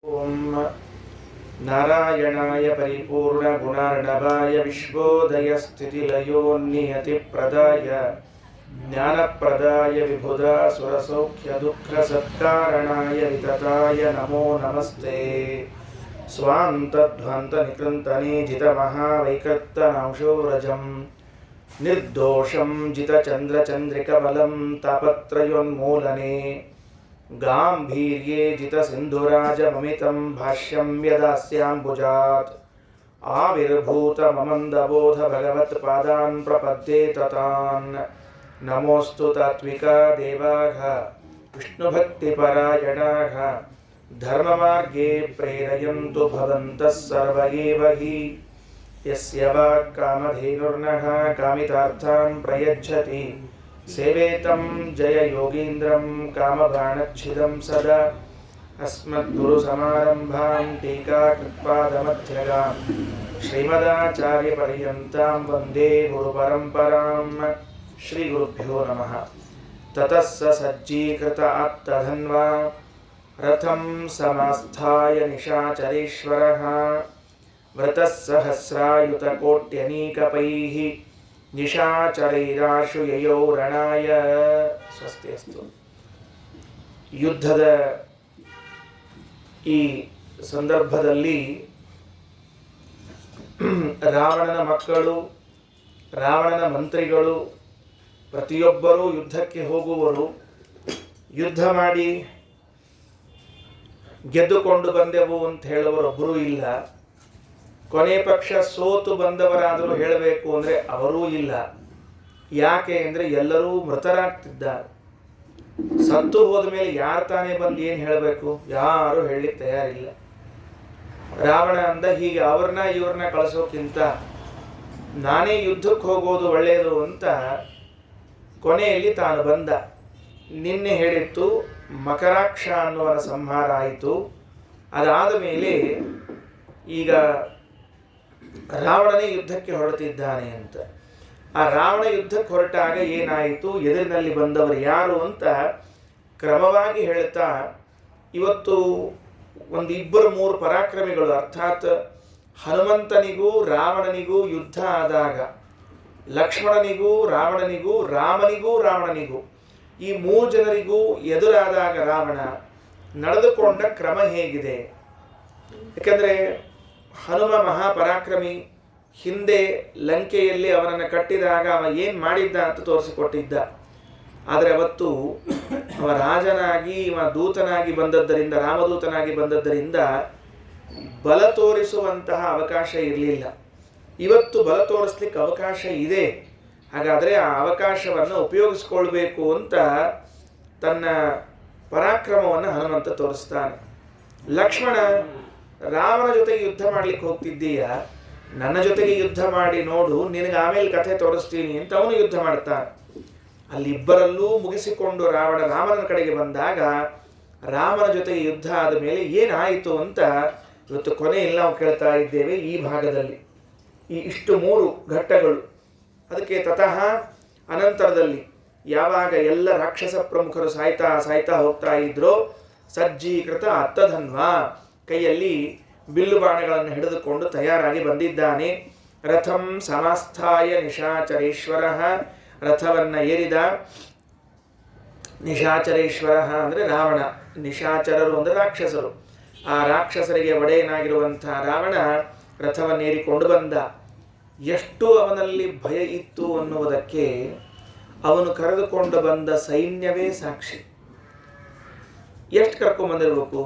ಓಂ ನಾರಾಯಣಾಯ ಪರಿಪೂರ್ಣಗುಣಾರ್ಣವಾಯ ವಿಶ್ವೋದಯಸ್ಥಿತಿಲಯೋನ್ನಿಯತಿಪ್ರದಾಯ ಜ್ಞಾನಪ್ರದಾಯ ವಿಬುಧಾಸುರಸೌಖ್ಯದುಃಖಸತ್ಕಾರಣಾಯ ವಿತತಾಯ ನಮೋ ನಮಸ್ತೆ. ಸ್ವಾಂತಧ್ವಂತನಿಕೃಂತನೇಜಿತಮಹಾವೈಕರ್ತನಾಂಶೋರಜಂ ನಿರ್ದೋಷಂ ಜಿತಚಂದ್ರಚಂದ್ರಿಕಬಲಂ ತಾಪತ್ರಯೋನ್ಮೂಲನೆ ಗಾಂಭೀರ್ಯೇ ಜಿತಸಿಂಧುರಾಜಮಮಿತಂ ಭಾಷ್ಯಂ ಯದಾಸ್ಯಾಂಬುಜಾತ್ ಆವಿರ್ಭೂತಮಮಂದಬೋಧ ಭಗವತ್ಪಾದಾನ್ ಪ್ರಪದ್ಯೆ ತತಾನ್. ನಮೋऽस्तु ತಾತ್ವಿಕಾ ದೇವಾಃ ವಿಷ್ಣುಭಕ್ತಿಪರಾಯಣಾಃ ಧರ್ಮಮಾರ್ಗೇ ಪ್ರೇರಯन्तु ಭವಂತಃ ಸರ್ವ ಏವ ಹಿ. ಯಸ್ಯ ವಾಕ್ ಕಾಮಧೇನುರ್ನಃ ಕಾಮಿತಾರ್ಥಾನ್ ಪ್ರಯಚ್ಛತಿ ಸೇವೇತಂ ಜಯ ಯೋಗೀಂದ್ರಂ ಕಾಮಬಾಣಚ್ಛಿದಂ ಸದಾ. ಅಸ್ಮದ್ಗುರುಸಮಾರಂಭಾಂ ಟೀಕಾಕೃತ್ಪಾದಮಧ್ಯಗಾಂ ಶ್ರೀಮದಾಚಾರ್ಯಪರ್ಯಂತಾಂ ವಂದೇ ಗುರುಪರಂಪರಾಂ. ಶ್ರೀಗುರುಭ್ಯೋ ನಮಃ. ತತಃ ಸ ಸಜ್ಜೀಕೃತ ಆತ್ತಧನ್ವಾ ರಥಂ ಸಮಾಸ್ಥಾಯ ನಿಶಾಚರೇಶ್ವರಃ ವ್ರತಃ ಸಹಸ್ರಾಯುತಕೋಟ್ಯನೀಕಪೈಃ ನಿಶಾಚರೈರಾಶು ಯಯೌ ರಣಾಯ. ಸ್ವಸ್ತಿ ಅಸ್ತು. ಯುದ್ಧದ ಈ ಸಂದರ್ಭದಲ್ಲಿ ರಾವಣನ ಮಕ್ಕಳು, ರಾವಣನ ಮಂತ್ರಿಗಳು ಪ್ರತಿಯೊಬ್ಬರೂ ಯುದ್ಧಕ್ಕೆ ಹೋಗುವರು. ಯುದ್ಧ ಮಾಡಿ ಗೆದ್ದುಕೊಂಡು ಬಂದೆವು ಅಂತ ಹೇಳುವರೊಬ್ಬರೂ ಇಲ್ಲ. ಕೊನೆ ಪಕ್ಷ ಸೋತು ಬಂದವರಾದರೂ ಹೇಳಬೇಕು ಅಂದರೆ ಅವರೂ ಇಲ್ಲ. ಯಾಕೆ ಅಂದರೆ ಎಲ್ಲರೂ ಮೃತರಾಗ್ತಿದ್ದಾರೆ. ಸತ್ತು ಹೋದ ಮೇಲೆ ಯಾರು ತಾನೇ ಬಂದು ಏನು ಹೇಳಬೇಕು? ಯಾರು ಹೇಳಲಿಕ್ಕೆ ತಯಾರಿಲ್ಲ. ರಾವಣ ಅಂದ, ಹೀಗೆ ಅವ್ರನ್ನ ಇವ್ರನ್ನ ಕಳಿಸೋಕ್ಕಿಂತ ನಾನೇ ಯುದ್ಧಕ್ಕೆ ಹೋಗೋದು ಒಳ್ಳೆಯದು ಅಂತ ಕೊನೆಯಲ್ಲಿ ತಾನು ಬಂದ. ನಿನ್ನೆ ಹೇಳಿತ್ತು ಮಕರಾಕ್ಷ ಅನ್ನುವರ ಸಂಹಾರ ಆಯಿತು. ಅದಾದ ಮೇಲೆ ಈಗ ರಾವಣನೇ ಯುದ್ಧಕ್ಕೆ ಹೊರಟಿದ್ದಾನೆ ಅಂತ. ಆ ರಾವಣ ಯುದ್ಧಕ್ಕೆ ಹೊರಟಾಗ ಏನಾಯಿತು, ಎದುರಿನಲ್ಲಿ ಬಂದವರು ಯಾರು ಅಂತ ಕ್ರಮವಾಗಿ ಹೇಳ್ತಾ, ಇವತ್ತು ಒಂದು 2-3 ಪರಾಕ್ರಮಿಗಳು, ಅರ್ಥಾತ್ ಹನುಮಂತನಿಗೂ ರಾವಣನಿಗೂ ಯುದ್ಧ ಆದಾಗ, ಲಕ್ಷ್ಮಣನಿಗೂ ರಾವಣನಿಗೂ, ರಾಮನಿಗೂ ರಾವಣನಿಗೂ, ಈ 3 ಜನರಿಗೂ ಎದುರಾದಾಗ ರಾವಣ ನಡೆದುಕೊಂಡ ಕ್ರಮ ಹೇಗಿದೆ? ಯಾಕಂದರೆ ಹನುಮ ಮಹಾಪರಾಕ್ರಮಿ. ಹಿಂದೆ ಲಂಕೆಯಲ್ಲಿ ಅವನನ್ನು ಕಟ್ಟಿದಾಗ ಅವ ಏನು ಮಾಡಿದ್ದ ಅಂತ ತೋರಿಸಿಕೊಟ್ಟಿದ್ದ. ಆದರೆ ಅವತ್ತು ಅವ ರಾಜನಾಗಿ, ಇವ ದೂತನಾಗಿ ಬಂದದ್ದರಿಂದ, ರಾಮದೂತನಾಗಿ ಬಂದದ್ದರಿಂದ ಬಲ ತೋರಿಸುವಂತಹ ಅವಕಾಶ ಇರಲಿಲ್ಲ. ಇವತ್ತು ಬಲ ತೋರಿಸ್ಲಿಕ್ಕೆ ಅವಕಾಶ ಇದೆ. ಹಾಗಾದರೆ ಆ ಅವಕಾಶವನ್ನು ಉಪಯೋಗಿಸ್ಕೊಳ್ಬೇಕು ಅಂತ ತನ್ನ ಪರಾಕ್ರಮವನ್ನು ಹನುಮಂತ ತೋರಿಸ್ತಾನೆ. ಲಕ್ಷ್ಮಣ, ರಾಮನ ಜೊತೆಗೆ ಯುದ್ಧ ಮಾಡ್ಲಿಕ್ಕೆ ಹೋಗ್ತಿದ್ದೀಯ, ನನ್ನ ಜೊತೆಗೆ ಯುದ್ಧ ಮಾಡಿ ನೋಡು, ನಿನಗೆ ಆಮೇಲೆ ಕಥೆ ತೋರಿಸ್ತೀನಿ ಅಂತ ಅವನು ಯುದ್ಧ ಮಾಡ್ತಾನೆ. ಅಲ್ಲಿಬ್ಬರಲ್ಲೂ ಮುಗಿಸಿಕೊಂಡು ರಾಮನ ಕಡೆಗೆ ಬಂದಾಗ ರಾಮನ ಜೊತೆಗೆ ಯುದ್ಧ ಆದ ಮೇಲೆ ಏನಾಯಿತು ಅಂತ ಇವತ್ತು ಕೊನೆಯಲ್ಲಿ ನಾವು ಕೇಳ್ತಾ ಇದ್ದೇವೆ ಈ ಭಾಗದಲ್ಲಿ. ಇಷ್ಟು 3 ಘಟ್ಟಗಳು. ಅದಕ್ಕೆ ತತಃ ಅನಂತರದಲ್ಲಿ ಯಾವಾಗ ಎಲ್ಲ ರಾಕ್ಷಸ ಪ್ರಮುಖರು ಸಾಯ್ತಾ ಹೋಗ್ತಾ ಇದ್ರೋ, ಸಜ್ಜೀಕೃತ ಅತ್ತಧನ್ವಾ, ಕೈಯಲ್ಲಿ ಬಿಲ್ಲು ಬಾಣಗಳನ್ನು ಹಿಡಿದುಕೊಂಡು ತಯಾರಾಗಿ ಬಂದಿದ್ದಾನೆ. ರಥಂ ಸಮಾಸ್ಥಾಯ ನಿಶಾಚರೇಶ್ವರ, ರಥವನ್ನು ಏರಿದ. ನಿಶಾಚರೇಶ್ವರ ಅಂದರೆ ರಾವಣ, ನಿಶಾಚರರು ಅಂದರೆ ರಾಕ್ಷಸರು. ಆ ರಾಕ್ಷಸರಿಗೆ ಒಡೆಯನಾಗಿರುವಂಥ ರಾವಣ ರಥವನ್ನೇರಿಕೊಂಡು ಬಂದ. ಎಷ್ಟು ಅವನಲ್ಲಿ ಭಯ ಇತ್ತು ಅನ್ನುವುದಕ್ಕೆ ಅವನು ಕರೆದುಕೊಂಡು ಬಂದ ಸೈನ್ಯವೇ ಸಾಕ್ಷಿ. ಎಷ್ಟು ಕರ್ಕೊಂಡ್ಬಂದಿರ್ಬೇಕು?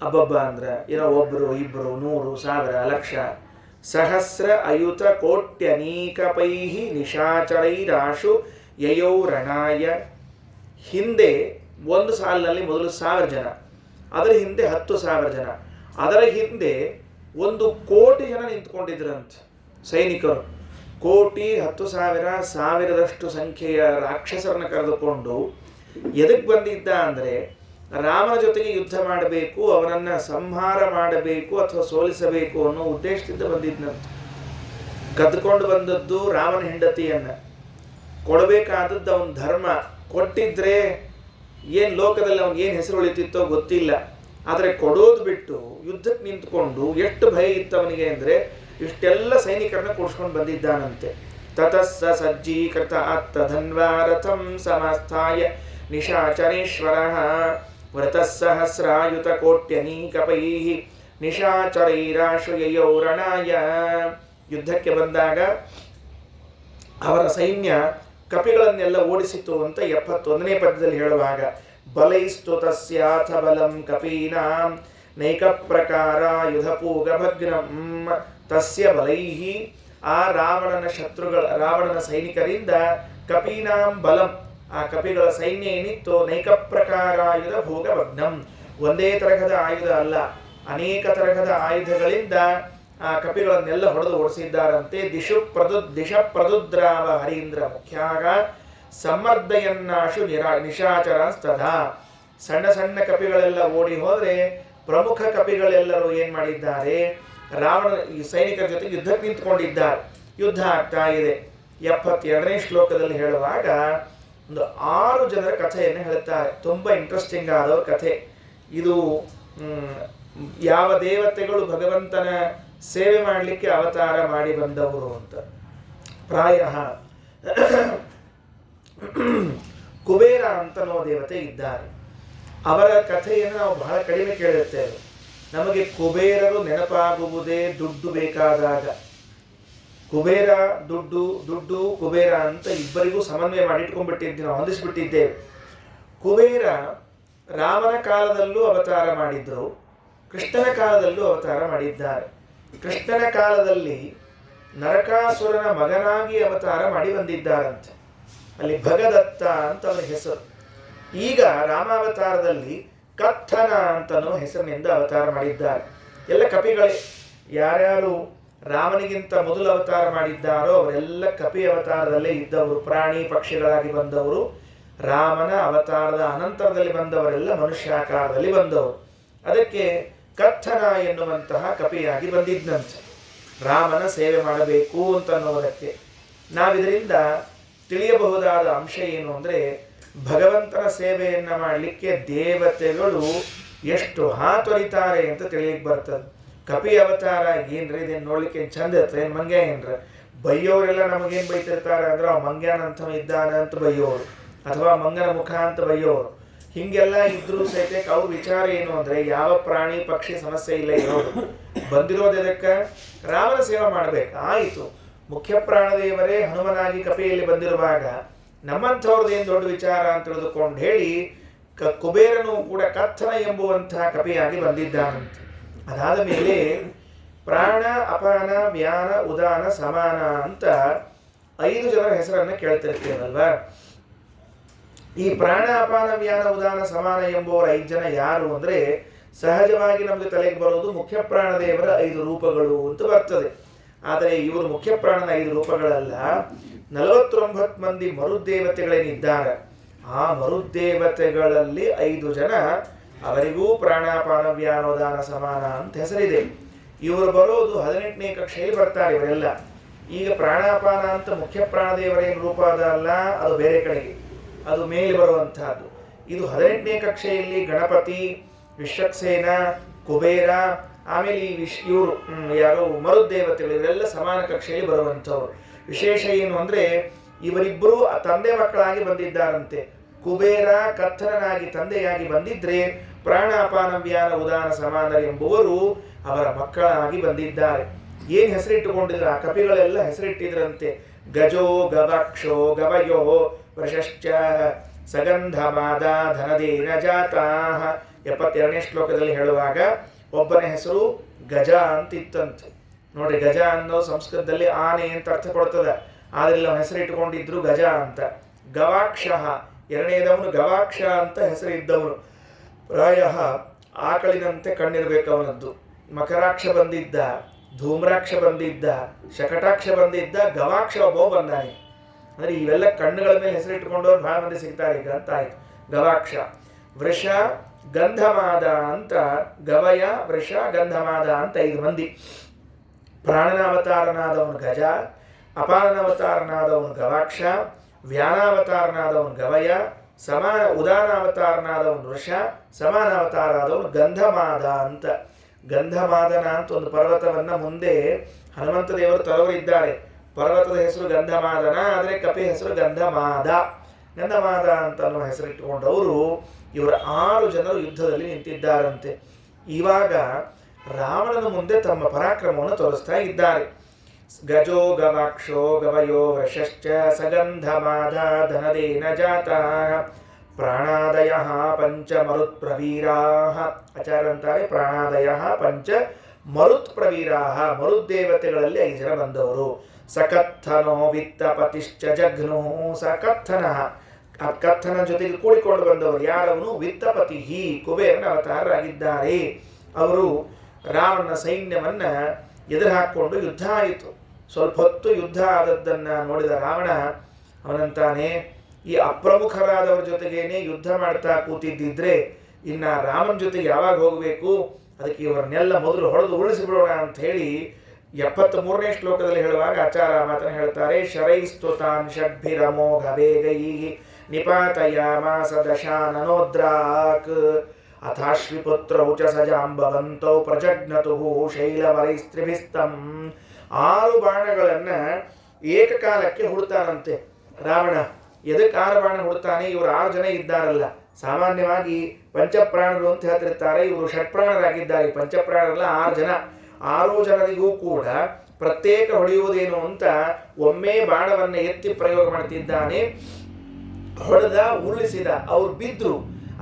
ಅಬ್ಬಬ್ಬ ಅಂದ್ರೆ ಏನೋ 1, 2, 100, 1000, ಲಕ್ಷ. ಸಹಸ್ರ ಅಯುತ ಕೋಟ್ಯನೀಕಪೈಃ ನಿಶಾಚರೈರಾಶು ಯಯೌ ರಣಾಯ. ಹಿಂದೆ ಒಂದು ಸಾಲಿನಲ್ಲಿ ಮೊದಲು 1000 ಜನ, ಅದರ ಹಿಂದೆ 10,000 ಜನ, ಅದರ ಹಿಂದೆ 1,000,000 ಜನ ನಿಂತ್ಕೊಂಡಿದ್ರಂತೆ ಸೈನಿಕರು. 1,000,000, 10,000, 1000ದಷ್ಟು ಸಂಖ್ಯೆಯ ರಾಕ್ಷಸರನ್ನು ಕರೆದುಕೊಂಡು ಎದಕ್ಕೆ ಬಂದಿದ್ದ ಅಂದರೆ ರಾಮನ ಜೊತೆಗೆ ಯುದ್ಧ ಮಾಡಬೇಕು, ಅವನನ್ನು ಸಂಹಾರ ಮಾಡಬೇಕು ಅಥವಾ ಸೋಲಿಸಬೇಕು ಅನ್ನೋ ಉದ್ದೇಶದಿಂದ ಬಂದಿದ್ದಂತೆ. ಕದ್ದುಕೊಂಡು ಬಂದದ್ದು ರಾಮನ ಹೆಂಡತಿಯನ್ನು, ಕೊಡಬೇಕಾದದ್ದು ಅವನ ಧರ್ಮ. ಕೊಟ್ಟಿದ್ರೆ ಏನು ಲೋಕದಲ್ಲಿ ಅವನಿಗೆ ಏನು ಹೆಸರು ಉಳಿತಿತ್ತೋ ಗೊತ್ತಿಲ್ಲ. ಆದರೆ ಕೊಡೋದು ಬಿಟ್ಟು ಯುದ್ಧಕ್ಕೆ ನಿಂತ್ಕೊಂಡು ಎಷ್ಟು ಭಯ ಇತ್ತವನಿಗೆ ಅಂದರೆ ಇಷ್ಟೆಲ್ಲ ಸೈನಿಕರನ್ನ ಕೂಡಿಸ್ಕೊಂಡು ಬಂದಿದ್ದಾನಂತೆ. ತತಸ್ಸ ಸಜ್ಜೀಕೃತ ಅತ್ತಧನ್ವಾ ರಥಂ ಸಮಸ್ಥಾಯ ನಿಶಾಚರೇಶ್ವರ ವ್ರತಸಹಸ್ರಾಯುತ ಕೋಟ್ಯನೀಕಪೈ ನಿಶಾಚರೈರಾಶ್ವಯೋ ರಣಾಯ. ಯುದ್ಧಕ್ಕೆ ಬಂದಾಗ ಅವರ ಸೈನ್ಯ ಕಪಿಗಳನ್ನೆಲ್ಲ ಓಡಿಸಿತು ಅಂತ 71ನೇ ಪದ್ಯದಲ್ಲಿ ಹೇಳುವಾಗ ಬಲೈಸ್ತು ತಸ್ಯಾಥ ಬಲಂ ಕಪೀನಾಂ ನೈಕ ಪ್ರಕಾರ ಯುಧಪೂಗಭಗ್ನಂ ತಸ್ಯ ಬಲೈಹಿ. ಆ ರಾವಣನ ಸೈನಿಕರಿಂದ ಕಪೀನಾಂ ಬಲಂ, ಆ ಕಪಿಗಳ ಸೈನ್ಯ ಏನಿತ್ತು, ನೈಕ ಪ್ರಕಾರಾಯುಧ ಭೋಗಭಗ್ನಂ, ಒಂದೇ ತರಹದ ಆಯುಧ ಅಲ್ಲ, ಅನೇಕ ತರಹದ ಆಯುಧಗಳಿಂದ ಆ ಕಪಿಗಳನ್ನೆಲ್ಲ ಹೊಡೆದು ಓಡಿಸಿದ್ದಾರಂತೆ. ದಿಶ ಪ್ರದುದ್ರಾವ ಹರೀಂದ್ರ ಮುಖ್ಯಾಗ ಸಮರ್ದಯನ್ನಾಶು ನಿಶಾಚರಸ್ತದ. ಸಣ್ಣ ಸಣ್ಣ ಕಪಿಗಳೆಲ್ಲ ಓಡಿ ಹೋದರೆ ಪ್ರಮುಖ ಕಪಿಗಳೆಲ್ಲರೂ ಏನ್ ಮಾಡಿದ್ದಾರೆ, ರಾವಣ ಈ ಸೈನಿಕರ ಜೊತೆ ಯುದ್ಧಕ್ಕೆ ನಿಂತ್ಕೊಂಡಿದ್ದಾರೆ. ಯುದ್ಧ ಆಗ್ತಾ ಇದೆ. 72ನೇ ಶ್ಲೋಕದಲ್ಲಿ ಹೇಳುವಾಗ ಒಂದು 6 ಜನರ ಕಥೆಯನ್ನು ಹೇಳ್ತಾರೆ. ತುಂಬಾ ಇಂಟ್ರೆಸ್ಟಿಂಗ್ ಆದವ್ರ ಕಥೆ ಇದು. ಯಾವ ದೇವತೆಗಳು ಭಗವಂತನ ಸೇವೆ ಮಾಡಲಿಕ್ಕೆ ಅವತಾರ ಮಾಡಿ ಬಂದವರು ಅಂತ. ಪ್ರಾಯ ಕುಬೇರ ಅಂತನೋ ದೇವತೆ ಇದ್ದಾರೆ. ಅವರ ಕಥೆಯನ್ನು ನಾವು ಬಹಳ ಕಡಿಮೆ ಕೇಳಿರ್ತೇವೆ. ನಮಗೆ ಕುಬೇರರು ನೆನಪಾಗುವುದೇ ದುಡ್ಡು ಬೇಕಾದಾಗ. ಕುಬೇರ ದುಡ್ಡು, ದುಡ್ಡು ಕುಬೇರ ಅಂತ ಇಬ್ಬರಿಗೂ ಸಮನ್ವಯ ಮಾಡಿಟ್ಕೊಂಡ್ಬಿಟ್ಟಿದ್ದೀವಿ, ನಾವು ಹೊಂದಿಸ್ಬಿಟ್ಟಿದ್ದೇವೆ. ಕುಬೇರ ರಾಮನ ಕಾಲದಲ್ಲೂ ಅವತಾರ ಮಾಡಿದ್ರು, ಕೃಷ್ಣನ ಕಾಲದಲ್ಲೂ ಅವತಾರ ಮಾಡಿದ್ದಾರೆ. ಕೃಷ್ಣನ ಕಾಲದಲ್ಲಿ ನರಕಾಸುರನ ಮಗನಾಗಿ ಅವತಾರ ಮಾಡಿ ಬಂದಿದ್ದಾರಂತೆ. ಅಲ್ಲಿ ಭಗದತ್ತ ಅಂತ ಅವನ ಹೆಸರು. ಈಗ ರಾಮಾವತಾರದಲ್ಲಿ ಕಥನ ಅಂತನೋ ಹೆಸರಿನಿಂದ ಅವತಾರ ಮಾಡಿದ್ದಾರೆ. ಎಲ್ಲ ಕಪಿಗಳೇ. ಯಾರ್ಯಾರು ರಾಮನಿಗಿಂತ ಮೊದಲು ಅವತಾರ ಮಾಡಿದ್ದಾರೋ ಅವರೆಲ್ಲ ಕಪಿ ಅವತಾರದಲ್ಲೇ ಇದ್ದವರು, ಪ್ರಾಣಿ ಪಕ್ಷಿಗಳಾಗಿ ಬಂದವರು. ರಾಮನ ಅವತಾರದ ಅನಂತರದಲ್ಲಿ ಬಂದವರೆಲ್ಲ ಮನುಷ್ಯಾಕಾರದಲ್ಲಿ ಬಂದವರು. ಅದಕ್ಕೆ ಕಥನ ಎನ್ನುವಂತಹ ಕಪಿಯಾಗಿ ಬಂದಿದ್ದಂತೆ, ರಾಮನ ಸೇವೆ ಮಾಡಬೇಕು ಅಂತ ಅನ್ನೋದಕ್ಕೆ. ನಾವಿದರಿಂದ ತಿಳಿಯಬಹುದಾದ ಅಂಶ ಏನು ಅಂದರೆ, ಭಗವಂತನ ಸೇವೆಯನ್ನು ಮಾಡಲಿಕ್ಕೆ ದೇವತೆಗಳು ಎಷ್ಟು ಹಾತೊರಿತಾರೆ ಅಂತ ತಿಳಿಯಕ್ಕೆ ಬರ್ತದೆ. ಕಪಿ ಅವತಾರ ಏನ್ರಿ ಇದನ್ನು ನೋಡ್ಲಿಕ್ಕೆ ಚಂದ ಇರ್ತದೆ, ಮಂಗ್ಯ ಏನ್ರ ಬೈಯೋರೆಲ್ಲ ನಮಗೇನು ಬೈತಿರ್ತಾರೆ ಅಂದ್ರೆ ಅವ ಮಂಗ್ಯಾನಂತ ಇದ್ದಾನೆ ಅಂತ ಬೈಯೋರು, ಅಥವಾ ಮಂಗನ ಮುಖ ಅಂತ ಬೈಯೋರು. ಹಿಂಗೆಲ್ಲ ಇದ್ರೂ ಸಹಿತ ಅವ್ರ ವಿಚಾರ ಏನು ಅಂದ್ರೆ, ಯಾವ ಪ್ರಾಣಿ ಪಕ್ಷಿ ಸಮಸ್ಯೆ ಇಲ್ಲ ಇರೋದು, ಬಂದಿರೋದಕ್ಕೆ ರಾಮನ ಸೇವೆ ಮಾಡಬೇಕು. ಆಯಿತು, ಮುಖ್ಯ ಪ್ರಾಣದೇವರೇ ಹನುಮನಾಗಿ ಕಪಿಯಲ್ಲಿ ಬಂದಿರುವಾಗ ನಮ್ಮಂಥವ್ರದ್ದು ಏನು ದೊಡ್ಡ ವಿಚಾರ ಅಂತ ತಿಳಿದುಕೊಂಡು ಹೇಳಿ ಕುಬೇರನು ಕೂಡ ಕಥನ ಎಂಬುವಂತಹ ಕಪಿಯಾಗಿ ಬಂದಿದ್ದಾನಂತೆ. ಅದಾದ ಮೇಲೆ ಪ್ರಾಣ ಅಪಾನ ವ್ಯಾನ ಉದಾನ ಸಮಾನ ಅಂತ 5 ಜನರ ಹೆಸರನ್ನು ಕೇಳ್ತಿರ್ತೇವಲ್ವಾ. ಈ ಪ್ರಾಣ ಅಪಾನ ವ್ಯಾನ ಉದಾನ ಸಮಾನ ಎಂಬುವರ 5 ಜನ ಯಾರು ಅಂದ್ರೆ, ಸಹಜವಾಗಿ ನಮಗೆ ತಲೆಗೆ ಬರೋದು ಮುಖ್ಯ ಪ್ರಾಣದೇವರ 5 ರೂಪಗಳು ಅಂತ ಬರ್ತದೆ. ಆದರೆ ಇವರು ಮುಖ್ಯ ಪ್ರಾಣನ 5 ರೂಪಗಳಲ್ಲ, 49 ಮಂದಿ ಮರುದೇವತೆಗಳೇನಿದ್ದಾರೆ, ಆ ಮರುದೇವತೆಗಳಲ್ಲಿ 5 ಜನ, ಅವರಿಗೂ ಪ್ರಾಣಾಪಾನ ವ್ಯಾನೋದಾನ ಸಮಾನ ಅಂತ ಹೆಸರಿದೆ. ಇವರು ಬರೋದು 18ನೇ ಕಕ್ಷೆಯಲ್ಲಿ ಬರ್ತಾರೆ ಇವರೆಲ್ಲ. ಈಗ ಪ್ರಾಣಾಪಾನ ಅಂತ ಮುಖ್ಯ ಪ್ರಾಣದೇವರೇನು ರೂಪ ಅದಲ್ಲ, ಅದು ಬೇರೆ ಕಡೆಗೆ, ಅದು ಮೇಲೆ ಬರುವಂತಹದ್ದು. ಇದು 18ನೇ ಕಕ್ಷೆಯಲ್ಲಿ ಗಣಪತಿ, ವಿಶ್ವಕ್ಸೇನ, ಕುಬೇರ, ಆಮೇಲೆ ಇವರು ಯಾರು ಮರುದೇವತೆಗಳು, ಇವರೆಲ್ಲ ಸಮಾನ ಕಕ್ಷೆಯಲ್ಲಿ ಬರುವಂಥವ್ರು. ವಿಶೇಷ ಏನು ಅಂದ್ರೆ, ಇವರಿಬ್ಬರು ತಂದೆ ಮಕ್ಕಳಾಗಿ ಬಂದಿದ್ದಾರಂತೆ. ಕುಬೇರ ಕಥನನಾಗಿ ತಂದೆಯಾಗಿ ಬಂದಿದ್ರೆ, ಪ್ರಾಣಾಪಾನ ವ್ಯಾನ ಉದಾನ ಸಮಾನ ಎಂಬುವರು ಅವರ ಮಕ್ಕಳಾಗಿ ಬಂದಿದ್ದಾರೆ. ಏನ್ ಹೆಸರಿಟ್ಟುಕೊಂಡಿದ್ರು ಆ ಕಪಿಗಳೆಲ್ಲ ಹೆಸರಿಟ್ಟಿದ್ರಂತೆ. ಗಜೋ ಗವಾಕ್ಷೋ ಗವಯೋ ವೃಷಶ್ಚ ಸಗಂಧಮಾದ ಧನದೇನ ಜಾತಾಹ. 72ನೇ ಶ್ಲೋಕದಲ್ಲಿ ಹೇಳುವಾಗ ಒಬ್ಬನ ಹೆಸರು ಗಜ ಅಂತ ಇತ್ತಂತೆ. ನೋಡಿ, ಗಜ ಅನ್ನೋ ಸಂಸ್ಕೃತದಲ್ಲಿ ಆನೆ ಅಂತ ಅರ್ಥ ಕೊಡ್ತದೆ, ಆದ್ರೆ ಅವನ ಹೆಸರಿಟ್ಟುಕೊಂಡಿದ್ರು ಗಜ ಅಂತ. ಗವಾಕ್ಷ, ಎರಡನೇದವನು ಗವಾಕ್ಷ ಅಂತ ಹೆಸರಿದ್ದವನು. ಪ್ರಾಯ ಆಕಳಿನಂತೆ ಕಣ್ಣಿರ್ಬೇಕು ಅವನದ್ದು. ಮಕರಾಕ್ಷ ಬಂದಿದ್ದ, ಧೂಮ್ರಾಕ್ಷ ಬಂದಿದ್ದ, ಶಕಟಾಕ್ಷ ಬಂದಿದ್ದ, ಗವಾಕ್ಷ ಒಬ್ಬ ಬಂದಾನೆ. ಅಂದ್ರೆ ಇವೆಲ್ಲ ಕಣ್ಣುಗಳ ಮೇಲೆ ಹೆಸರಿಟ್ಟುಕೊಂಡವ್ರು ಬಹಳ ಮಂದಿ ಸಿಗ್ತಾರೆ ಈಗ ಅಂತ ಆಯ್ತು. ಗವಾಕ್ಷ. ವೃಷ ಗಂಧಮಾದ ಅಂತ, ಗವಯ ವೃಷ ಗಂಧಮಾದ ಅಂತ 5 ಮಂದಿ. ಪ್ರಾಣನಾವತಾರನಾದವನು ಗಜ, ಅಪಾನವತಾರನಾದವನು ಗವಾಕ್ಷ, ವ್ಯಾನಾವತಾರನಾದವನು ಗವಯ, ಸಮಾನ ಉದಾನಾವತಾರನಾದವನು ವೃಷ, ಸಮಾನ ಅವತಾರ ಆದವನು ಗಂಧಮಾದ ಅಂತ. ಗಂಧಮಾದನ ಅಂತ ಒಂದು ಪರ್ವತವನ್ನ ಮುಂದೆ ಹನುಮಂತ ದೇವರು ತರೋರಿದ್ದಾರೆ. ಪರ್ವತದ ಹೆಸರು ಗಂಧಮಾದನ, ಆದರೆ ಕಪಿ ಹೆಸರು ಗಂಧಮಾದ. ಗಂಧಮಾದ ಅಂತ ಅನ್ನೋ ಹೆಸರಿಟ್ಟುಕೊಂಡವರು ಇವರ 6 ಜನರು ಯುದ್ಧದಲ್ಲಿ ನಿಂತಿದ್ದಾರಂತೆ. ಇವಾಗ ರಾವಣನ ಮುಂದೆ ತಮ್ಮ ಪರಾಕ್ರಮವನ್ನು ತೋರಿಸ್ತಾ ಇದ್ದಾರೆ. ಗಜೋ ಗವಾಕ್ಷೋ ಗವಯೋ ವೃಷಶ್ಚ ಸಗಂಧಮಾದ ಧನದೇನ ಜಾತ ಪ್ರಾಣಾದಯ ಪಂಚ ಮರುತ್ ಪ್ರವೀರಾ. ಆಚಾರ್ಯ ಅಂತಾರೆ ಪ್ರಾಣಾದಯ ಪಂಚ ಮರುತ್ ಪ್ರವೀರಾ, ಮರುದ್ದೇವತೆಗಳಲ್ಲಿ 5 ಜನ ಬಂದವರು. ಸಕಥನೋ ವಿತ್ತಪತಿಶ್ಚ ಜಘ್ನು. ಸಕಥನ, ಆ ಕಥನ ಜೊತೆಗೆ ಕೂಡಿಕೊಂಡು ಬಂದವರು ಯಾರವನು? ವಿತ್ತಪತಿ, ಕುಬೇರನ ಅವತಾರರಾಗಿದ್ದಾರೆ. ಅವರು ರಾವಣನ ಸೈನ್ಯವನ್ನ ಎದುರು ಹಾಕಿಕೊಂಡು ಯುದ್ಧ ಆಯಿತು. ಸ್ವಲ್ಪ ಹೊತ್ತು ಯುದ್ಧ ಆದದ್ದನ್ನು ನೋಡಿದ ರಾವಣ ಅವನಂತಾನೆ, ಈ ಅಪ್ರಮುಖರಾದವರ ಜೊತೆಗೇನೆ ಯುದ್ಧ ಮಾಡ್ತಾ ಕೂತಿದ್ದಿದ್ರೆ ಇನ್ನ ರಾಮನ ಜೊತೆಗೆ ಯಾವಾಗ ಹೋಗಬೇಕು, ಅದಕ್ಕೆ ಇವರನ್ನೆಲ್ಲ ಮೊದಲು ಹೊಡೆದು ಉಳಿಸಿಬಿಡೋಣ ಅಂತ ಹೇಳಿ 73ನೇ ಶ್ಲೋಕದಲ್ಲಿ ಹೇಳುವಾಗ ಆಚಾರ ಮಾತನ್ನು ಹೇಳ್ತಾರೆ. ಶರೈಸ್ತುತಾನ್ ಷಡ್ಭಿರಮೋಘ ವೇಗೈ ನಿಪಾತಯಾಮಾಸ ದಶಾನನೋದ್ರಾಕ್ ಅಥಾಶ್ವಿಪುತ್ರೌ ಚ ಸಜಾಂಬವಂತೌ ಪ್ರಜಗ್ನತುಃ ಶೈಲವರೈಸ್ತ್ರಿಭಿಸ್ತಂ. 6 ಬಾಣಗಳನ್ನು ಏಕಕಾಲಕ್ಕೆ ಹುಡ್ತಾನಂತೆ ರಾವಣ. ಎದಕ್ಕೆ 6 ಬಾಣ ಹುಡ್ತಾನೆ? ಇವರು 6 ಜನ ಇದ್ದಾರಲ್ಲ, ಸಾಮಾನ್ಯವಾಗಿ ಪಂಚಪ್ರಾಣರು ಅಂತ ಹೇಳ್ತಿರ್ತಾರೆ, ಇವರು ಷಟ್ಪ್ರಾಣರಾಗಿದ್ದಾರೆ. ಪಂಚಪ್ರಾಣರಲ್ಲ, 6 ಜನ. 6 ಜನರಿಗೂ ಕೂಡ ಪ್ರತ್ಯೇಕ ಹೊಡೆಯುವುದೇನು ಅಂತ ಒಮ್ಮೆ ಬಾಣವನ್ನು ಎತ್ತಿ ಪ್ರಯೋಗ ಮಾಡ್ತಿದ್ದಾನೆ. ಹೊಡೆದ, ಉರುಳಿಸಿದ, ಅವ್ರು ಬಿದ್ರು.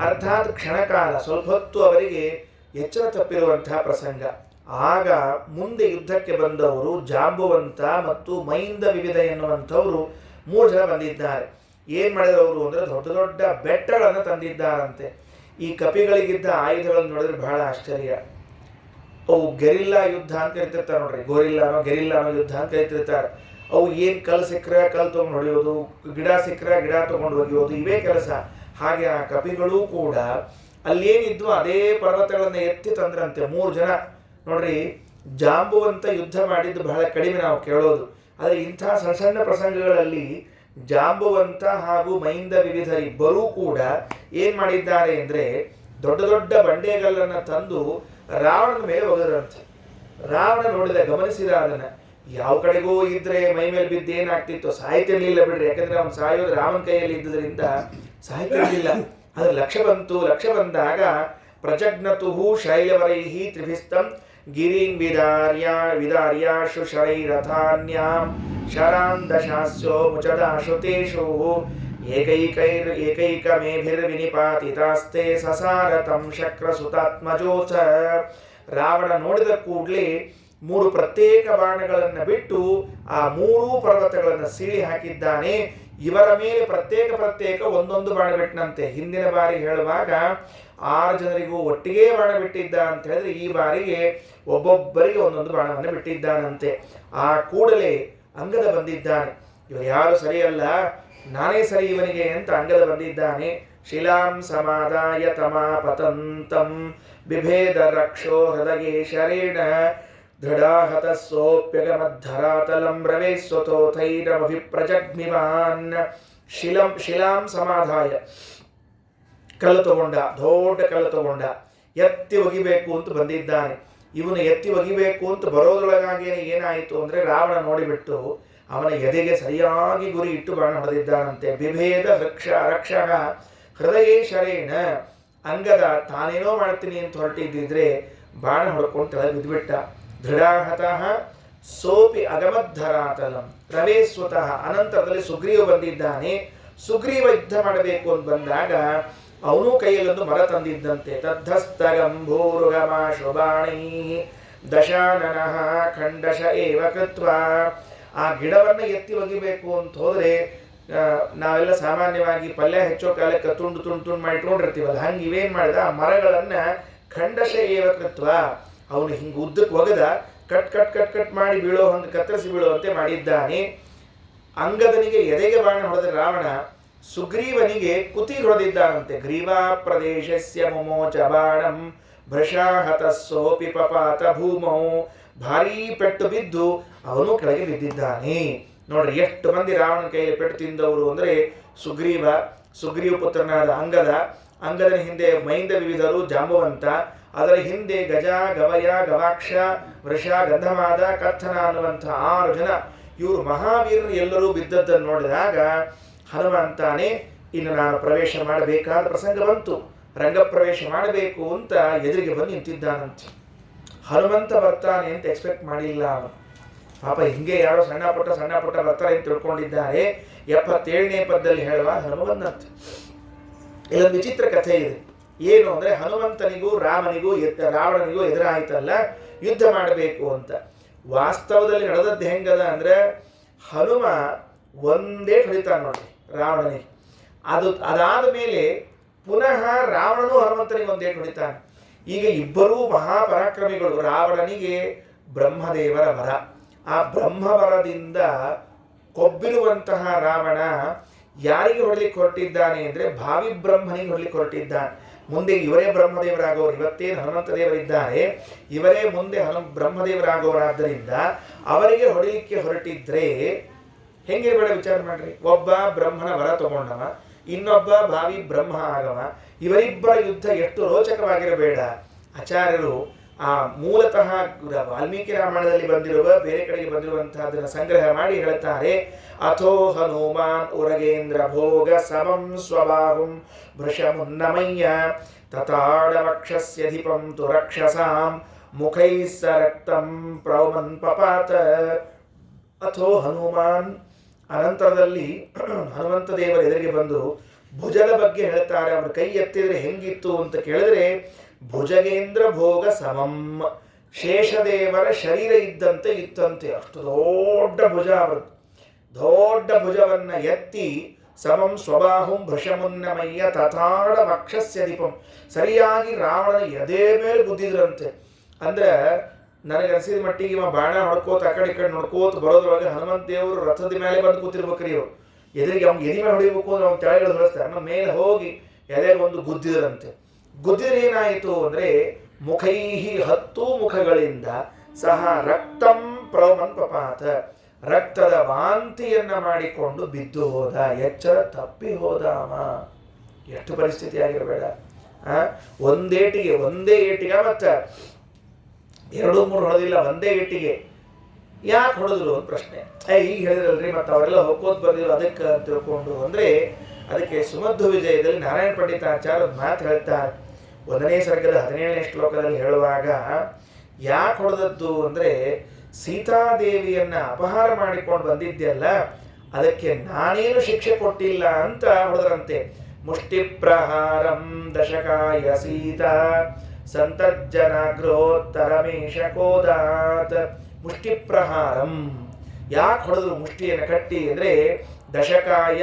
ಅರ್ಥಾತ್ ಕ್ಷಣಕಾಲ, ಸ್ವಲ್ಪ ಹೊತ್ತು ಅವರಿಗೆ ಎಚ್ಚರ ತಪ್ಪಿರುವಂತಹ ಪ್ರಸಂಗ. ಆಗ ಮುಂದೆ ಯುದ್ಧಕ್ಕೆ ಬಂದವರು ಜಾಂಬುವಂತ ಮತ್ತು ಮೈಂದ ವಿವಿಧ ಎನ್ನುವಂಥವರು 3 ಜನ ಬಂದಿದ್ದಾರೆ. ಏನ್ ಮಾಡಿದವರು ಅಂದ್ರೆ ದೊಡ್ಡ ದೊಡ್ಡ ಬೆಟ್ಟಗಳನ್ನು ತಂದಿದ್ದಾರಂತೆ. ಈ ಕಪಿಗಳಿಗಿದ್ದ ಆಯುಧಗಳನ್ನು ನೋಡಿದ್ರೆ ಬಹಳ ಆಶ್ಚರ್ಯ. ಅವು ಗೆರಿಲ್ಲಾ ಯುದ್ಧ ಅಂತ ಕರಿತಿರ್ತಾರೆ ನೋಡ್ರಿ, ಗೆರಿಲ್ಲಾನೋ ಯುದ್ಧ ಅಂತ ಕರಿತಿರ್ತಾರೆ. ಅವು ಏನ್ ಕಲ್ ಸಿಕ್ಕರೆ ಕಲ್ ತಗೊಂಡು ಹೊಡೆಯೋದು, ಗಿಡ ಸಿಕ್ಕರೆ ಗಿಡ ತಗೊಂಡು ಒಗೆಯೋದು, ಇವೇ ಕೆಲಸ. ಹಾಗೆ ಆ ಕಪಿಗಳು ಕೂಡ ಅಲ್ಲೇನಿದ್ವು ಅದೇ ಪರ್ವತಗಳನ್ನು ಎತ್ತಿ ತಂದ್ರಂತೆ. 3 ಜನ ನೋಡ್ರಿ. ಜಾಂಬುವಂತ ಯುದ್ಧ ಮಾಡಿದ್ದು ಬಹಳ ಕಡಿಮೆ ನಾವು ಕೇಳೋದು. ಆದರೆ ಇಂಥ ಸಣ್ಣ ಸಣ್ಣ ಪ್ರಸಂಗಗಳಲ್ಲಿ ಜಾಂಬುವಂತ ಹಾಗೂ ಮೈಂದ ವಿವಿಧರಿಬ್ಬರೂ ಕೂಡ ಏನ್ ಮಾಡಿದ್ದಾರೆ ಅಂದ್ರೆ ದೊಡ್ಡ ದೊಡ್ಡ ಬಂಡೆಗಲ್ಲನ್ನು ತಂದು ರಾವಣನ ಮೇಲೆ ಒಗೆದರಂತೆ. ರಾವಣ ನೋಡಿದ, ಗಮನಿಸಿದ ಅದನ್ನ. ಯಾವ ಕಡೆಗೂ ಇದ್ರೆ ಮೈ ಮೇಲೆ ಬಿದ್ದು ಏನಾಗ್ತಿತ್ತು, ಸಾಯ್ತಿರ್ಲಿಲ್ಲ ಬಿಡ್ರಿ. ಯಾಕಂದ್ರೆ ಅವನು ಸಾಯೋದು ರಾಮನ ಕೈಯಲ್ಲಿ ಇದ್ದುದರಿಂದ ಸಾಯ್ತಿರ್ಲಿಲ್ಲ. ಅದ್ರ ಲಕ್ಷ್ಯ ಬಂತು. ಲಕ್ಷ್ಯ ಬಂದಾಗ ಪ್ರಜಗ್ನತುಃ ಶೈಲವರೈಹಿ ತ್ರಿಭಿಸ್ತಂ ಗಿರೀನ್ ವಿದಾರ್ಯಾಶು ಶರೈರಥಾನ್ಯಾಂ ಶರಾನ್ ದಶಾಸ್ಯೋ ಮುಚದಾಶುತೇಷು ಏಕೈಕಮೇಭಿರ್ವಿನಿಪಾತಿತಾಸ್ತೆ ಸಸಾರತಂ ಶಕ್ರಸುತಾತ್ಮಜೋಥ. ರಾವಣ ನೋಡಿದ ಕೂಡಲೇ 3 ಪ್ರತ್ಯೇಕ ಬಾಣಗಳನ್ನು ಬಿಟ್ಟು ಆ 3 ಪರ್ವತಗಳನ್ನು ಸೀಳಿ ಹಾಕಿದ್ದಾನೆ. ಇವರ ಮೇಲೆ ಪ್ರತ್ಯೇಕ ಒಂದೊಂದು ಬಾಣ ಬಿಟ್ಟನಂತೆ. ಹಿಂದಿನ ಬಾರಿ ಹೇಳುವಾಗ 6 ಜನರಿಗೂ ಒಟ್ಟಿಗೆ ಬಾಣ ಬಿಟ್ಟಿದ್ದ ಅಂತ ಹೇಳಿದ್ರೆ ಈ ಬಾರಿಗೆ ಒಬ್ಬೊಬ್ಬರಿಗೆ ಒಂದೊಂದು ಬಾಣವನ್ನು ಬಿಟ್ಟಿದ್ದಾನಂತೆ. ಆ ಕೂಡಲೇ ಅಂಗದ ಬಂದಿದ್ದಾನೆ. ಇವರು ಯಾರು ಸರಿಯಲ್ಲ, ನಾನೇ ಸರಿ ಇವನಿಗೆ ಅಂತ ಅಂಗದ ಬಂದಿದ್ದಾನೆ. ಶಿಲಾಂ ಸಮಾದಾಯ ತಮಾಪತಂತಂ ಬಿಭೇದ ರಕ್ಷೋ ಹೃದಯೇಶರೇಣ ದೃಢಾಹತಸ್ಸೋಪ್ಯಗಮದ್ಧರಾತಲಂ ರವೇ ಸ್ವತೋಥೈರಮಭಿಪ್ರಜಗ್ಮಿವಾನ್. ಶಿಲಾಂ ಸಮಾಧಾಯ, ಕಲ್ಲು ತಗೊಂಡ, ದೊಡ್ಡ ಕಲ್ಲು ತಗೊಂಡ, ಎತ್ತಿ ಒಗಿಬೇಕು ಅಂತ ಬಂದಿದ್ದಾನೆ. ಇವನು ಎತ್ತಿ ಒಗಿಬೇಕು ಅಂತ ಬರೋದ್ರೊಳಗಾಗೇನೆ ಏನಾಯಿತು ಅಂದ್ರೆ ರಾವಣ ನೋಡಿಬಿಟ್ಟು ಅವನ ಎದೆಗೆ ಸರಿಯಾಗಿ ಗುರಿ ಇಟ್ಟು ಬಾಣ ಹೊಡೆದಿದ್ದಾನಂತೆ. ಬಿಭೇದ ರಕ್ಷಣ ಹೃದಯೇಶರೇಣ. ಅಂಗದ ತಾನೇನೋ ಮಾಡ್ತೀನಿ ಅಂತ ಹೊರಟಿದ್ದಿದ್ರೆ ಬಾಣ ಹೊಡ್ಕೊಂಡು ತಲೆ ಬಿದ್ದುಬಿಟ್ಟ. ದೃಢಾಹತಃ ಸೋಪಿ ಅಗಮದ್ಧರಾತಲಂ ರವೇ ಸ್ವತಃ. ಅನಂತರದಲ್ಲಿ ಸುಗ್ರೀವ ಬಂದಿದ್ದಾನೆ. ಸುಗ್ರೀವ ಯುದ್ಧ ಮಾಡಬೇಕು ಅಂತ ಬಂದಾಗ ಅವನು ಕೈಯಲ್ಲೊಂದು ಮರ ತಂದಿದ್ದಂತೆ. ತದ್ಧಸ್ತಗಂಭೂರುಗಮಾಶು ಬಾಣೈ ದಶಾನನಃ ಖಂಡಶ ಏವ ಕೃತ್ವ. ಆ ಗಿಡವನ್ನು ಎತ್ತಿ ಒಗಿಬೇಕು ಅಂತ ಹೋದ್ರೆ ನಾವೆಲ್ಲ ಸಾಮಾನ್ಯವಾಗಿ ಪಲ್ಯ ಹೆಚ್ಚೋ ಕಾಲಕ್ಕೆ ತುಂಡು ತುಂಡು ತುಂಡು ಮಾಡಿ ಇಟ್ಕೊಂಡಿರ್ತೀವಲ್ಲ, ಹಂಗೆ ಇವೇನ್ ಮಾಡಿದ ಆ ಮರಗಳನ್ನ ಖಂಡಶ ಏವ ಕೃತ್ವ. ಅವನು ಹಿಂಗೆ ಉದ್ದಕ್ಕೆ ಒಗದ ಕಟ್ ಕಟ್ ಕಟ್ ಕಟ್ ಮಾಡಿ ಬೀಳೋ ಹಂಗೆ ಕತ್ತರಿಸಿ ಬೀಳುವಂತೆ ಮಾಡಿದ್ದಾನೆ. ಅಂಗದನಿಗೆ ಎದೆಗೆ ಬಾಣ ಹೊಡೆದ ರಾವಣ ಸುಗ್ರೀವನಿಗೆ ಕುತಿ ಹೊಡೆದಿದ್ದಾನಂತೆ. ಗ್ರೀವಾ ಪ್ರದೇಶಸ್ಯ ಮುಮೋಚ ಬಾಣಂ ಭೃಷಾಹತಸ್ಸೋಪಿ ಪಪಾತ ಭೂಮೌ. ಭಾರೀ ಪೆಟ್ಟು ಬಿದ್ದು ಅವನು ಕೆಳಗೆ ಬಿದ್ದಿದ್ದಾನೆ. ನೋಡ್ರಿ ಎಷ್ಟು ಮಂದಿ ರಾವಣನ ಕೈಯಲ್ಲಿ ಪೆಟ್ಟು ತಿಂದವರು ಅಂದ್ರೆ ಸುಗ್ರೀವ ಪುತ್ರನಾದ ಅಂಗದ, ಅಂಗದನ ಹಿಂದೆ ಮೈಂದ ವಿವಿಧರು ಜಾಂಬುವಂತ, ಅದರ ಹಿಂದೆ ಗಜ, ಗವಯ, ಗವಾಕ್ಷ, ವೃಷ, ಗಂಧಮಾದ, ಕಥನ ಅನ್ನುವಂಥ 6 ಜನ ಇವರು ಮಹಾವೀರರು ಎಲ್ಲರೂ ಬಿದ್ದದ್ದನ್ನು ನೋಡಿದಾಗ ಹನುಮಂತಾನೆ ಇನ್ನು ನಾನು ಪ್ರವೇಶ ಮಾಡಬೇಕಾದ ಪ್ರಸಂಗ ಬಂತು, ರಂಗಪ್ರವೇಶ ಮಾಡಬೇಕು ಅಂತ ಎದುರಿಗೆ ಬಂದು ನಿಂತಿದ್ದಾನಂತೆ. ಹನುಮಂತ ಬರ್ತಾನೆ ಅಂತ ಎಕ್ಸ್ಪೆಕ್ಟ್ ಮಾಡಿಲ್ಲ ಅವನು. ಪಾಪ ಹಿಂಗೆ ಯಾರೋ ಸಣ್ಣ ಪುಟ್ಟ ಬರ್ತಾರೆ ಅಂತ ತಿಳ್ಕೊಂಡಿದ್ದಾರೆ. 77ನೇ ಪದ್ಯದಲ್ಲಿ ಹೇಳುವ ಹನುಮ ಬಂದಂತೆ. ಇಲ್ಲೊಂದು ವಿಚಿತ್ರ ಕಥೆ ಇದೆ. ಏನು ಅಂದರೆ ಹನುಮಂತನಿಗೂ ರಾಮನಿಗೂ ರಾವಣನಿಗೂ ಎದುರಾಯ್ತಲ್ಲ, ಯುದ್ಧ ಮಾಡಬೇಕು ಅಂತ. ವಾಸ್ತವದಲ್ಲಿ ನಡೆದದ್ದು ಹೆಂಗದ ಅಂದರೆ ಹನುಮ ಒಂದೇ ಹೊಡಿತಾನೆ ನೋಡಿ ರಾವಣನಿಗೆ. ಅದಾದ ಮೇಲೆ ಪುನಃ ರಾವಣನು ಹನುಮಂತನಿಗೆ ಒಂದೇ ಹೊಡಿತಾನೆ. ಈಗ ಇಬ್ಬರೂ ಮಹಾಪರಾಕ್ರಮಿಗಳು. ರಾವಣನಿಗೆ ಬ್ರಹ್ಮದೇವರ ವರ, ಆ ಬ್ರಹ್ಮವರದಿಂದ ಕೊಬ್ಬಿರುವಂತಹ ರಾವಣ ಯಾರಿಗೆ ಹೊರಲಿಕ್ಕೆ ಹೊರಟಿದ್ದಾನೆ ಅಂದರೆ ಭಾವಿ ಬ್ರಹ್ಮನಿಗೆ ಹೊರಲಿಕ್ಕೆ ಹೊರಟಿದ್ದಾನೆ. ಮುಂದೆ ಇವರೇ ಬ್ರಹ್ಮದೇವರಾಗೋರು. ಇವತ್ತೇನು ಹನುಮಂತ ದೇವರಿದ್ದಾರೆ ಇವರೇ ಮುಂದೆ ಬ್ರಹ್ಮದೇವರಾಗೋರಾದ್ದರಿಂದ ಅವರಿಗೆ ಹೊಡಿಲಿಕ್ಕೆ ಹೊರಟಿದ್ರೆ ಹೆಂಗೆ ಬೇಡ ವಿಚಾರ ಮಾಡ್ರಿ. ಒಬ್ಬ ಬ್ರಹ್ಮನ ವರ ತಗೊಂಡವ, ಇನ್ನೊಬ್ಬ ಭಾವಿ ಬ್ರಹ್ಮ ಆಗವ. ಇವರಿಬ್ಬರ ಯುದ್ಧ ಎಷ್ಟು ರೋಚಕವಾಗಿರಬೇಡ. ಆಚಾರ್ಯರು ಆ ಮೂಲತಃ ವಾಲ್ಮೀಕಿ ರಾಮಾಯಣದಲ್ಲಿ ಬಂದಿರುವ ಬೇರೆ ಕಡೆಗೆ ಬಂದಿರುವಂತಹದನ್ನು ಸಂಗ್ರಹ ಮಾಡಿ ಹೇಳ್ತಾರೆ. ಅಥೋ ಹನುಮಾನ್ ಉರಗೇಂದ್ರ ಭೋಗ ಸಮಂ ಸ್ವಭಾವಂ ಭೃಶಮುನ್ನಮಯ್ಯ ತತಾಡವಕ್ಷಸ್ಯ ದೀಪಂ ತು ರಕ್ಷಸಾಂ ಮುಖೈಸ್ಸ ರಕ್ತಂ ಪ್ರೌಮನ್ ಪಪಾತ. ಅಥೋ ಹನುಮಾನ್ ಅನಂತರದಲ್ಲಿ ಹನುಮಂತ ದೇವರ ಎದುರಿಗೆ ಬಂದು ಭುಜದ ಬಗ್ಗೆ ಹೇಳ್ತಾರೆ. ಅವರ ಕೈ ಎತ್ತಿದ್ರೆ ಹೆಂಗಿತ್ತು ಅಂತ ಕೇಳಿದ್ರೆ ಭುಜಗೇಂದ್ರ ಭೋಗ ಸಮಂ, ಶೇಷದೇವರ ಶರೀರ ಇದ್ದಂತೆ ಇತ್ತಂತೆ. ಅಷ್ಟು ದೊಡ್ಡ ಭುಜ ಅವರದ್ದು. ದೊಡ್ಡ ಭುಜವನ್ನ ಎತ್ತಿ ಸಮಂ ಸ್ವಬಾಹುಂ ಭೃಶಮುನ್ನಮಯ್ಯ ತಥಾಡ ವಕ್ಷಸ್ಯ ದೀಪಂ, ಸರಿಯಾಗಿ ರಾವಣನ ಎದೆ ಮೇಲೆ ಗುದ್ದಿದ್ರಂತೆ. ಅಂದ್ರೆ ನನಗೆ ಅನಿಸಿದ ಮಟ್ಟಿಗೆ ಇವ ಬಾಣ ಹೊಡ್ಕೋತ ಆ ಕಡೆ ಈ ಕಡೆ ನೋಡ್ಕೋತ ಬರೋದ್ರೊಳಗೆ ಹನುಮಂತ ದೇವರು ರಥದ ಮೇಲೆ ಬಂದು ಕೂತಿರ್ಬೇಕ್ರಿ. ಇವರು ಎದುರಿಗೆ ಅವ್ನು ಎದೆ ಮೇಲೆ ಹೊಡಿಬೇಕು ಅಂದ್ರೆ ಅವ್ನು ಕೆಳಗಡೆ ಹೊರಸ್ತಾರೆ, ನಮ್ಮ ಮೇಲೆ ಹೋಗಿ ಎದೆಗೆ ಒಂದು ಗುದ್ದಿದ್ರಂತೆ. ಗುದ್ದಿದ್ರೆ ಏನಾಯಿತು ಅಂದರೆ ಮುಖೈಹಿ 10 ಮುಖಗಳಿಂದ ಸಹ ರಕ್ತಂ ಪ್ರೌಮನ್ ಪಪಾತ, ರಕ್ತದ ವಾಂತಿಯನ್ನ ಮಾಡಿಕೊಂಡು ಬಿದ್ದು ಹೋದ. ಎಚ್ಚರ ತಪ್ಪಿ ಹೋದ ಅವ. ಎಷ್ಟು ಪರಿಸ್ಥಿತಿ ಆಗಿರಬೇಡ. ಒಂದೇ ಏಟಿಗೆ ಮತ್ತೆ 2-3 ಹೊಡೆದಿಲ್ಲ, ಒಂದೇ ಏಟಿಗೆ. ಯಾಕೆ ಹೊಡೆದ್ರು ಅಂತ ಪ್ರಶ್ನೆ. ಈಗ ಹೇಳಿದ್ರಲ್ರಿ ಮತ್ತೆ ಅವರೆಲ್ಲ ಹೋಗೋದು ಬಂದಿದ್ರು ಅದಕ್ಕೆ ತಿಳ್ಕೊಂಡು ಅಂದರೆ ಅದಕ್ಕೆ ಸುಮಧ್ವ ವಿಜಯದಲ್ಲಿ ನಾರಾಯಣ ಪಂಡಿತಾಚಾರ್ಯ ಮಾತು ಹೇಳ್ತಾರೆ. 1ನೇ ಸರ್ಗದ 17ನೇ ಶ್ಲೋಕದಲ್ಲಿ ಹೇಳುವಾಗ ಯಾಕೆ ಹೊಡೆದದ್ದು ಅಂದರೆ ಸೀತಾದೇವಿಯನ್ನ ಅಪಹಾರ ಮಾಡಿಕೊಂಡು ಬಂದಿದ್ದೆಲ್ಲ ಅದಕ್ಕೆ ನಾನೇನು ಶಿಕ್ಷೆ ಕೊಟ್ಟಿಲ್ಲ ಅಂತ ಹೊಡೆದ್ರಂತೆ. ಮುಷ್ಟಿ ಪ್ರಹಾರಂ ದಶಕಾಯ ಸೀತಾ ಸಂತರ್ಜನಾಗ್ರೋತ್ತರಮೇಶ ಕೋದಾತ್. ಮುಷ್ಟಿ ಪ್ರಹಾರಂ ಯಾಕೆ ಹೊಡೆದ್ರು ಮುಷ್ಟಿಯನ್ನು ಕಟ್ಟಿ ಅಂದರೆ ದಶಕಾಯ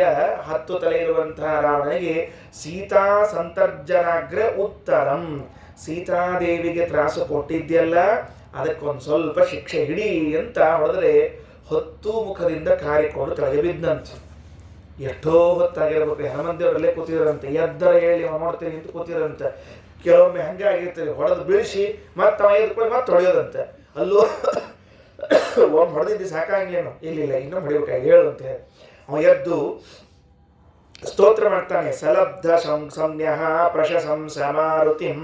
10 ತಲೆ ಇರುವಂತಹ ರಾವಣನಿಗೆ ಸೀತಾ ಸಂತರ್ಜನಾಗ್ರ ಉತ್ತರಂ, ಸೀತಾದೇವಿಗೆ ತ್ರಾಸು ಕೊಟ್ಟಿದ್ದೆಲ್ಲ ಅದಕ್ಕೊಂದು ಸ್ವಲ್ಪ ಶಿಕ್ಷೆ ಹಿಡಿ ಅಂತ ಹೊಡೆದ್ರೆ 10 ಮುಖದಿಂದ ಕಾರಿಕೊಂಡು ಕೆಳಗೆ ಬಿದ್ದಂತೆ. ಎಷ್ಟೋ ಹೊತ್ತಾಗಿರ್ಬೇಕು. ಹನುಮಂತೇವರಲ್ಲೇ ಕೂತಿದ್ರಂತೆ. ಎದ್ದರ ಹೇಳಿ ಮಾಡ್ತೀನಿ ಅಂತ ಕೂತಿದ್ರಂತೆ. ಕೆಲವೊಮ್ಮೆ ಹಂಗೆ ಆಗಿರ್ತದೆ, ಹೊಡೆದು ಬೀಳಿಸಿ ಮತ್ತೆ ಅವ ಎದ್ಕೊಂಡು ಮತ್ತೆ ಹೊಡೆಯೋದಂತೆ. ಅಲ್ಲೂ ಒಮ್ಮೆ ಹೊಡೆದಿದ್ದು ಸಾಕಾಗಿಲ್ಲೇನು, ಇಲ್ಲ ಇನ್ನೂ ಹೊಡಿಬೇಕಾಗಿ ಹೇಳುವಂತೆ. ಅವ ಎದ್ದು ಸ್ತೋತ್ರ ಮಾಡ್ತಾನೆ. ಸಲಬ್ಧ ಸಂಜ್ಞ ಪ್ರಶಂಸ ಮಾರುತಿಂ,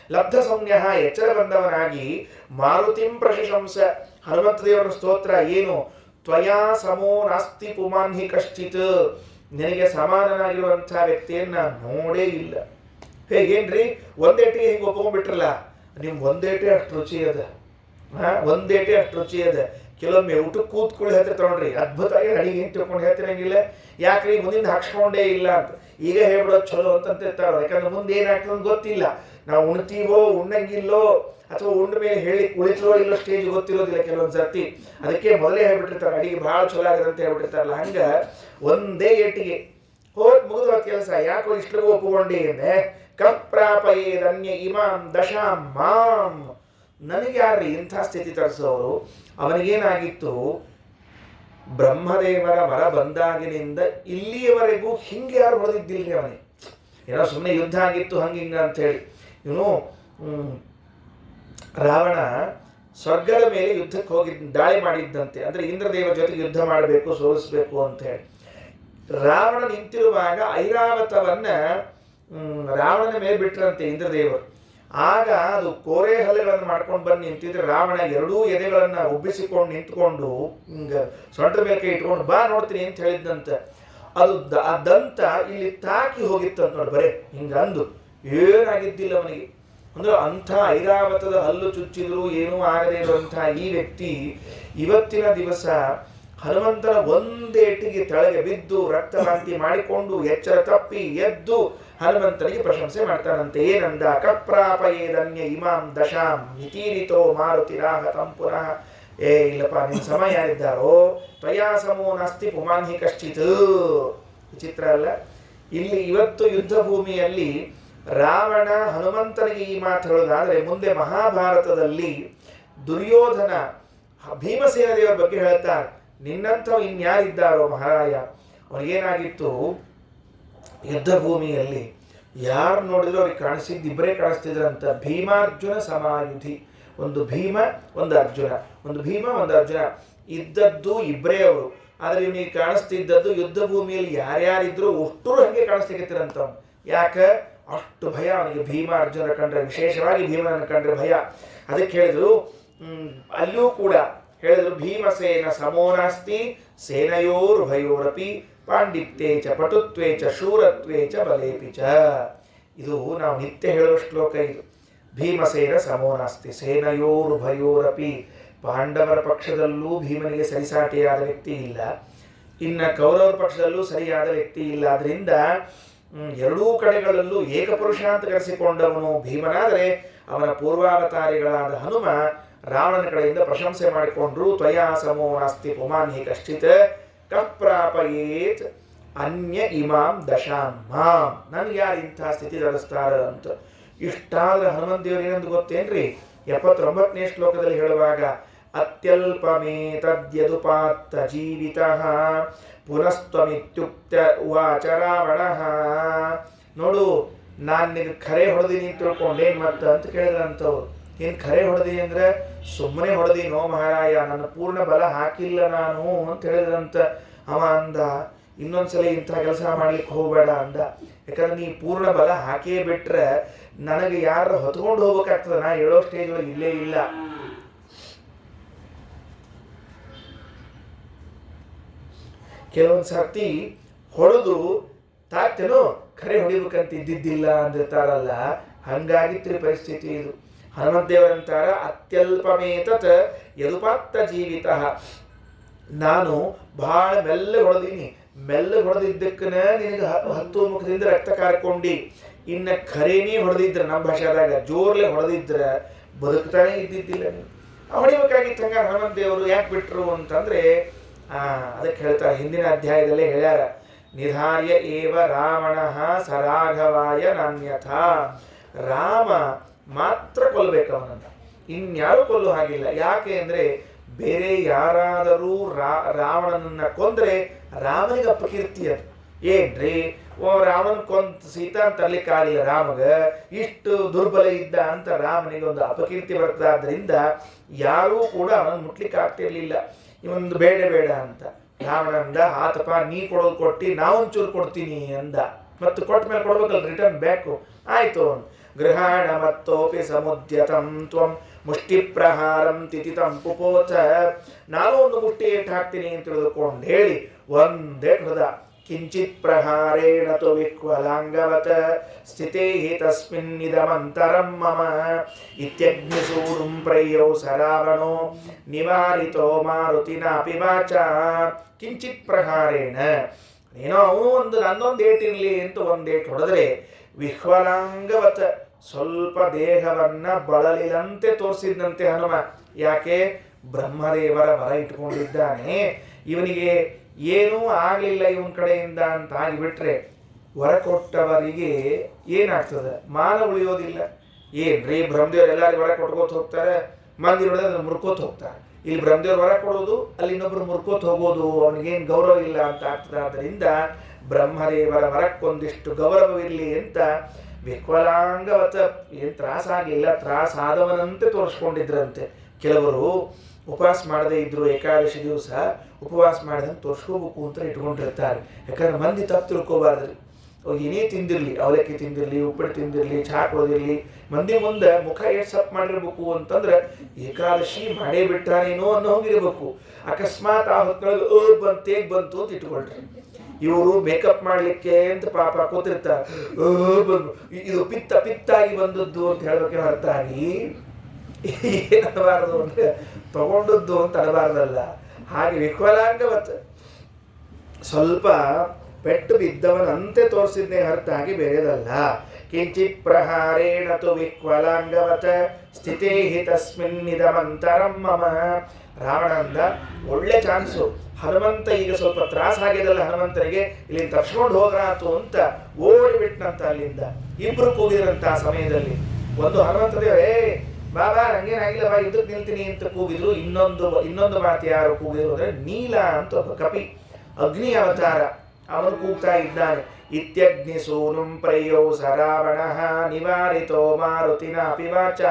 ಲಬ್ಧ ಸಂಜ್ಞ ಎಚ್ಚರ ಬಂದವನಾಗಿ ಮಾರುತಿಂ ಪ್ರಶಂಸ. ಹನುಮಂತ ದೇವರ ಸ್ತೋತ್ರ ಏನು? ತ್ವಯಾ ಸಮೋ ನಾಸ್ತಿ ಪುಮಾನ್ ಹಿ ಕಶ್ಚಿತ್, ನಿನಗೆ ಸಮಾನನಾಗಿರುವಂತಹ ವ್ಯಕ್ತಿಯನ್ನು ನಾನು ನೋಡೇ ಇಲ್ಲ. ಹೇಗೇನ್ರಿ ಒಂದೇಟಿಗೆ ಹಿಂಗೆ ಒಪ್ಕೊಂಡ್ಬಿಟ್ರಲ್ಲ, ನಿಮ್ ಒಂದೇಟೆ ಅಷ್ಟು ರುಚಿ ಅದ. ಒಂದೇಟೆ ಅಷ್ಟು ರುಚಿ ಅದ. ಕೆಲವೊಮ್ಮೆ ಊಟಕ್ಕೆ ಕೂತ್ಕೊಳ್ಳಿ ಹೇಳ್ತಿರ್ತಾವ ನೋಡ್ರಿ, ಅದ್ಭುತವಾಗಿ ಅಡಿಗೆ ಹಿಂಗೆ ತಿಳ್ಕೊಂಡು ಹೇಳ್ತಿರಂಗಿಲ್ಲ. ಯಾಕ್ರಿ ಮುಂದಿಂದ ಹಾಕ್ಸ್ಕೊಂಡೇ ಇಲ್ಲ ಅಂತ ಈಗ ಹೇಳ್ಬಿಡೋದು ಚಲೋ ಅಂತಂತಿರ್ತಾರ. ಯಾಕಂದ್ರೆ ಮುಂದೆ ಏನಾಗ್ತದೆ ಗೊತ್ತಿಲ್ಲ. ನಾವು ಉಣ್ತೀವೋ ಉಣ್ಣಂಗಿಲ್ಲೋ ಅಥವಾ ಉಂಡ ಮೇಲೆ ಹೇಳಿ ಕುಳಿತರೋ ಇಲ್ಲೋ ಸ್ಟೇಜ್ ಗೊತ್ತಿರೋದಿಲ್ಲ ಕೆಲವೊಂದು ಸರ್ತಿ. ಅದಕ್ಕೆ ಮೊದಲೇ ಹೇಳ್ಬಿಟ್ಟಿರ್ತಾರೆ ಅಡಿಗೆ ಭಾಳ ಚಲೋ ಆಗಿದೆ ಅಂತ ಹೇಳ್ಬಿಟ್ಟಿರ್ತಾರಲ್ಲ. ಹಂಗೆ ಒಂದೇ ಏಟಿಗೆ ಮುಗಿದ ಕೆಲಸ. ಯಾಕೋ ಇಷ್ಟರಿಗೂ ಒಪ್ಪಿಕೊಂಡಿ ಅಂದ್ರೆ ಕಪ್ರಾಪಯೇದನ್ಯ ಇಮಾಂ ದಶಾಂ ಮಾಂ, ನನಗೆ ಯಾರ್ರಿ ಇಂಥ ಸ್ಥಿತಿ ತರಿಸೋರು? ಅವನಿಗೇನಾಗಿತ್ತು? ಬ್ರಹ್ಮದೇವರ ವರ ಬಂದಾಗಿನಿಂದ ಇಲ್ಲಿಯವರೆಗೂ ಹಿಂಗೆ ಯಾರು ಹೊಡೆದಿದ್ದಿಲ್ರಿ ಅವನಿಗೆ. ಏನೋ ಸುಮ್ಮನೆ ಯುದ್ಧ ಆಗಿತ್ತು ಹಂಗಿಂಗ ಅಂತ ಹೇಳಿ. ಇವನು ರಾವಣ ಸ್ವರ್ಗದ ಮೇಲೆ ಯುದ್ಧಕ್ಕೆ ಹೋಗಿ ದಾಳಿ ಮಾಡಿದ್ದಂತೆ. ಅಂದರೆ ಇಂದ್ರದೇವರ ಜೊತೆಗೆ ಯುದ್ಧ ಮಾಡಬೇಕು, ಸೋಲಿಸಬೇಕು ಅಂತ ಹೇಳಿ. ರಾವಣ ನಿಂತಿರುವಾಗ ಐರಾವತವನ್ನ ರಾವಣನ ಮೇಲೆ ಬಿಟ್ರಂತೆ ಇಂದ್ರದೇವರು. ಆಗ ಅದು ಕೋರೆ ಹಲ್ಲೆಗಳನ್ನು ಮಾಡ್ಕೊಂಡು ಬಂದು ನಿಂತಿದ್ರೆ ರಾವಣ ಎರಡೂ ಎದೆಗಳನ್ನು ಉಬ್ಬಿಸಿಕೊಂಡು ನಿಂತ್ಕೊಂಡು ಹಿಂಗೆ ಸೊಂಟ ಮೇಲೆ ಕೈ ಇಟ್ಕೊಂಡು ಬಾ ನೋಡ್ತೀನಿ ಅಂತ ಹೇಳಿದ್ದಂತ. ಅದು ಆ ದಂತ ಇಲ್ಲಿ ತಾಕಿ ಹೋಗಿತ್ತಂತ ನೋಡಿ, ಬರೇ ಹಿಂಗೆ ಅಂದು ಏನಾಗಿದ್ದಿಲ್ಲ ಅವನಿಗೆ. ಅಂದ್ರೆ ಅಂಥ ಐರಾವತದ ಹಲ್ಲು ಚುಚ್ಚಿದ್ರು ಏನೂ ಆಗದೇ ಇರುವಂಥ ಈ ವ್ಯಕ್ತಿ ಇವತ್ತಿನ ದಿವಸ ಹನುಮಂತನ ಒಂದೇಟಿಗೆ ತೆಳಗೆ ಬಿದ್ದು ರಕ್ತಭಾಂತಿ ಮಾಡಿಕೊಂಡು ಎಚ್ಚರ ತಪ್ಪಿ ಎದ್ದು ಹನುಮಂತನಿಗೆ ಪ್ರಶಂಸೆ ಮಾಡ್ತಾನಂತೆ. ಏನಂದ? ಕಪ್ರಾಪಯೇದನ್ಯ ಇಮಾಂ ದಶಾಂ ನಿತೀರಿತೋ ಮಾರುತಿರಾಹತಂ ಪುನಃ. ಇಲ್ಲಪ್ಪ, ನಿನ್ನ ಸಮ ಯಾರಿದ್ದಾರೋ ತ್ವಯಾ ಸಮೋ ನಾಸ್ತಿ ಪುಮಾನ್ಹಿ ಕಶ್ಚಿತ್. ವಿಚಿತ್ರ ಅಲ್ಲ? ಇಲ್ಲಿ ಇವತ್ತು ಯುದ್ಧ ಭೂಮಿಯಲ್ಲಿ ರಾವಣ ಹನುಮಂತನಿಗೆ ಈ ಮಾತು ಹೇಳೋದಾದ್ರೆ, ಮುಂದೆ ಮಹಾಭಾರತದಲ್ಲಿ ದುರ್ಯೋಧನ ಭೀಮಸೇನ ದೇವರ ಬಗ್ಗೆ ಹೇಳ್ತಾರೆ. ನಿನ್ನಂಥವು ಇನ್ಯಾರಿದ್ದಾರೋ ಮಹಾರಾಯ. ಅವನಿಗೇನಾಗಿತ್ತು, ಯುದ್ಧ ಭೂಮಿಯಲ್ಲಿ ಯಾರು ನೋಡಿದ್ರು ಅವ್ರಿಗೆ ಕಾಣಿಸಿದ್ದು ಇಬ್ಬರೇ ಕಾಣಿಸ್ತಿದ್ರಂತ. ಭೀಮಾರ್ಜುನ ಸಮಾಯುಧಿ. ಒಂದು ಭೀಮ ಒಂದು ಅರ್ಜುನ, ಒಂದು ಭೀಮ ಒಂದು ಅರ್ಜುನ ಇದ್ದದ್ದು ಇಬ್ಬರೇ ಅವರು. ಆದರೆ ಇವನಿಗೆ ಕಾಣಿಸ್ತಿದ್ದದ್ದು ಯುದ್ಧ ಭೂಮಿಯಲ್ಲಿ ಯಾರ್ಯಾರಿದ್ರು ಅಷ್ಟರು ಹಂಗೆ ಕಾಣಿಸ್ಲಿಕ್ಕಿರಂತವ್ನು. ಯಾಕೆ? ಅಷ್ಟು ಭಯ ಅವನಿಗೆ. ಭೀಮ ಅರ್ಜುನ ಕಂಡ್ರೆ, ವಿಶೇಷವಾಗಿ ಭೀಮನ ಕಂಡ್ರೆ ಭಯ. ಅದಕ್ಕೆ ಹೇಳಿದ್ರು, ಅಲ್ಲೂ ಕೂಡ ಹೇಳಿದ್ರು, ಭೀಮಸೇನ ಸಮೋ ನಾಸ್ತಿ ಸೇನಯೋರುಭಯೋರಪಿ ಪಾಂಡಿತ್ಯೇ ಚ ಪಟುತ್ವೇ ಚ ಶೂರತ್ವೇ ಚ ಬಲೇಪಿ ಚ. ಇದು ನಾವು ನಿತ್ಯ ಹೇಳುವ ಶ್ಲೋಕ ಇದು. ಭೀಮಸೇನ ಸಮೋ ನಾಸ್ತಿ ಸೇನಯೋರುಭಯೋರಪಿ. ಪಾಂಡವರ ಪಕ್ಷದಲ್ಲೂ ಭೀಮನಿಗೆ ಸರಿಸಾಟಿಯಾದ ವ್ಯಕ್ತಿ ಇಲ್ಲ, ಇನ್ನು ಕೌರವರ ಪಕ್ಷದಲ್ಲೂ ಸರಿಯಾದ ವ್ಯಕ್ತಿ ಇಲ್ಲ. ಅದರಿಂದ ಎರಡೂ ಕಡೆಗಳಲ್ಲೂ ಏಕಪುರುಷ ಅಂತ ಕರೆಸಿಕೊಂಡವನು ಭೀಮನಾದರೆ, ಅವನ ಪೂರ್ವಾವತಾರಿಗಳಾದ ಹನುಮ ರಾವಣನ ಕಡೆಯಿಂದ ಪ್ರಶಂಸೆ ಮಾಡಿಕೊಂಡ್ರು. ತ್ವಯಾ ಸಮೋ ನಾಸ್ತಿ ಪುಮಾನ್ಹಿ ಕಶ್ಚಿತ್ ಕಪ್ರಾಪಯೇತ್ ಅನ್ಯ ಇಮಾಂ ದಶಾಂ ಮಾಂ. ನನಗೆ ಯಾರು ಇಂಥ ಸ್ಥಿತಿ ತರಿಸ್ತಾರ ಅಂತ. ಇಷ್ಟಾದ್ರೆ ಹನುಮಂತ ದೇವರು ಏನಂದು ಗೊತ್ತೇನ್ರಿ? 79ನೇ ಶ್ಲೋಕದಲ್ಲಿ ಹೇಳುವಾಗ, ಅತ್ಯಲ್ಪಮೇತದ್ಯದುಪಾತ್ತ ಜೀವಿತಃ ಪುನಸ್ತ್ವಮಿತ್ಯುಕ್ತ ಉವಾಚ ರಾವಣಃ. ನೋಡು, ನಾನು ನಿನಗೆ ಖರೆ ಹೊಡೆದೀನಿ ಅಂತ ತಿಳ್ಕೊಂಡೇನು ಮತ್ತೆ ಅಂತ ಕೇಳಿದ್ರಂಥವ್ರು. ಏನು ಖರೆ ಹೊಡೆದಿ ಅಂದ್ರೆ ಸುಮ್ಮನೆ ಹೊಡೆದೀನೋ ಮಹಾರಾಯ, ನನ್ನ ಪೂರ್ಣ ಬಲ ಹಾಕಿಲ್ಲ ನಾನು ಅಂತ ಹೇಳಿದ್ರಂತ. ಅವ ಅಂದ, ಇನ್ನೊಂದ್ಸಲ ಇಂಥ ಕೆಲಸ ಮಾಡ್ಲಿಕ್ಕೆ ಹೋಗಬೇಡ ಅಂದ. ಯಾಕಂದ್ರೆ ನೀ ಪೂರ್ಣ ಬಲ ಹಾಕೇ ಬಿಟ್ರೆ ನನಗೆ ಯಾರು ಹೊತ್ಕೊಂಡು ಹೋಗ್ಬೇಕಾಗ್ತದೆ. ನಾ ಹೇಳೋ ಸ್ಟೇಜ್ ಒಳಗೆ ಇಲ್ಲೇ ಇಲ್ಲ. ಕೆಲವೊಂದು ಸರ್ತಿ ಹೊಡೆದು ತಾಕ್ತೇನೋ ಖರೆ ಹೊಡಿಬೇಕಂತ ಇದ್ದಿದ್ದಿಲ್ಲ ಅಂದಿರ್ತಾರಲ್ಲ, ಹಂಗಾಗಿತ್ತು ಪರಿಸ್ಥಿತಿ ಇದು. ಹನುಮಂತ ದೇವರಂತಾರ, ಅತ್ಯಲ್ಪಮೇತತ್ ಯದುಪಾತ್ತ ಜೀವಿತ. ನಾನು ಬಹಳ ಮೆಲ್ಲ ಹೊಡೆದೀನಿ, ಮೆಲ್ಲ ಹೊಡೆದಿದ್ದಕ್ಕನ ನಿನಗೆ 10 ಮುಖದಿಂದ ರಕ್ತ ಕಾರ್ಕೊಂಡಿ. ಇನ್ನು ಖರೇನೇ ಹೊಡೆದಿದ್ರೆ, ನಮ್ಮ ಭಾಷೆದಾಗ ಜೋರ್ಲೆ ಹೊಡೆದಿದ್ರೆ ಬದುಕ್ತಾನೆ ಇದ್ದಿದ್ದಿಲ್ಲ. ನೀವು ಹೊಡಿಬೇಕಾಗಿತ್ತು. ಹಂಗ ಹನುಮಂತ ದೇವರು ಯಾಕೆ ಬಿಟ್ರು ಅಂತಂದ್ರೆ, ಅದಕ್ಕೆ ಹೇಳ್ತಾರೆ, ಹಿಂದಿನ ಅಧ್ಯಾಯದಲ್ಲೇ ಹೇಳ್ಯಾರ, ನಿಧಾರ್ಯ ಏವ ರಾವಣ ಸರಾಘವಾಯ ನಾನ್ಯಥಾ. ರಾಮ ಮಾತ್ರ ಕೊಲ್ಲಬೇಕು ಅವನನ್ನು, ಇನ್ಯಾರು ಕೊಲ್ಲು ಹಾಗಿಲ್ಲ. ಯಾಕೆ ಅಂದರೆ, ಬೇರೆ ಯಾರಾದರೂ ರಾವಣನನ್ನ ಕೊಂದರೆ ರಾಮನಿಗೆ ಅಪಕೀರ್ತಿ. ಅದು ಏನ್ರಿ, ರಾವಣ ಕೊಂತ ಸೀತಾ ಅಂತ ತರಲಿಕ್ಕಾಗಲಿಲ್ಲ ರಾಮಗ, ಇಷ್ಟು ದುರ್ಬಲ ಇದ್ದ ಅಂತ ರಾಮನಿಗೆ ಒಂದು ಅಪಕೀರ್ತಿ ಬರ್ತದೆ. ಆದ್ದರಿಂದ ಯಾರೂ ಕೂಡ ಅವನನ್ನು ಮುಟ್ಲಿಕ್ಕೆ ಆಗ್ತಿರ್ಲಿಲ್ಲ. ಇವೊಂದು ಬೇಡ ಬೇಡ ಅಂತ ರಾವಣ ಅಂದ, ಆತಪ್ಪ ನೀ ಕೊಡೋದು ಕೊಟ್ಟು ನಾವೊಂಚೂರು ಕೊಡ್ತೀನಿ ಅಂದ. ಮತ್ತು ಕೊಟ್ಟ ಮೇಲೆ ಕೊಡ್ಬೇಕಲ್ಲ, ರಿಟರ್ನ್ ಬೇಕು. ಆಯ್ತು. ಗೃಹಾಣ ಮತ್ತೋಪಿ ಸಮುದ್ಯತಂ ತ್ವಂ ಮುಷ್ಟಿ ಪ್ರಹಾರಂ ತಿಥಿತಂ ಪುಪೋಥ. ನಾನು ಒಂದು ಮುಷ್ಟಿ ಏಟು ಹಾಕ್ತೀನಿ ಅಂತ ತಿಳಿದುಕೊಂಡು ಹೇಳಿ ಒಂದೇ ಹೊಡೆದ. ಕಿಂಚಿತ್ ಪ್ರಹಾರೇಣ ತು ವಿಕ್ವಲಾಂಗವತ ಸ್ಥಿತೇ ತಸ್ಮಿನ್ನಿದಮಂತರಂ ಮಮ ಇತ್ಯಗ್ನಿಸೂಡುಂ ಪ್ರಯೌ ಸರಾವಣೋ ನಿವಾರಿತೋ ಮಾರುತಿನಾಪಿ ವಾಚ. ಕಿಂಚಿತ್ ಪ್ರಹಾರೇಣ, ಏನೋ ಅವನು ಒಂದು ನಂದೊಂದು ಏಟಿರಲಿ ಅಂತ ಒಂದೇಟು ಹೊಡೆದ್ರೆ, ವಿಹ್ವಲಾಂಗವತ ಸ್ವಲ್ಪ ದೇಹವನ್ನ ಬಳಲಿದಂತೆ ತೋರಿಸಿದಂತೆ ಹನುಮ. ಯಾಕೆ? ಬ್ರಹ್ಮದೇವರ ವರ ಇಟ್ಕೊಂಡಿದ್ದಾನೆ, ಇವನಿಗೆ ಏನೂ ಆಗಲಿಲ್ಲ ಇವನ ಕಡೆಯಿಂದ ಅಂತ ಆಗಿಬಿಟ್ರೆ ವರ ಕೊಟ್ಟವರಿಗೆ ಏನಾಗ್ತದೆ? ಮಾನ ಉಳಿಯೋದಿಲ್ಲ. ಏನ್ರಿ, ಬ್ರಹ್ಮದೇವ್ರು ಎಲ್ಲರಿಗೂ ವರ ಕೊಟ್ಕೋತ ಹೋಗ್ತಾರೆ, ಮಂದಿ ನೋಡಿದ್ರೆ ಅದನ್ನು ಮುರ್ಕೋತ ಹೋಗ್ತಾರೆ. ಇಲ್ಲಿ ಬ್ರಹ್ಮದೇವ್ರು ವರ ಕೊಡೋದು, ಅಲ್ಲಿ ಇನ್ನೊಬ್ರು ಮುರ್ಕೋತ ಹೋಗೋದು, ಅವನಿಗೇನು ಗೌರವ ಇಲ್ಲ ಅಂತ ಆಗ್ತದೆ. ಆದ್ದರಿಂದ ಬ್ರಹ್ಮದೇವರ ವರಕ್ಕೊಂದಿಷ್ಟು ಗೌರವವಿರಲಿ ಅಂತ ವಿಕ್ವಲಾಂಗವತ, ಏನು ತ್ರಾಸಾಗಲಿಲ್ಲ, ತ್ರಾಸಾದವನಂತೆ ತೋರಿಸ್ಕೊಂಡಿದ್ರಂತೆ. ಕೆಲವರು ಉಪವಾಸ ಮಾಡದೇ ಇದ್ರು, ಏಕಾದಶಿ ದಿವಸ ಉಪವಾಸ ಮಾಡಿದಂಗೆ ತೋರಿಸ್ಕೋಬೇಕು ಅಂತ ಇಟ್ಕೊಂಡಿರ್ತಾರೆ. ಯಾಕಂದ್ರೆ ಮಂದಿ ತಪ್ಪು ತಿಳ್ಕೋಬಾರ್ದ್ರಿ. ಏನೇ ತಿಂದಿರಲಿ, ಅವಲಕ್ಕಿ ತಿಂದಿರಲಿ, ಉಪ್ಪಿಟ್ಟು ತಿಂದಿರಲಿ, ಚಹಾ ಕುಡಿದಿರಲಿ, ಮಂದಿ ಮುಂದೆ ಮುಖ ಎಷ್ಟು ಸಪ್ ಮಾಡಿರ್ಬೇಕು ಅಂತಂದ್ರೆ ಏಕಾದಶಿ ಮಾಡೇ ಬಿಟ್ಟಾನೇನೋ ಅನ್ನೋ ಹೋಗಿರ್ಬೇಕು. ಅಕಸ್ಮಾತ್ ಆ ಹೊತ್ತಿನೊಳಗೆ ಬಂತು ಅಂತ ಇಟ್ಕೊಳ್ರಿ. ಇವರು ಮೇಕಪ್ ಮಾಡ್ಲಿಕ್ಕೆ ಅಂತ ಪಾಪ ಕೂತಿರ್ತಾರೆ, ಇದು ಪಿತ್ತಾಗಿ ಬಂದದ್ದು ಅಂತ ಹೇಳೋಕೆ ಹೊರತಾಗಿ ಏನಬಾರದು ಅಂದ್ರೆ ತಗೊಂಡದ್ದು ಅಂತ ಅನಬಾರ್ದಲ್ಲ. ಹಾಗೆ ವಿಕಲಾಂಗವತ್ ಸ್ವಲ್ಪ ಪೆಟ್ಟು ಬಿದ್ದವನಂತೆ ತೋರಿಸಿದ್ನೇ ಹೊರತಾಗಿ ಬೇರೆದಲ್ಲ. ಕಿಂಚಿತ್ ಪ್ರಹಾರೇಣ ತು ವಿಕ್ವಲಾಂಗವತ ಸ್ಥಿತೇ ಹಿ ತಸ್ಮಿನ್ನಿದಮಂತರಂ ಮಮ. ರಾವಣಂದ ಒಳ್ಳೆ ಚಾನ್ಸು, ಹನುಮಂತ ಈಗ ಸ್ವಲ್ಪ ತ್ರಾಸಾಗಿದಲ್ಲ ಹನುಮಂತನಿಗೆ, ಇಲ್ಲಿ ತಪ್ಸ್ಕೊಂಡು ಹೋದ್ರಾತು ಅಂತ ಓಡಿಬಿಟ್ನಂತ ಅಲ್ಲಿಂದ. ಇಬ್ರು ಕೂಗಿದ್ರಂತ ಆ ಸಮಯದಲ್ಲಿ. ಒಂದು ಹನುಮಂತದೇವ ಬಾಬಾ ಹಂಗೇನಾಗಿಲ್ಲ ಬಾ ಯುದ್ಧಕ್ಕೆ ನಿಲ್ತೀನಿ ಅಂತ ಕೂಗಿದ್ರು. ಇನ್ನೊಂದು ಮಾತು ಯಾರು ಕೂಗಿದ್ರು ಅಂದ್ರೆ ನೀಲ ಅಂತ ಒಬ್ಬ ಕಪಿ, ಅಗ್ನಿ ಅವತಾರ, ಅವನು ಕೂಗ್ತಾ ಇದ್ದಾನೆ. ಇತ್ಯಗ್ನಿ ಸೂನುಂ ಪ್ರಯೌ ಸರಾವಣ ನಿವಾರಿತೋ ಮಾರುತಿನ ಪಿವಾಚ.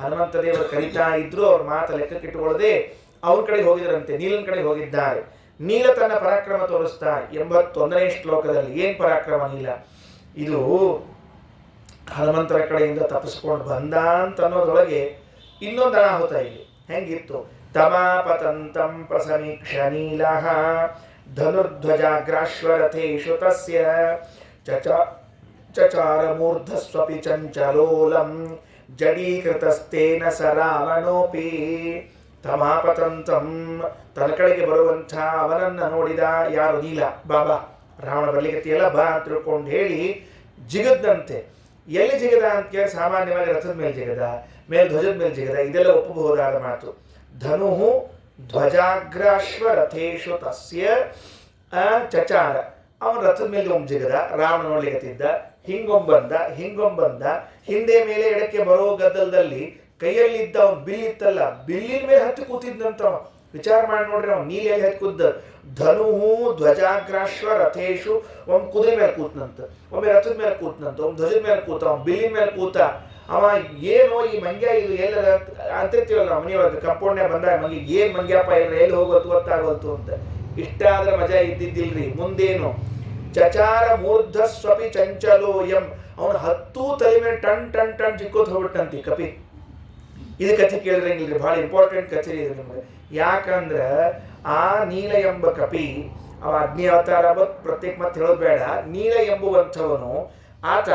ಹನುಮಂತ ದೇವರು ಕರೀತಾ ಇದ್ರು, ಅವ್ರ ಮಾತು ಲೆಕ್ಕಕ್ಕಿಟ್ಟುಕೊಳ್ಳದೆ ಅವ್ರ ಕಡೆ ಹೋಗಿದ್ರಂತೆ, ನೀಲನ ಕಡೆ ಹೋಗಿದ್ದಾರೆ. ನೀಲ ತನ್ನ ಪರಾಕ್ರಮ ತೋರಿಸ್ತಾರೆ 81ನೇ ಶ್ಲೋಕದಲ್ಲಿ. ಏನ್ ಪರಾಕ್ರಮ ನೀಲ? ಇದು ಹನುಮಂತರ ಕಡೆಯಿಂದ ತಪ್ಪಿಸ್ಕೊಂಡು ಬಂದ ಅಂತ ಅನ್ನೋದ್ರೊಳಗೆ ಇನ್ನೊಂದು ಅನಾಹುತ ಇಲ್ಲಿ ಹೆಂಗಿತ್ತು. ತಮಾಪತಂತಂ ಪ್ರಸಮೀಕ್ಷ ನೀಲಃ ಧನುರ್ಧ್ವಜಾಗ್ರಾಶ್ವರಥೇಷು ತಸ್ಯ ಚಚಾರ ಮೂರ್ಧಸ್ವಪಿ ಚಂಚಲೋಲಂ ಜಡೀಕೃತಸ್ತೇನ ಸ ರಾವಣೋಪಿ. ತಮಾಪತಂತಂ ತನ್ನ ಕಡೆಗೆ ಬರುವಂಥ ಅವನನ್ನ ನೋಡಿದ ಯಾರು? ನೀಲ. ಬಾಬಾ ರಾವಣ ಬರ್ಲಿಕತ್ತಿಯಲ್ಲ ಬಾ ಅಂತ ತಿಳ್ಕೊಂಡು ಹೇಳಿ ಜಿಗದ್ದಂತೆ. ಎಲ್ಲಿ ಜಿಗದ ಅಂತ ಕೇಳಿ ಸಾಮಾನ್ಯವಾಗಿ ರಥದ ಮೇಲೆ ಜಿಗದ, ಧ್ವಜದ ಮೇಲೆ ಜಿಗದ, ಇದೆಲ್ಲ ಒಪ್ಪಬಹುದಾದ ಮಾತು. ಧನು ಧ್ವಜಾಗ್ರಾಶ್ವ ರಥೇಶು ತಸ್ಯ ಚಚಾರ. ಅವನ ರಥದ ಮೇಲೆ ಒಮ್ಮೆ ಜಿಗದ, ರಾವಣ ನೋಡ್ಲಿಕತ್ತಿದ್ದ. ಹಿಂಗೊಂಬಂದ, ಹಿಂದೆ ಮೇಲೆ ಎಡಕ್ಕೆ ಬರೋ ಗದ್ದಲದಲ್ಲಿ ಕೈಯಲ್ಲಿದ್ದ ಅವನು ಬಿಲ್ಲಿತ್ತಲ್ಲ, ಬಿಲ್ಲಿನ ಮೇಲೆ ಹತ್ತಿ ಕೂತಿದ್ದಂತ. ವಿಚಾರ ಮಾಡಿ ನೋಡ್ರಿ, ಅವ್ನು ನೀಲೆಯಲ್ಲಿ ಹತ್ತಿ ಕೂತ. ಧನು ಧ್ವಜಾಗ್ರಾಶ್ವ ರಥೇಶು. ಒಮ್ಮೆ ಕುದುರೆ ಮೇಲೆ ಕೂತ್ನಂತ, ಒಮ್ಮೆ ರಥದ ಮೇಲೆ ಕೂತ್ನಂತ, ಒಮ್ಮೆ ಧ್ವಜದ ಮೇಲೆ ಕೂತ, ಅವ್ನು ಬಿಲ್ಲಿನ ಮೇಲೆ ಕೂತ. ಅವ ಏನೋ ಈ ಮಂಗ್ಯ ಇದು ಎಲ್ಲರ ಅಂತಿರ್ತೀವಲ್ಲ ನಾವು ಮನೆಯೊಳಗೆ ಕಂಪೌಂಡ್ನಾಗ ಬಂದಾಗ ಮಂಗಿ ಏನ್ ಮಂಗ್ಯಪ್ಪ ಎಲ್ಲ ಎಲ್ಲಿ ಹೋಗೋದು ಗೊತ್ತಾಗೋಲ್ತು ಅಂತ. ಇಷ್ಟ ಆದ್ರೆ ಮಜಾ ಇದ್ದಿದ್ದಿಲ್ರಿ. ಮುಂದೇನು? ಚಚಾರ ಮೂರ್ಧಸ್ವಪಿ ಚಂಚಲೋಯಂ. ಅವನು 10 ತಲೆ ಮೇಲೆ ಟನ್ ಟನ್ ಟನ್ ಜಿಕ್ಕೋತ್ ಹೋಗ್ಬಿಟ್ಟಂತಿ ಕಪಿ. ಇದು ಕಥೆ ಕೇಳಿದ್ರಂಗಿಲ್ರಿ, ಬಹಳ ಇಂಪಾರ್ಟೆಂಟ್ ಕಥೆ ಇದೆ ನಿಮ್ಗೆ. ಯಾಕಂದ್ರೆ ಆ ನೀಲ ಎಂಬ ಕಪಿ ಅವ ಅಗ್ನಿ ಅವತಾರ ಪ್ರತ್ಯೇಕ ಮತ್ತೆ ಹೇಳೋದು ಬೇಡ. ನೀಲ ಎಂಬುವಂಥವನು ಆತ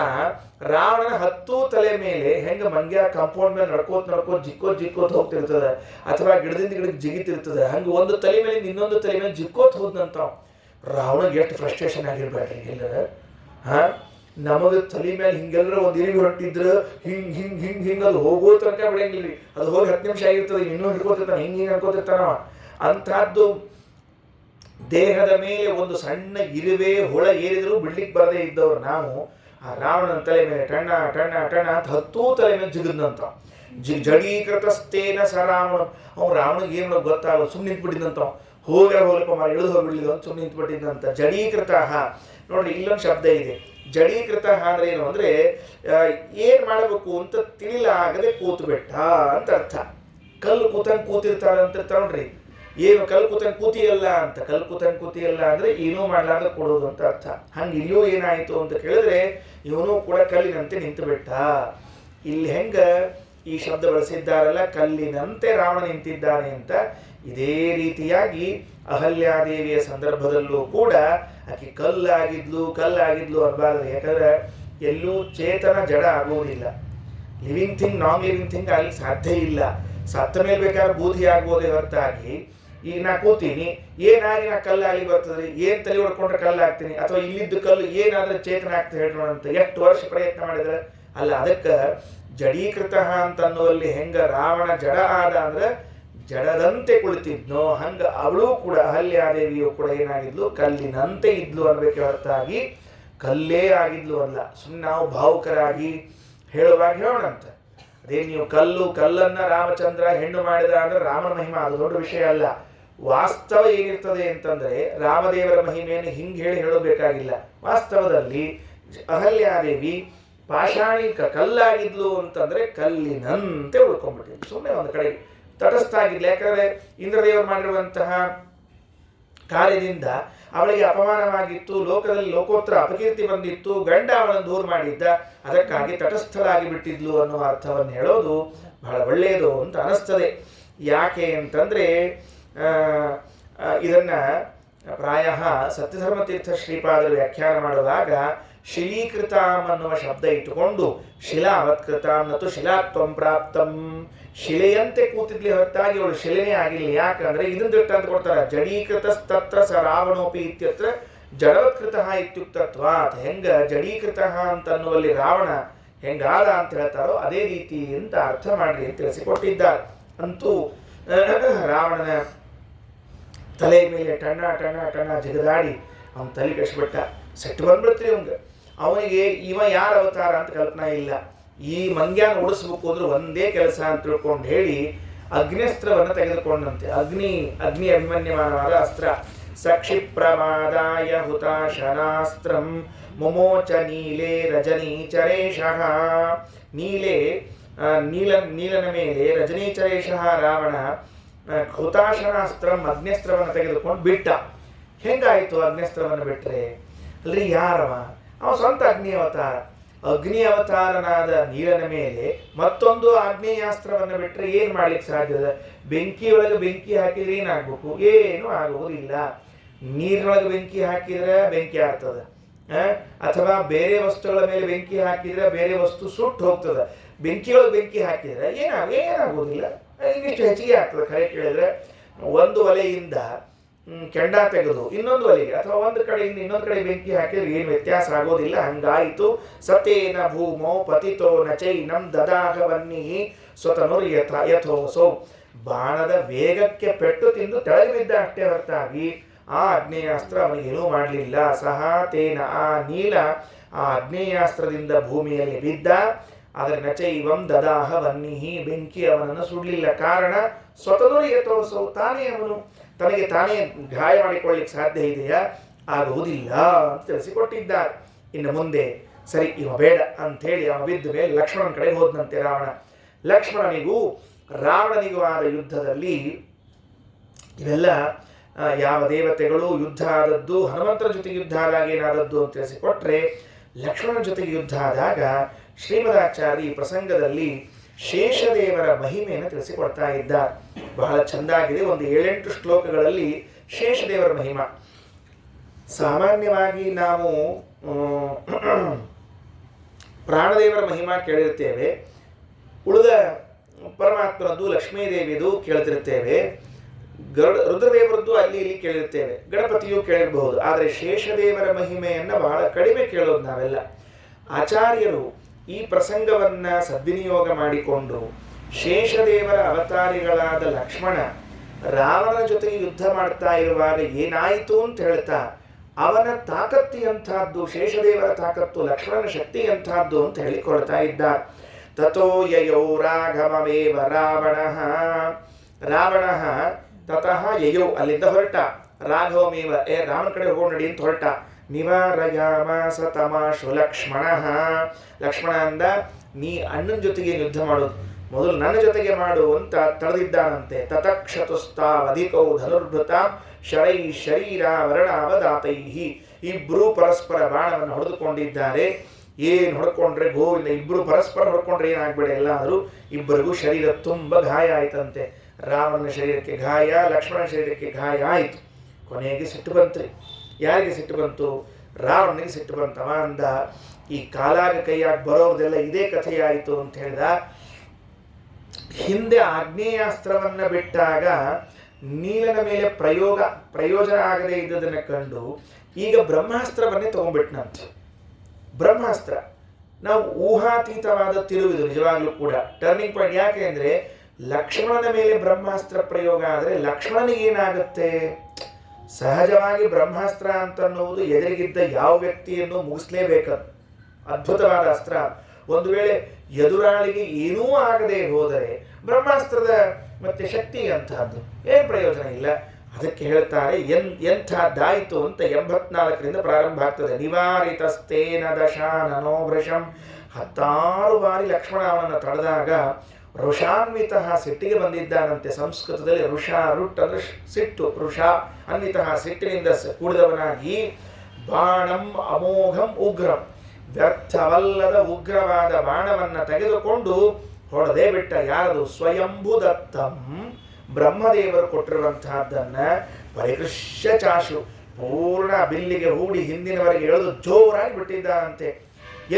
ರಾವಣನ 10 ತಲೆ ಮೇಲೆ ಹೆಂಗ ಮಂಗ್ಯ ಕಾಂಪೌಂಡ್ ಮೇಲೆ ನಡ್ಕೋತ್ ಜಿಕ್ಕೋತ್ ಹೋಗ್ತಿರ್ತದೆ, ಅಥವಾ ಗಿಡದಿಂದ ಗಿಡಕ್ಕೆ ಜಿಗಿತಿರ್ತದೆ, ಹಂಗೆ ಒಂದು ತಲೆ ಮೇಲೆ ಇನ್ನೊಂದು ತಲೆ ಮೇಲೆ ಜಿಕ್ಕೋತ್ ಹೋದಂತ. ರಾವಣಗೆ ಎಷ್ಟು ಫ್ರಸ್ಟ್ರೇಷನ್ ಆಗಿರ್ಬೇಡ್ರಿ ಎಲ್ಲರ. ನಮಗೆ ತಲೆ ಮೇಲೆ ಹಿಂಗೆಲ್ಲರ ಒಂದು ಇರಿವಿ ಹೊಟ್ಟಿದ್ರು ಹಿಂಗ್ ಅದು ಹೋಗೋ ತನಕ ಬಿಡಂಗಿಲ್ರಿ. ಅದು ಹೋಗಿ 10 ನಿಮಿಷ ಆಗಿರ್ತದೆ, ಇನ್ನೂ ಹಿಡ್ಕೋತಿರ್ತಾನೆ, ಹಿಂಗೆ ಅನ್ಕೋತಿರ್ತಾನವ. ಅಂಥದ್ದು ದೇಹದ ಮೇಲೆ ಒಂದು ಸಣ್ಣ ಇರುವೆ ಹುಳ ಏರಿದ್ರು ಬಿಡ್ಲಿಕ್ಕೆ ಬರದೇ ಇದ್ದವ್ರು ನಾವು ಆ ರಾವಣನ ತಲೆ ಮೇಲೆ ಟಣ್ಣ ಟಣ್ಣ ಟಣ್ಣ ಅಂತ 10 ತಲೆ ಮೇಲೆ ಜಿಗಿದ್ನಂತ. ಜಡೀಕೃತಸ್ತೇನ ಸ ರಾವಣ. ಅವ್ನು ರಾವಣಿಗೆ ಏನು ಗೊತ್ತಾಗೋದು, ಸುಮ್ಮನೆ ನಿಂತ್ಬಿಟ್ಟಿದ್ದಂತ. ಹೋಗ್ಲಪ್ಪ ಮರ ಇಳಿದು ಹೋಗ್ಬಿಡ್ಲಿಲ್ಲ ಅಂತ ಸುಮ್ಮನೆ ನಿಂತ್ಬಿಟ್ಟಿದ್ದಂತ. ಜಡೀಕೃತ. ನೋಡ್ರಿ ಇಲ್ಲೊಂದು ಶಬ್ದ ಇದೆ. ಜಡೀಕೃತ ಅಂದ್ರೆ ಏನು ಅಂದ್ರೆ ಏನ್ ಮಾಡಬೇಕು ಅಂತ ತಿಳಿಲಾಗದೆ ಕೂತು ಬಿಟ್ಟ ಅಂತ ಅರ್ಥ. ಕಲ್ಲು ಕೂತಂಗ್ ಕೂತಿರ್ತಾರ ಅಂತ ನೋಡ್ರಿ. ಏನು ಕಲ್ಲು ಕೂತಂಗ್ ಕೂತಿಯಲ್ಲ ಅಂತ. ಕಲ್ಲು ಕೂತಂಗ್ ಕೂತಿಯಲ್ಲ ಅಂದ್ರೆ ಏನೂ ಮಾಡ್ಲಾರ್ದ ಕೊಡೋದು ಅಂತ ಅರ್ಥ. ಹಂಗೆ ಇಲ್ಲೂ ಏನಾಯ್ತು ಅಂತ ಕೇಳಿದ್ರೆ ಇವನು ಕೂಡ ಕಲ್ಲಿನಂತೆ ನಿಂತು ಬಿಟ್ಟ. ಇಲ್ಲಿ ಹೆಂಗ ಈ ಶಬ್ದ ಬಳಸಿದ್ದಾರಲ್ಲ, ಕಲ್ಲಿನಂತೆ ರಾವಣ ನಿಂತಿದ್ದಾನೆ ಅಂತ. ಇದೇ ರೀತಿಯಾಗಿ ಅಹಲ್ಯಾದೇವಿಯ ಸಂದರ್ಭದಲ್ಲೂ ಕೂಡ ಆಕೆ ಕಲ್ಲಾಗಿದ್ಲು ಅನ್ಬಾರ್ದು. ಯಾಕಂದ್ರೆ ಎಲ್ಲೂ ಚೇತನ ಜಡ ಆಗುವುದಿಲ್ಲ. Living thing non living thing ಆಗ್ಲಿಕ್ಕೆ ಸಾಧ್ಯ ಇಲ್ಲ. ಸತ್ತ ಮೇಲೆ ಬೇಕಾದ್ರೆ ಬೂದಿ ಆಗ್ಬೋದೇ ಹೊರತಾಗಿ ಈಗ ನಾ ಕೂತೀನಿ ಏನಾಗಿ ನಾ ಕಲ್ಲಾಗಿ ಬರ್ತದ್ರಿ, ಏನ್ ತಲೆ ಹೊಡ್ಕೊಂಡ್ರೆ ಕಲ್ಲಾಗ್ತೀನಿ, ಅಥವಾ ಇಲ್ಲಿದ್ದು ಕಲ್ಲು ಏನಾದ್ರೆ ಚೇತನ ಆಗ್ತದೆ ಹೇಳೋಣ ಅಂತ ಎಷ್ಟು ವರ್ಷ ಪ್ರಯತ್ನ ಮಾಡಿದ್ರೆ ಅಲ್ಲ. ಅದಕ್ಕೆ ಜಡೀಕೃತ ಅಂತ ಅನ್ನುವಲ್ಲಿ ಹೆಂಗ ರಾವಣ ಜಡ ಆದ ಅಂದ್ರೆ ಜಡದಂತೆ ಕುಳಿತಿದ್ನೋ ಹಂಗ ಅವಳು ಕೂಡ ಅಹಲ್ಯಾದೇವಿಯು ಕೂಡ ಏನಾಗಿದ್ಲು, ಕಲ್ಲಿನಂತೆ ಇದ್ಲು ಅನ್ಬೇಕು ಹೊರತಾಗಿ ಕಲ್ಲೇ ಆಗಿದ್ಲು ಅಲ್ಲ. ಸುಮ್ಮನೆ ನಾವು ಭಾವುಕರಾಗಿ ಹೇಳುವಾಗ ಹೇಳೋಣಂತ. ಅದೇ ನೀವು ಕಲ್ಲನ್ನ ರಾಮಚಂದ್ರ ಹೆಣ್ಣು ಮಾಡಿದ ಅಂದ್ರೆ ರಾಮನ ಮಹಿಮೆ ಅದು ದೊಡ್ಡ ವಿಷಯ ಅಲ್ಲ. ವಾಸ್ತವ ಏನಿರ್ತದೆ ಅಂತಂದ್ರೆ ರಾಮದೇವರ ಮಹಿಮೆಯನ್ನು ಹಿಂಗೆ ಹೇಳಬೇಕಾಗಿಲ್ಲ. ವಾಸ್ತವದಲ್ಲಿ ಅಹಲ್ಯಾದೇವಿ ಪಾಷಾಣಿಕ ಕಲ್ಲಾಗಿದ್ಲು ಅಂತಂದ್ರೆ ಕಲ್ಲಿನಂತೆ ಉಳ್ಕೊಂಡ್ಬಿಟ್ಟಿದ್ಲು. ಸುಮ್ಮನೆ ಒಂದು ಕಡೆ ತಟಸ್ಥ ಆಗಿದ್ಲು. ಯಾಕಂದ್ರೆ ಇಂದ್ರದೇವರು ಮಾಡಿರುವಂತಹ ಕಾರ್ಯದಿಂದ ಅವಳಿಗೆ ಅಪಮಾನವಾಗಿತ್ತು, ಲೋಕದಲ್ಲಿ ಲೋಕೋತ್ತರ ಅಪಕೀರ್ತಿ ಬಂದಿತ್ತು, ಗಂಡ ಅವಳನ್ನು ದೂರ ಮಾಡಿದ್ದ, ಅದಕ್ಕಾಗಿ ತಟಸ್ಥಳಾಗಿ ಬಿಟ್ಟಿದ್ಲು ಅನ್ನೋ ಅರ್ಥವನ್ನು ಹೇಳೋದು ಬಹಳ ಒಳ್ಳೆಯದು ಅಂತ ಅನಿಸ್ತದೆ. ಯಾಕೆ ಅಂತಂದರೆ ಇದನ್ನು ಪ್ರಾಯ ಸತ್ಯಧರ್ಮತೀರ್ಥ ಶ್ರೀಪಾದರು ವ್ಯಾಖ್ಯಾನ ಮಾಡುವಾಗ ಶಿಲೀಕೃತಾಂ ಅನ್ನುವ ಶಬ್ದ ಇಟ್ಟುಕೊಂಡು ಶಿಲಾವತ್ಕೃತಾಂ ನತು ಶಿಲಾತ್ವಂ ಪ್ರಾಪ್ತಂ, ಶಿಲೆಯಂತೆ ಕೂತಿದ್ಲಿ ಹೊರತಾಗಿ ಅವಳು ಶಿಲೆನೇ ಆಗಿಲ್ಲ. ಯಾಕಂದ್ರೆ ಇದನ್ನ ದೃಷ್ಟಾಂತ ಕೊಡ್ತಾರೆ, ಜಡೀಕೃತಸ್ತತ್ರ ಸ ರಾವಣೋಪಿ ಇತ್ಯತ್ರ ಜಡವತ್ಕೃತ ಇತ್ಯುಕ್ತತ್ವಾತ್. ಹೆಂಗ ಜಡೀಕೃತ ಅಂತನ್ನುವಲ್ಲಿ ರಾವಣ ಹೆಂಗಾದ ಅಂತ ಹೇಳ್ತಾರೋ ಅದೇ ರೀತಿ ಅಂತ ಅರ್ಥ ಮಾಡ್ರಿ ಅಂತ ತಿಳಿಸಿಕೊಟ್ಟಿದ್ದಾರೆ. ಅಂತೂ ರಾವಣನ ತಲೆ ಮೇಲೆ ಟಣ್ಣ ಟಣ್ಣ ಟಣ್ಣ ಜಿಗದಾಡಿ ಅವನ ತಲೆ ಕಳಿಸ್ಬಿಟ್ಟ. ಸೆಟ್ಟು ಬಂದ್ಬಿಡ್ತೀವಿ ಅವನಿಗೆ ಇವ ಯಾರ ಅವತಾರ ಅಂತ ಕಲ್ಪನಾ ಇಲ್ಲ. ಈ ಮಂಗ್ಯಾನ ಉಳಿಸ್ಬೇಕು ಅಂದ್ರೆ ಒಂದೇ ಕೆಲಸ ಅಂತ ತಿಳ್ಕೊಂಡು ಹೇಳಿ ಅಗ್ನಿಸ್ತ್ರವನ್ನು ತೆಗೆದುಕೊಂಡಂತೆ. ಅಗ್ನಿ ಅಭಿಮನ್ಯಮಾನವಾದ ಅಸ್ತ್ರ. ಸಕ್ಷಿಪ್ರಮಾದಾಯ ಹುತಾಶನಾಸ್ತ್ರಂ ಮುಮೋಚ ನೀಲೇ ರಜನೀಚರೇಶಃ. ನೀಲನ ಮೇಲೆ ರಜನೀಚರೇಶಃ ರಾವಣ ಹುತಾಶನಾಸ್ತ್ರಂ ಅಗ್ನಿಸ್ತ್ರವನ್ನು ತೆಗೆದುಕೊಂಡು ಬಿಟ್ಟ. ಹೆಂಗಾಯಿತು ಅಗ್ನಿಸ್ತ್ರವನ್ನು ಬಿಟ್ಟರೆ? ಅಲ್ರಿ ಯಾರವ? ಅವ ಸ್ವಂತ ಅಗ್ನಿ ಅವತಾರ. ಅಗ್ನಿ ಅವತಾರನಾದ ನೀಲನ ಮೇಲೆ ಮತ್ತೊಂದು ಆಗ್ನೇಯಾಸ್ತ್ರವನ್ನು ಬಿಟ್ಟರೆ ಏನು ಮಾಡ್ಲಿಕ್ಕೆ ಸಾಧ್ಯದ? ಬೆಂಕಿಯೊಳಗೆ ಬೆಂಕಿ ಹಾಕಿದ್ರೆ ಏನಾಗಬೇಕು? ಏನೂ ಆಗುವುದಿಲ್ಲ. ನೀರಿನೊಳಗೆ ಬೆಂಕಿ ಹಾಕಿದ್ರೆ ಬೆಂಕಿ ಆಗ್ತದೆ, ಅಥವಾ ಬೇರೆ ವಸ್ತುಗಳ ಮೇಲೆ ಬೆಂಕಿ ಹಾಕಿದ್ರೆ ಬೇರೆ ವಸ್ತು ಸುಟ್ಟು ಹೋಗ್ತದೆ. ಬೆಂಕಿಯೊಳಗೆ ಬೆಂಕಿ ಹಾಕಿದ್ರೆ ಏನಾಗುವುದಿಲ್ಲ, ಇನ್ನಿಷ್ಟು ಹೆಚ್ಚಿಗೆ ಆಗ್ತದೆ. ಖರೆ ಕೇಳಿದ್ರೆ ಒಂದು ಒಲೆಯಿಂದ ಕೆಂಡ ತೆಗೆದು ಇನ್ನೊಂದು ಒಲೆಗೆ ಅಥವಾ ಒಂದು ಕಡೆಯಿಂದ ಇನ್ನೊಂದು ಕಡೆ ಬೆಂಕಿ ಹಾಕಿದ್ರೆ ಏನು ವ್ಯತ್ಯಾಸ ಆಗೋದಿಲ್ಲ. ಹಂಗಾಯಿತು. ಸತೇನ ಭೂಮೋ ಪತಿತೋ ನಚೈನಂ ದದಾಹವನ್ನಿ ಸ್ವತನುರ್ ಯಥೋಸೋ. ಬಾಣದ ವೇಗಕ್ಕೆ ಪೆಟ್ಟು ತಿಂದು ತೆಳಗೆ ಬಿದ್ದ ಅಷ್ಟೇ ಹೊರತಾಗಿ ಆ ಆಗ್ನೇಯಾಸ್ತ್ರ ಅವನಿಗೇನೂ ಮಾಡಲಿಲ್ಲ. ಸಹ ತೇನ, ಆ ನೀಲ ಆ ಆಗ್ನೇಯಾಸ್ತ್ರದಿಂದ ಭೂಮಿಯಲ್ಲಿ ಬಿದ್ದ. ಆದರೆ ನಚೈವಂ ದದಾಹವನ್ನಿ, ಬೆಂಕಿ ಅವನನ್ನು ಸುಡಲಿಲ್ಲ. ಕಾರಣ ಸ್ವತನುರ್ ಯಥೋಸೋ, ತಾನೇ ಅವನು ತನಗೆ ತಾನೇ ಗಾಯ ಮಾಡಿಕೊಳ್ಳಿಕ್ಕೆ ಸಾಧ್ಯ ಇದೆಯಾ? ಆಗುವುದಿಲ್ಲ ಅಂತ ತಿಳಿಸಿಕೊಟ್ಟಿದ್ದಾರೆ. ಇನ್ನು ಮುಂದೆ ಸರಿ ಇವ ಬೇಡ ಅಂಥೇಳಿ ಅವ ಬಿದ್ದ ಮೇಲೆ ಲಕ್ಷ್ಮಣನ ಕಡೆ ಹೋದಂತೆ ರಾವಣ. ಲಕ್ಷ್ಮಣನಿಗೂ ರಾವಣನಿಗೂ ಆದ ಯುದ್ಧದಲ್ಲಿ ಇವೆಲ್ಲ ಯಾವ ದೇವತೆಗಳು ಯುದ್ಧ ಆದದ್ದು, ಹನುಮಂತರ ಜೊತೆಗೆ ಯುದ್ಧ ಆದಾಗ ಏನಾದದ್ದು ಅಂತ ತಿಳಿಸಿಕೊಟ್ರೆ, ಲಕ್ಷ್ಮಣನ ಜೊತೆಗೆ ಯುದ್ಧ ಆದಾಗ ಶ್ರೀಮದಾಚಾರ್ಯ ಈ ಪ್ರಸಂಗದಲ್ಲಿ ಶೇಷದೇವರ ಮಹಿಮೆಯನ್ನು ತಿಳಿಸಿಕೊಡ್ತಾ ಇದ್ದಾರೆ. ಬಹಳ ಚೆಂದಾಗಿದೆ. ಒಂದು 7-8 ಶ್ಲೋಕಗಳಲ್ಲಿ ಶೇಷದೇವರ ಮಹಿಮಾ. ಸಾಮಾನ್ಯವಾಗಿ ನಾವು ಪ್ರಾಣದೇವರ ಮಹಿಮಾ ಕೇಳಿರ್ತೇವೆ, ಉಳಿದ ಪರಮಾತ್ಮನದ್ದು ಲಕ್ಷ್ಮೀದೇವಿದು ಕೇಳ್ತಿರ್ತೇವೆ, ರುದ್ರದೇವರದ್ದು ಅಲ್ಲಿ ಇಲ್ಲಿ ಕೇಳಿರ್ತೇವೆ, ಗಣಪತಿಯು ಕೇಳಿರಬಹುದು. ಆದರೆ ಶೇಷದೇವರ ಮಹಿಮೆಯನ್ನು ಬಹಳ ಕಡಿಮೆ ಕೇಳೋದು ನಾವೆಲ್ಲ. ಆಚಾರ್ಯರು ಈ ಪ್ರಸಂಗವನ್ನ ಸದ್ವಿನಿಯೋಗ ಮಾಡಿಕೊಂಡು ಶೇಷದೇವರ ಅವತಾರಿಗಳಾದ ಲಕ್ಷ್ಮಣ ರಾವಣನ ಜೊತೆಗೆ ಯುದ್ಧ ಮಾಡ್ತಾ ಇರುವಾಗ ಏನಾಯಿತು ಅಂತ ಹೇಳ್ತಾ ಅವನ ತಾಕತ್ತಿ ಎಂಥದ್ದು, ಶೇಷದೇವರ ತಾಕತ್ತು, ಲಕ್ಷ್ಮಣನ ಶಕ್ತಿ ಎಂಥದ್ದು ಅಂತ ಹೇಳಿಕೊಳ್ತಾ ಇದ್ದಾರೆ. ತಥೋ ಯಯೌ ರಾಘವಮೇವ ರಾವಣ ತತಃ ಯಯೌ, ಅಲ್ಲಿಂದ ಹೊರಟ. ರಾಘವಮೇವ, ರಾಮನ ಕಡೆ ಹೋಗೋ ನಡಿ ಅಂತ ಹೊರಟ. ನಿವಾರಯಾಮಾಸ ತಮಾಶು ಲಕ್ಷ್ಮಣ. ಲಕ್ಷ್ಮಣ ಅಂದ, ನೀ ಅಣ್ಣನ ಜೊತೆಗೆ ಯುದ್ಧ ಮಾಡೋದು, ಮೊದಲು ನನ್ನ ಜೊತೆಗೆ ಮಾಡು ಅಂತ ತಡೆದಿದ್ದಾನಂತೆ. ತತಕ್ಷತುಸ್ತಾವಧಿಕೌ ಧನುರ್ಭೃತ ಶರೈ ಶರೀರ ವರ್ಣಾವದಾತೈಹಿ. ಇಬ್ಬರೂ ಪರಸ್ಪರ ಬಾಣವನ್ನು ಹೊಡೆದುಕೊಂಡಿದ್ದಾರೆ. ಏನು ಹೊಡ್ಕೊಂಡ್ರೆ ಗೋವಿಂದ, ಇಬ್ಬರು ಪರಸ್ಪರ ಹೊಡ್ಕೊಂಡ್ರೆ ಏನಾಗ್ಬೇಡ, ಎಲ್ಲಾದರೂ ಇಬ್ಬರಿಗೂ ಶರೀರ ತುಂಬ ಗಾಯ ಆಯ್ತಂತೆ. ರಾವಣನ ಶರೀರಕ್ಕೆ ಗಾಯ, ಲಕ್ಷ್ಮಣನ ಶರೀರಕ್ಕೆ ಗಾಯ ಆಯಿತು. ಕೊನೆಗೆ ಸಿಟ್ಟು ಬಂತ್ರಿ. ಯಾರಿಗೆ ಸಿಟ್ಟು ಬಂತು? ರಾವಣನಿಗೆ ಸಿಟ್ಟು ಬಂತವ ಅಂದ, ಈ ಕಾಲಾಗ ಕೈಯಾಗಿ ಬರೋದೆಲ್ಲ ಇದೇ ಕಥೆಯಾಯಿತು ಅಂತ ಹೇಳಿದ. ಹಿಂದೆ ಆಗ್ನೇಯಾಸ್ತ್ರವನ್ನ ಬಿಟ್ಟಾಗ ನೀಲನ ಮೇಲೆ ಪ್ರಯೋಜನ ಆಗದೆ ಇದ್ದದನ್ನು ಕಂಡು ಈಗ ಬ್ರಹ್ಮಾಸ್ತ್ರವನ್ನೇ ತಗೊಂಡ್ಬಿಟ್ನಂತೆ. ಬ್ರಹ್ಮಾಸ್ತ್ರ ನಾವು ಊಹಾತೀತವಾದ ತಿರುವಿದು ನಿಜವಾಗ್ಲೂ ಕೂಡ ಟರ್ನಿಂಗ್ ಪಾಯಿಂಟ್. ಯಾಕೆ ಅಂದರೆ ಲಕ್ಷ್ಮಣನ ಮೇಲೆ ಬ್ರಹ್ಮಾಸ್ತ್ರ ಪ್ರಯೋಗ ಆದರೆ ಲಕ್ಷ್ಮಣನಿಗೆ ಏನಾಗುತ್ತೆ? ಸಹಜವಾಗಿ ಬ್ರಹ್ಮಾಸ್ತ್ರ ಅಂತನ್ನುವುದು ಎದುರಿಗಿದ್ದ ಯಾವ ವ್ಯಕ್ತಿಯನ್ನು ಮುಗಿಸ್ಲೇಬೇಕದು. ಅದ್ಭುತವಾದ ಅಸ್ತ್ರ. ಒಂದು ವೇಳೆ ಎದುರಾಳಿಗೆ ಏನೂ ಆಗದೆ ಹೋದರೆ ಬ್ರಹ್ಮಾಸ್ತ್ರದ ಮತ್ತೆ ಶಕ್ತಿ ಅಂತಹದ್ದು ಏನು ಪ್ರಯೋಜನ ಇಲ್ಲ. ಅದಕ್ಕೆ ಹೇಳ್ತಾರೆ ಎಂಥದ್ದಾಯಿತು ಅಂತ 84ರಿಂದ ಪ್ರಾರಂಭ ಆಗ್ತದೆ. ನಿವಾರಿತಸ್ತೇನ ದಶಾನನೋ ವೃಷಂ. 16 ಬಾರಿ ಲಕ್ಷ್ಮಣ ಅವನನ್ನು ತಡೆದಾಗ ಋಷಾನ್ವಿತ ಸಿಟ್ಟಿಗೆ ಬಂದಿದ್ದಾನಂತೆ. ಸಂಸ್ಕೃತದಲ್ಲಿ ಋಷಾ ರುಟ್ ಅಂದ್ರೆ ಸಿಟ್ಟು, ಋಷಾ ಅನ್ವಿತ ಸಿಟ್ಟಿನಿಂದ ಕೂಡಿದವನಾಗಿ ಬಾಣಂ ಅಮೋಘಂ ಉಗ್ರಂ, ವ್ಯರ್ಥವಲ್ಲದ ಉಗ್ರವಾದ ಬಾಣವನ್ನು ತೆಗೆದುಕೊಂಡು ಹೊಡೆದೇ ಬಿಟ್ಟ. ಯಾರದು? ಸ್ವಯಂಭುದತ್ತಂ, ಬ್ರಹ್ಮದೇವರು ಕೊಟ್ಟಿರುವಂತಹದ್ದನ್ನ ಪರಿಕೃಷ್ಯ ಚಾಶು, ಪೂರ್ಣ ಬಿಲ್ಲಿಗೆ ಹೂಡಿ ಹಿಂದಿನವರೆಗೆ ಎಳೆದು ಜೋರಾಗಿ ಬಿಟ್ಟಿದ್ದಾನಂತೆ.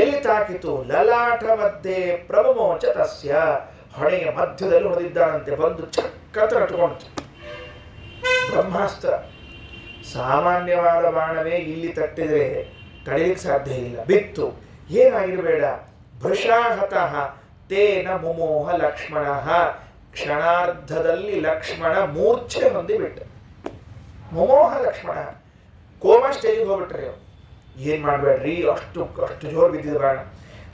ಎಲ್ಲಿ ತಾಕಿತು? ಲಲಾಟ ಮಧ್ಯೆ ಪ್ರಮೋಚ ತಸ್ಯ, ಹೊಣೆಯ ಮಧ್ಯದಲ್ಲಿ ಹೊಡೆದಿದ್ದಾನಂತೆ. ಬಂದು ಚಕ್ಕಂತ ನಟ್ಕೊಂಡು ಬ್ರಹ್ಮಾಸ್ತ್ರ. ಸಾಮಾನ್ಯವಾದ ಬಾಣವೇ ಇಲ್ಲಿ ತಟ್ಟಿದರೆ ತಡೆಯಲಿಕ್ಕೆ ಸಾಧ್ಯ ಇಲ್ಲ, ಬಿತ್ತು. ಏನಾಗಿರಬೇಡ. ಭೃಷಾಹತಃ ತೇನ ಮುಮೋಹ ಲಕ್ಷ್ಮಣ, ಕ್ಷಣಾರ್ಧದಲ್ಲಿ ಲಕ್ಷ್ಮಣ ಮೂರ್ಛೆ ಹೊಂದಿಬಿಟ್ಟ. ಮುಮೋಹ ಲಕ್ಷ್ಮಣ, ಕೋಮಾ ಸ್ಟೇಜಿಗೆ ಹೋಗ್ಬಿಟ್ರಿ. ಏನ್ ಮಾಡ್ಬೇಡ್ರಿ, ಅಷ್ಟು ಜೋರು ಬಿದ್ದಿದ ಬಾಣ.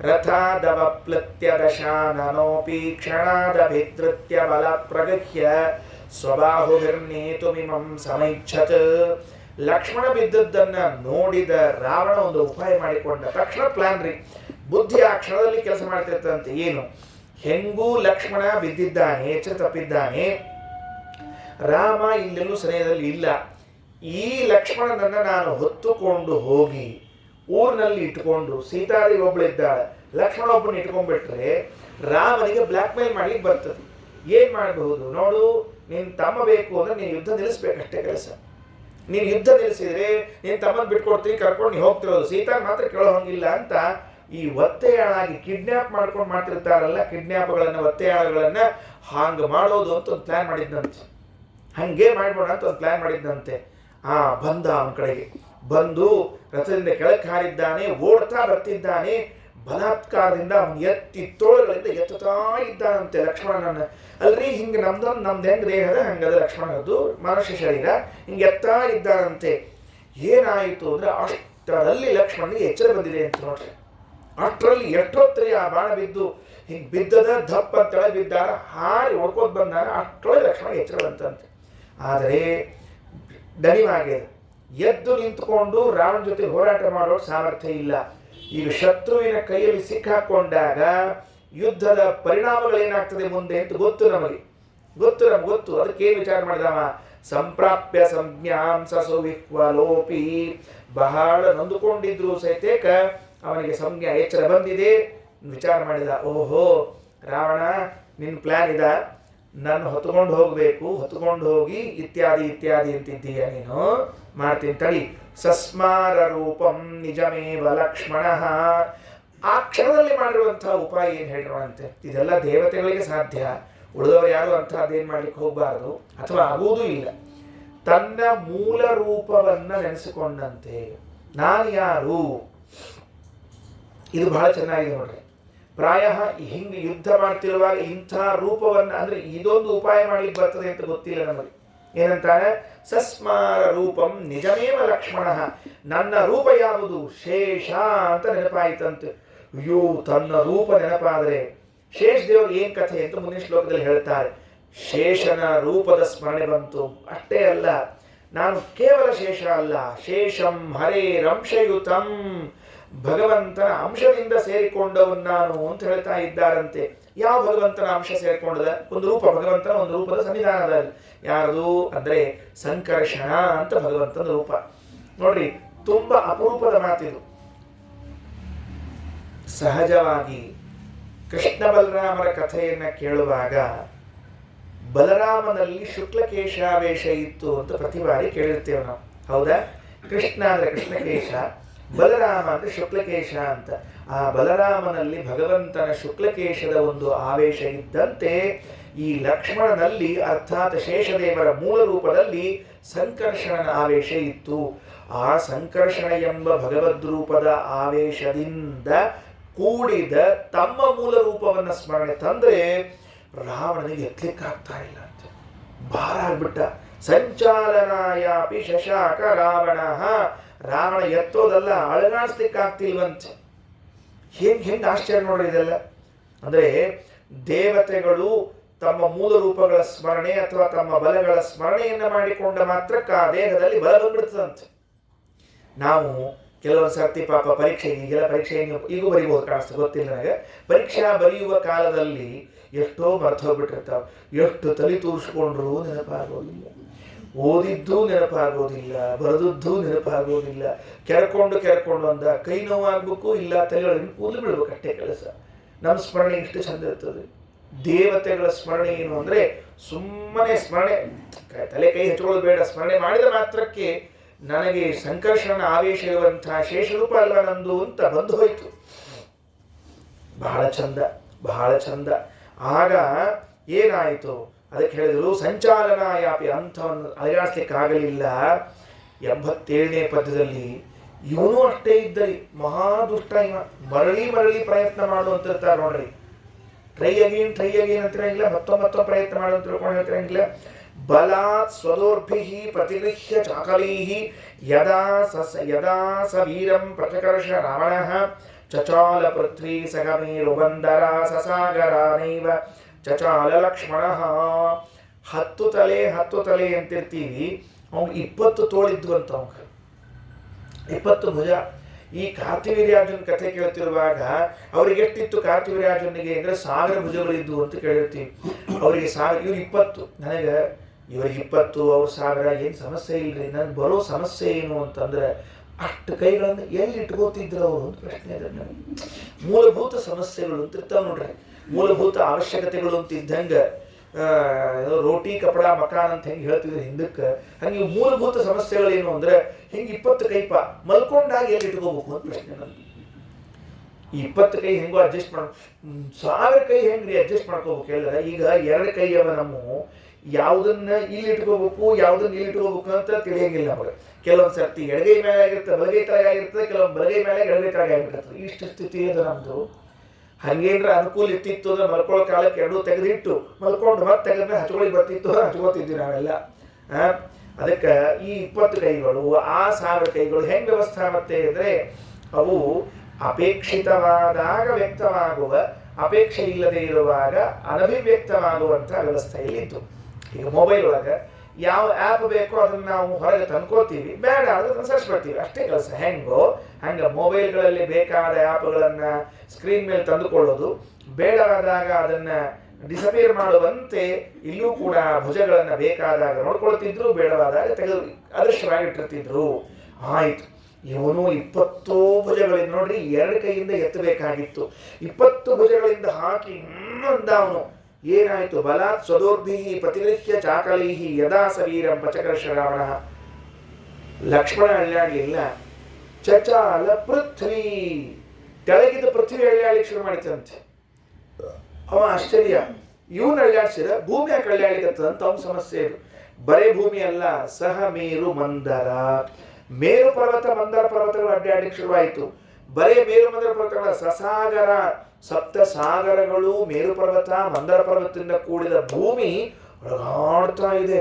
ರಥಾದವಪ್ಲತ್ಯ ದಶಾನನೋಪಿ ಕ್ಷಣಾದ ಭಿತೃತ್ಯ ಬಲ ಪ್ರಗಹ್ಯ ಸ್ವಬಾಹುಭಿರ್ನೇತುಮಿಮಂ ಸಮೈಚ್ಛತ್. ಲಕ್ಷ್ಮಣ ಬಿದ್ದದ್ದನ್ನ ನೋಡಿದ ರಾವಣ ಒಂದು ಉಪಾಯ ಮಾಡಿಕೊಂಡ. ತಕ್ಷಣ ಪ್ಲಾನ್ ರೀ, ಬುದ್ಧಿ ಆ ಕ್ಷಣದಲ್ಲಿ ಕೆಲಸ ಮಾಡ್ತಿರ್ತಂತೆ. ಏನು? ಹೆಂಗೂ ಲಕ್ಷ್ಮಣ ಬಿದ್ದಿದ್ದಾನೆ, ಎಚ್ಚರ ತಪ್ಪಿದ್ದಾನೆ, ರಾಮ ಇಲ್ಲೆಲ್ಲೂ ಸನಿಹದಲ್ಲಿ ಇಲ್ಲ. ಈ ಲಕ್ಷ್ಮಣನನ್ನ ನಾನು ಹೊತ್ತುಕೊಂಡು ಹೋಗಿ ಊರಿನಲ್ಲಿ ಇಟ್ಕೊಂಡು, ಸೀತಾದೇವಿ ಒಬ್ಬಳಿದ್ದಾಳೆ, ಲಕ್ಷ್ಮಣ ಒಬ್ಬನ ಇಟ್ಕೊಂಡ್ಬಿಟ್ರೆ ರಾಮನಿಗೆ ಬ್ಲ್ಯಾಕ್ ಮೇಲ್ ಮಾಡ್ಲಿಕ್ಕೆ ಬರ್ತದೆ. ಏನ್ ಮಾಡಬಹುದು ನೋಡು, ನಿನ್ ತಮ್ಮ ಬೇಕು ಅಂದ್ರೆ ನೀನು ಯುದ್ಧ ನಿಲ್ಲಿಸ್ಬೇಕಷ್ಟೇ ಕೆಲಸ. ನೀನು ಯುದ್ಧ ನಿಲ್ಲಿಸಿದ್ರೆ ನೀನ್ ತಮ್ಮನ್ ಬಿಟ್ಕೊಡ್ತೀನಿ, ಕರ್ಕೊಂಡು ನೀವು ಹೋಗ್ತಿರೋದು, ಸೀತಾ ಮಾತ್ರ ಕೇಳೋ ಹಂಗಿಲ್ಲ ಅಂತ ಈ ಒತ್ತೆಯಾಳಾಗಿ ಕಿಡ್ನ್ಯಾಪ್ ಮಾಡ್ಕೊಂಡು ಮಾಡ್ತಿರ್ತಾರಲ್ಲ, ಕಿಡ್ನ್ಯಾಪ್ಗಳನ್ನ ಒತ್ತೆಯಾಳಗಳನ್ನ ಹಾಂಗ ಮಾಡೋದು ಅಂತ ಒಂದು ಪ್ಲಾನ್ ಮಾಡಿದ್ದಂತೆ. ಹಂಗೆ ಮಾಡ್ಬೋಣ ಅಂತ ಒಂದು ಪ್ಲಾನ್ ಮಾಡಿದ್ದಂತೆ. ಬಂದ ಅವನ ಕಡೆಗೆ, ಬಂದು ರಥದಿಂದ ಕೆಳಕ್ಕೆ ಹಾರಿದ್ದಾನೆ, ಓಡ್ತಾ ಬರ್ತಿದ್ದಾನೆ. ಬಲಾತ್ಕಾರದಿಂದ ಅವನು ಎತ್ತಿ ತೋಳುಗಳಿಂದ ಎತ್ತುತ್ತಾ ಇದ್ದಾನಂತೆ ಲಕ್ಷ್ಮಣನನ್ನ. ಅಲ್ರಿ ಹಿಂಗೆ ನಮ್ದು ಹೆಂಗ್ ದೇಹದ ಹಂಗದ ಲಕ್ಷ್ಮಣದ್ದು ಮನುಷ್ಯ ಶರೀರ, ಹಿಂಗೆ ಎತ್ತಾ ಇದ್ದಾನಂತೆ. ಏನಾಯಿತು ಅಂದ್ರೆ ಅಷ್ಟರಲ್ಲಿ ಲಕ್ಷ್ಮಣನಿಗೆ ಎಚ್ಚರ ಬಂದಿದೆ ಅಂತ ನೋಡ್ರಿ. ಅಷ್ಟರಲ್ಲಿ ಎಷ್ಟೊತ್ತರಿ ಆ ಬಾಣ ಬಿದ್ದು ಹಿಂಗೆ ಬಿದ್ದದ ದಪ್ಪ ಅಂತೇಳಿ ಬಿದ್ದಾರ, ಹಾರಿ ಹೊಡ್ಕೋದ್ ಬಂದಾರ. ಅಷ್ಟೊಳಗೆ ಲಕ್ಷ್ಮಣ ಎಚ್ಚರ ಬಂತಂತೆ. ಆದರೆ ದಣಿವಾಗಿದೆ. ಎದ್ದು ನಿಂತ್ಕೊಂಡು ರಾವಣ ಜೊತೆ ಹೋರಾಟ ಮಾಡೋ ಸಾಮರ್ಥ್ಯ ಇಲ್ಲ. ಈಗ ಶತ್ರುವಿನ ಕೈಯಲ್ಲಿ ಸಿಕ್ಕಾಕೊಂಡಾಗ ಯುದ್ಧದ ಪರಿಣಾಮಗಳೇನಾಗ್ತದೆ ಮುಂದೆ ಅಂತ ನಮಗೆ ಗೊತ್ತು. ಅದಕ್ಕೆ ವಿಚಾರ ಮಾಡಿದವ, ಸಂಪ್ರಾಪ್ಯ ಸಂಜ್ಞಾಂ ಸಸುವಿಹ್ವಲೋಪಿ, ಬಹಳ ನೊಂದುಕೊಂಡಿದ್ರು ಸಹಿತೇಕ ಅವನಿಗೆ ಸಂಜ್ಞಾ ಎಚ್ಚರ ಬಂದಿದೆ. ವಿಚಾರ ಮಾಡಿದ, ಓಹೋ ರಾವಣ ನಿನ್ನ ಪ್ಲಾನ್ ಇದ, ನನ್ನ ಹೊತ್ಕೊಂಡು ಹೋಗಬೇಕು, ಹೊತ್ಕೊಂಡು ಹೋಗಿ ಇತ್ಯಾದಿ ಅಂತಿದ್ದೀಯ ನೀನು, ಮಾಡ್ತೀನಿ ತಡಿ. ಸಸ್ಮಾರ ರೂಪಂ ನಿಜಮೇವ ಲಕ್ಷ್ಮಣ, ಆ ಕ್ಷಣದಲ್ಲಿ ಮಾಡಿರುವಂತಹ ಉಪಾಯ ಏನು ಹೇಳಿರುವಂತೆ. ಇದೆಲ್ಲ ದೇವತೆಗಳಿಗೆ ಸಾಧ್ಯ, ಉಳಿದವರು ಯಾರು ಅಂತಹದ್ದೇನು ಮಾಡ್ಲಿಕ್ಕೆ ಹೋಗಬಾರದು, ಅಥವಾ ಆಗುವುದೂ ಇಲ್ಲ. ತನ್ನ ಮೂಲ ರೂಪವನ್ನ ನೆನೆಸಿಕೊಂಡಂತೆ, ನಾನು ಯಾರು, ಇದು ಬಹಳ ಚೆನ್ನಾಗಿದೆ ನೋಡ್ರಿ. ಪ್ರಾಯ ಹಿಂಗೆ ಯುದ್ಧ ಮಾಡ್ತಿರುವಾಗ ಇಂಥ ರೂಪವನ್ನು, ಅಂದ್ರೆ ಇದೊಂದು ಉಪಾಯ ಮಾಡ್ಲಿಕ್ಕೆ ಬರ್ತದೆ ಅಂತ ಗೊತ್ತಿಲ್ಲ ನಮಗೆ. ಏನಂತಾನೆ? ಸಸ್ಮಾರ ರೂಪಂ ನಿಜಮೇವ ಲಕ್ಷ್ಮಣ, ನನ್ನ ರೂಪ ಯಾವುದು? ಶೇಷ ಅಂತ ನೆನಪಾಯಿತಂತೆ. ಅಯ್ಯೋ, ತನ್ನ ರೂಪ ನೆನಪಾದರೆ ಶೇಷ ದೇವರು ಏನ್ ಕಥೆ ಅಂತ ಮುಂದಿನ ಶ್ಲೋಕದಲ್ಲಿ ಹೇಳ್ತಾರೆ. ಶೇಷನ ರೂಪದ ಸ್ಮರಣೆ ಬಂತು. ಅಷ್ಟೇ ಅಲ್ಲ, ನಾನು ಕೇವಲ ಶೇಷ ಅಲ್ಲ, ಶೇಷಂ ಹರೇರಂಶಯುತಂ, ಭಗವಂತನ ಅಂಶದಿಂದ ಸೇರಿಕೊಂಡವನ್ ನಾನು ಅಂತ ಹೇಳ್ತಾ ಇದ್ದಾರಂತೆ. ಯಾವ ಭಗವಂತನ ಅಂಶ ಸೇರಿಕೊಂಡದ? ಒಂದು ರೂಪ, ಭಗವಂತನ ಒಂದು ರೂಪದ ಸನ್ನಿಧಾನದಲ್ಲಿ. ಯಾರದು ಅಂದ್ರೆ ಸಂಕರ್ಷಣ ಅಂತ ಭಗವಂತನ ರೂಪ. ನೋಡ್ರಿ, ತುಂಬಾ ಅಪರೂಪದ ಮಾತಿದು. ಸಹಜವಾಗಿ ಕೃಷ್ಣ ಬಲರಾಮರ ಕಥೆಯನ್ನ ಕೇಳುವಾಗ ಬಲರಾಮನಲ್ಲಿ ಶುಕ್ಲಕೇಶಾವೇಶ ಇತ್ತು ಅಂತ ಪ್ರತಿ ಬಾರಿ ಕೇಳಿರ್ತೇವೆ ನಾವು, ಹೌದಾ? ಕೃಷ್ಣ ಅಂದ್ರೆ ಕೃಷ್ಣಕೇಶ, ಬಲರಾಮ ಅಂದ್ರೆ ಶುಕ್ಲಕೇಶ ಅಂತ. ಆ ಬಲರಾಮನಲ್ಲಿ ಭಗವಂತನ ಶುಕ್ಲಕೇಶದ ಒಂದು ಆವೇಶ ಇದ್ದಂತೆ ಈ ಲಕ್ಷ್ಮಣನಲ್ಲಿ, ಅರ್ಥಾತ್ ಶೇಷದೇವರ ಮೂಲ ರೂಪದಲ್ಲಿ ಸಂಕರ್ಷಣನ ಆವೇಶ ಇತ್ತು. ಆ ಸಂಕರ್ಷಣ ಎಂಬ ಭಗವದ್ರೂಪದ ಆವೇಶದಿಂದ ಕೂಡಿದ ತಮ್ಮ ಮೂಲ ರೂಪವನ್ನು ಸ್ಮರಣೆ ತಂದ್ರೆ ರಾವಣನಿಗೆ ಎತ್ತಲಿಕ್ಕಾಗ್ತಾ ಇಲ್ಲ ಅಂತ ಭಾರ ಆಗ್ಬಿಟ್ಟ. ಸಂಚಾಲನಾಯಾಪಿ ಶಶಾಕ ರಾವಣ, ರಾವಣ ಎತ್ತೋದಲ್ಲ, ಅಳಗಾಡಿಸ್ಲಿಕ್ಕಾಗ್ತಿಲ್ವಂತ. ಹೆಂಗ್ ಆಶ್ಚರ್ಯ ನೋಡ್ರಿ ಇದೆಲ್ಲ. ಅಂದ್ರೆ ದೇವತೆಗಳು ತಮ್ಮ ಮೂಲ ರೂಪಗಳ ಸ್ಮರಣೆ ಅಥವಾ ತಮ್ಮ ಬಲಗಳ ಸ್ಮರಣೆಯನ್ನ ಮಾಡಿಕೊಂಡ ಮಾತ್ರಕ್ಕ ಆ ದೇಹದಲ್ಲಿ ಬಲ ಬಂದ್ಬಿಡ್ತದಂತೆ. ನಾವು ಕೆಲವೊಂದು ಸರ್ತಿ ಪಾಪ ಪರೀಕ್ಷೆ, ಈಗೆಲ್ಲ ಪರೀಕ್ಷೆ ಈಗೂ ಬರೀಬಹುದು ಕಾಣಿಸ್ತದೆ, ಗೊತ್ತಿಲ್ಲ ನನಗೆ. ಪರೀಕ್ಷಾ ಬರೆಯುವ ಕಾಲದಲ್ಲಿ ಎಷ್ಟೋ ಮರ್ತೋಗ್ಬಿಟ್ಟಿರ್ತಾವೆ. ಎಷ್ಟು ತಲೆ ತೂರಿಸ್ಕೊಂಡ್ರೂ ನೆನಪಾಗೋದಿಲ್ಲ, ಓದಿದ್ದೂ ನೆನಪಾಗೋದಿಲ್ಲ, ಬರೆದದ್ದು ನೆನಪಾಗೋದಿಲ್ಲ. ಕೆರ್ಕೊಂಡು ಅಂದ ಕೈ ನೋವಾಗಬೇಕು, ಇಲ್ಲ ತಲೆಯೊಳಗೆ ಕೂದಲು ಬಿಡ್ಬೇಕು, ಅಷ್ಟೇ ಕೆಲಸ. ನಮ್ಮ ಸ್ಮರಣೆ ಇಷ್ಟು ಚಂದ ಇರ್ತದೆ. ದೇವತೆಗಳ ಸ್ಮರಣೆ ಏನು ಅಂದರೆ ಸುಮ್ಮನೆ ಸ್ಮರಣೆ, ತಲೆ ಕೈ ಹಚ್ಕೊಳ್ಳೋದು ಬೇಡ. ಸ್ಮರಣೆ ಮಾಡಿದ ಮಾತ್ರಕ್ಕೆ ನನಗೆ ಸಂಕರ್ಷಣ ಆವೇಶ ಇರುವಂತಹ ಶೇಷರೂಪ ಅಲ್ವ ನಂದು ಅಂತ ಬಂದು ಹೋಯಿತು. ಬಹಳ ಚಂದ, ಬಹಳ ಚಂದ. ಆಗ ಏನಾಯಿತು ಅದಕ್ಕೆ ಹೇಳಿದ್ರು, ಸಂಚಾಲನಾಯಾಪಿ ಅಂಥವನ್ನು ಅರಿಯಾಡ್ಲಿಕ್ಕಾಗಲಿಲ್ಲ. 87ನೇ ಪದ್ಯದಲ್ಲಿ ಇವನು ಅಷ್ಟೇ ಇದ್ದರಿ, ಮಹಾದುಷ್ಟ ಇವ, ಮರಳಿ ಪ್ರಯತ್ನ ಮಾಡುವಂತಿರ್ತಾರೆ ನೋಡ್ರಿ. ಟ್ರೈ ಅಗೇನ್ ಅಂತಿರಂಗಿಲ್ಲ, ಮತ್ತೊಮ್ಮೆ ಪ್ರಯತ್ನ ಮಾಡು ಅಂತ ತಿಳ್ಕೊಂಡು ಹೇಳ್ತಿರಂಗಿಲ್ಲ. ಬಲಾತ್ ಸ್ವದೋರ್ಭಿ ಪ್ರತಿಗೃಹ್ಯ ಚಾಕಲೈ ಯದಾ ಸ ವೀರಂ ಪ್ರಚಕರ್ಷ ರಾವಣಃ ಚಚಾಲ ಪೃಥ್ವಿ ಸಗಮೇರು ಬಂದರ ಸಸಾಗರಾನೈವ ಚಚಾಲ ಲಕ್ಷ್ಮಣ. 10 ತಲೆ ಅಂತಿರ್ತೀವಿ, ಅವ್ನು 20 ತೋಳಿದ್ವು ಅಂತ, ಅವಂಗ 20 ಭುಜ. ಈ ಕಾರ್ತಿವೀರ್ಯಾರ್ಜುನ ಕಥೆ ಕೇಳ್ತಿರುವಾಗ ಅವ್ರಿಗೆ ಎಷ್ಟಿತ್ತು ಕಾರ್ತಿವೀರ್ಯಾರ್ಜುನಿಗೆ ಅಂದರೆ 1000 ಭುಜಗಳಿದ್ವು ಅಂತ ಕೇಳಿರ್ತೀವಿ. ಅವರಿಗೆ 1000, ಇವ್ರು 20. ನನಗೆ ಇವ್ರಿಗೆ 20 ಅವ್ರು 1000 ಏನು ಸಮಸ್ಯೆ ಇಲ್ರಿ. ನನಗೆ ಬರೋ ಸಮಸ್ಯೆ ಏನು ಅಂತಂದ್ರೆ ಅಷ್ಟು ಕೈಗಳನ್ನು ಎಲ್ಲಿ ಇಟ್ಕೋತಿದ್ರು ಅವರು ಅಂತ ಪ್ರಶ್ನೆ ಇದೆ ನನಗೆ. ಮೂಲಭೂತ ಸಮಸ್ಯೆಗಳು ಅಂತ ಇರ್ತಾವೆ ನೋಡ್ರಿ, ಮೂಲಭೂತ ಅವಶ್ಯಕತೆಗಳು ಅಂತ ಇದ್ದಂಗೆ ರೋಟಿ ಕಪಡ ಮಕಾನ್ ಅಂತ ಹೆಂಗೆ ಹೇಳ್ತಿದ್ರು ಹಿಂದಕ್ಕೆ, ಹಂಗೆ ಇವು ಮೂಲಭೂತ ಸಮಸ್ಯೆಗಳೇನು ಅಂದರೆ ಹಿಂಗೆ 20 ಕೈಪ ಮಲ್ಕೊಂಡಾಗ ಎಲ್ಲಿ ಇಟ್ಕೋಬೇಕು ಅಂತ ಪ್ರಶ್ನೆ ನನಗೆ. ಈ 20 ಕೈ ಹೆಂಗೋ ಅಡ್ಜಸ್ಟ್ ಮಾಡ, 1000 ಕೈ ಹೆಂಗ್ರಿ ಅಡ್ಜಸ್ಟ್ ಮಾಡ್ಕೋಬೇಕು ಹೇಳಿದ್ರೆ, ಈಗ 2 ಕೈಯವ ನಮ್ಮ ಯಾವುದನ್ನ ಇಲ್ಲಿ ಇಟ್ಕೋಬೇಕು ಯಾವುದನ್ನ ಇಲ್ಲಿ ಇಟ್ಕೋಬೇಕು ಅಂತ ತಿಳಿಯಂಗಿಲ್ಲ ನಮಗೆ. ಕೆಲವೊಂದು ಸರ್ತಿ ಎಡಗೈ ಮೇಲೆ ಆಗಿರ್ತದೆ, ಬಲಗೈ ತಳಗ ಆಗಿರ್ತದೆ, ಕೆಲವೊಂದು ಬಲಗೈ ಮೇಲೆ ಎಡಗೈ ತಳಗ ಆಗಿರ್ತದೆ. ಇಷ್ಟು ಸ್ಥಿತಿ ಅದು ನಮ್ಮದು. ಹಂಗೇನ್ರ ಅನುಕೂಲ ಇರ್ತಿತ್ತು ಅಂದ್ರೆ ಮಲ್ಕೊಳ್ಳೋ ಕಾಲಕ್ಕೆ 2 ತೆಗೆದಿಟ್ಟು ಮಲ್ಕೊಂಡು ಮತ್ತೆ ತೆಗೆದ್ಮೇಲೆ ಹಚ್ಕೊಳ್ಳಿ ಬರ್ತಿತ್ತು, ಹಚ್ಕೋತಿದ್ವಿ ನಾವೆಲ್ಲ. ಅದಕ್ಕೆ ಈ 20 ಕೈಗಳು ಆ 1000 ಕೈಗಳು ಹೆಂಗೆ ವ್ಯವಸ್ಥೆ ಮತ್ತೆ ಅಂದರೆ ಅವು ಅಪೇಕ್ಷಿತವಾದಾಗ ವ್ಯಕ್ತವಾಗುವ, ಅಪೇಕ್ಷೆ ಇಲ್ಲದೆ ಇರುವಾಗ ಅನಭಿವ್ಯಕ್ತವಾಗುವಂಥ ವ್ಯವಸ್ಥೆಯಲ್ಲಿತ್ತು. ಈಗ ಮೊಬೈಲ್ ಒಳಗೆ ಯಾವ ಆ್ಯಪ್ ಬೇಕೋ ಅದನ್ನು ನಾವು ಹೊರಗೆ ತಂದ್ಕೋತೀವಿ, ಬೇಡ ಅದನ್ನು ಸರ್ಚ್ ಮಾಡ್ತೀವಿ, ಅಷ್ಟೇ ಕೆಲಸ. ಹೆಂಗೋ ಹಂಗೆ ಮೊಬೈಲ್ಗಳಲ್ಲಿ ಬೇಕಾದ ಆ್ಯಪ್ಗಳನ್ನು ಸ್ಕ್ರೀನ್ ಮೇಲೆ ತಂದುಕೊಳ್ಳೋದು, ಬೇಡವಾದಾಗ ಅದನ್ನು ಡಿಸಪಿಯರ್ ಮಾಡುವಂತೆ ಇಲ್ಲೂ ಕೂಡ ಭುಜಗಳನ್ನು ಬೇಕಾದಾಗ ನೋಡ್ಕೊಳ್ತಿದ್ರು, ಬೇಡವಾದಾಗ ತೆಗೆದು ಅದೃಶ್ಯವಾಗಿಟ್ಟಿರ್ತಿದ್ರು. ಆಯಿತು, ಇವನು 20 ಭುಜಗಳಿಂದ ನೋಡ್ರಿ 2 ಕೈಯಿಂದ ಎತ್ತಬೇಕಾಗಿತ್ತು, 20 ಭುಜಗಳಿಂದ ಹಾಕಿ ಅಂದ ಅವನು. ಏನಾಯಿತು? ಬಲಾತ್ ಸ್ವದೋರ್ಭಿ ಪ್ರತಿಗೃಹ್ಯ ಚಾಕಲೈ ಯದಾ ಸ ವೀರಂ ಪ್ರಚಕರ್ಷ ರಾವಣ. ಲಕ್ಷ್ಮಣ ಅಳ್ಳಾಡ್ಲಿಲ್ಲ. ಚಚಾಲ ಪೃಥ್ವಿ, ತೆಳಗಿದ ಪೃಥ್ವಿ ಅಳ್ಳಾಡ್ಲಿಕ್ಕೆ ಶುರು ಮಾಡಿತಂತೆ. ಅವ ಆಶ್ಚರ್ಯ, ಇವನು ಅಳ್ಳಾಡ್ಸಿದ ಭೂಮಿ ಯಾಕೆ ಅಳ್ಳಾಡ್ಲಿಕ್ಕಂತ ಅವನ ಸಮಸ್ಯೆ ಇದು. ಬರೇ ಭೂಮಿ ಅಲ್ಲ, ಸಹ ಮೇರು ಮಂದರ, ಮೇರು ಪರ್ವತ ಮಂದರ ಪರ್ವತಗಳು ಅಡ್ಡಾಡ್ಲಿಕ್ಕೆ ಶುರುವಾಯಿತು. ಬರೇ ಮೇರು ಮಂದರ ಪರ್ವತಗಳ ಸಸಾಗರ, 7 ಸಾಗರಗಳು ಮೇರು ಪರ್ವತ ಮಂದರ ಪರ್ವತದಿಂದ ಕೂಡಿದ ಭೂಮಿ ಒಳಗಾಡ್ತಾ ಇದೆ.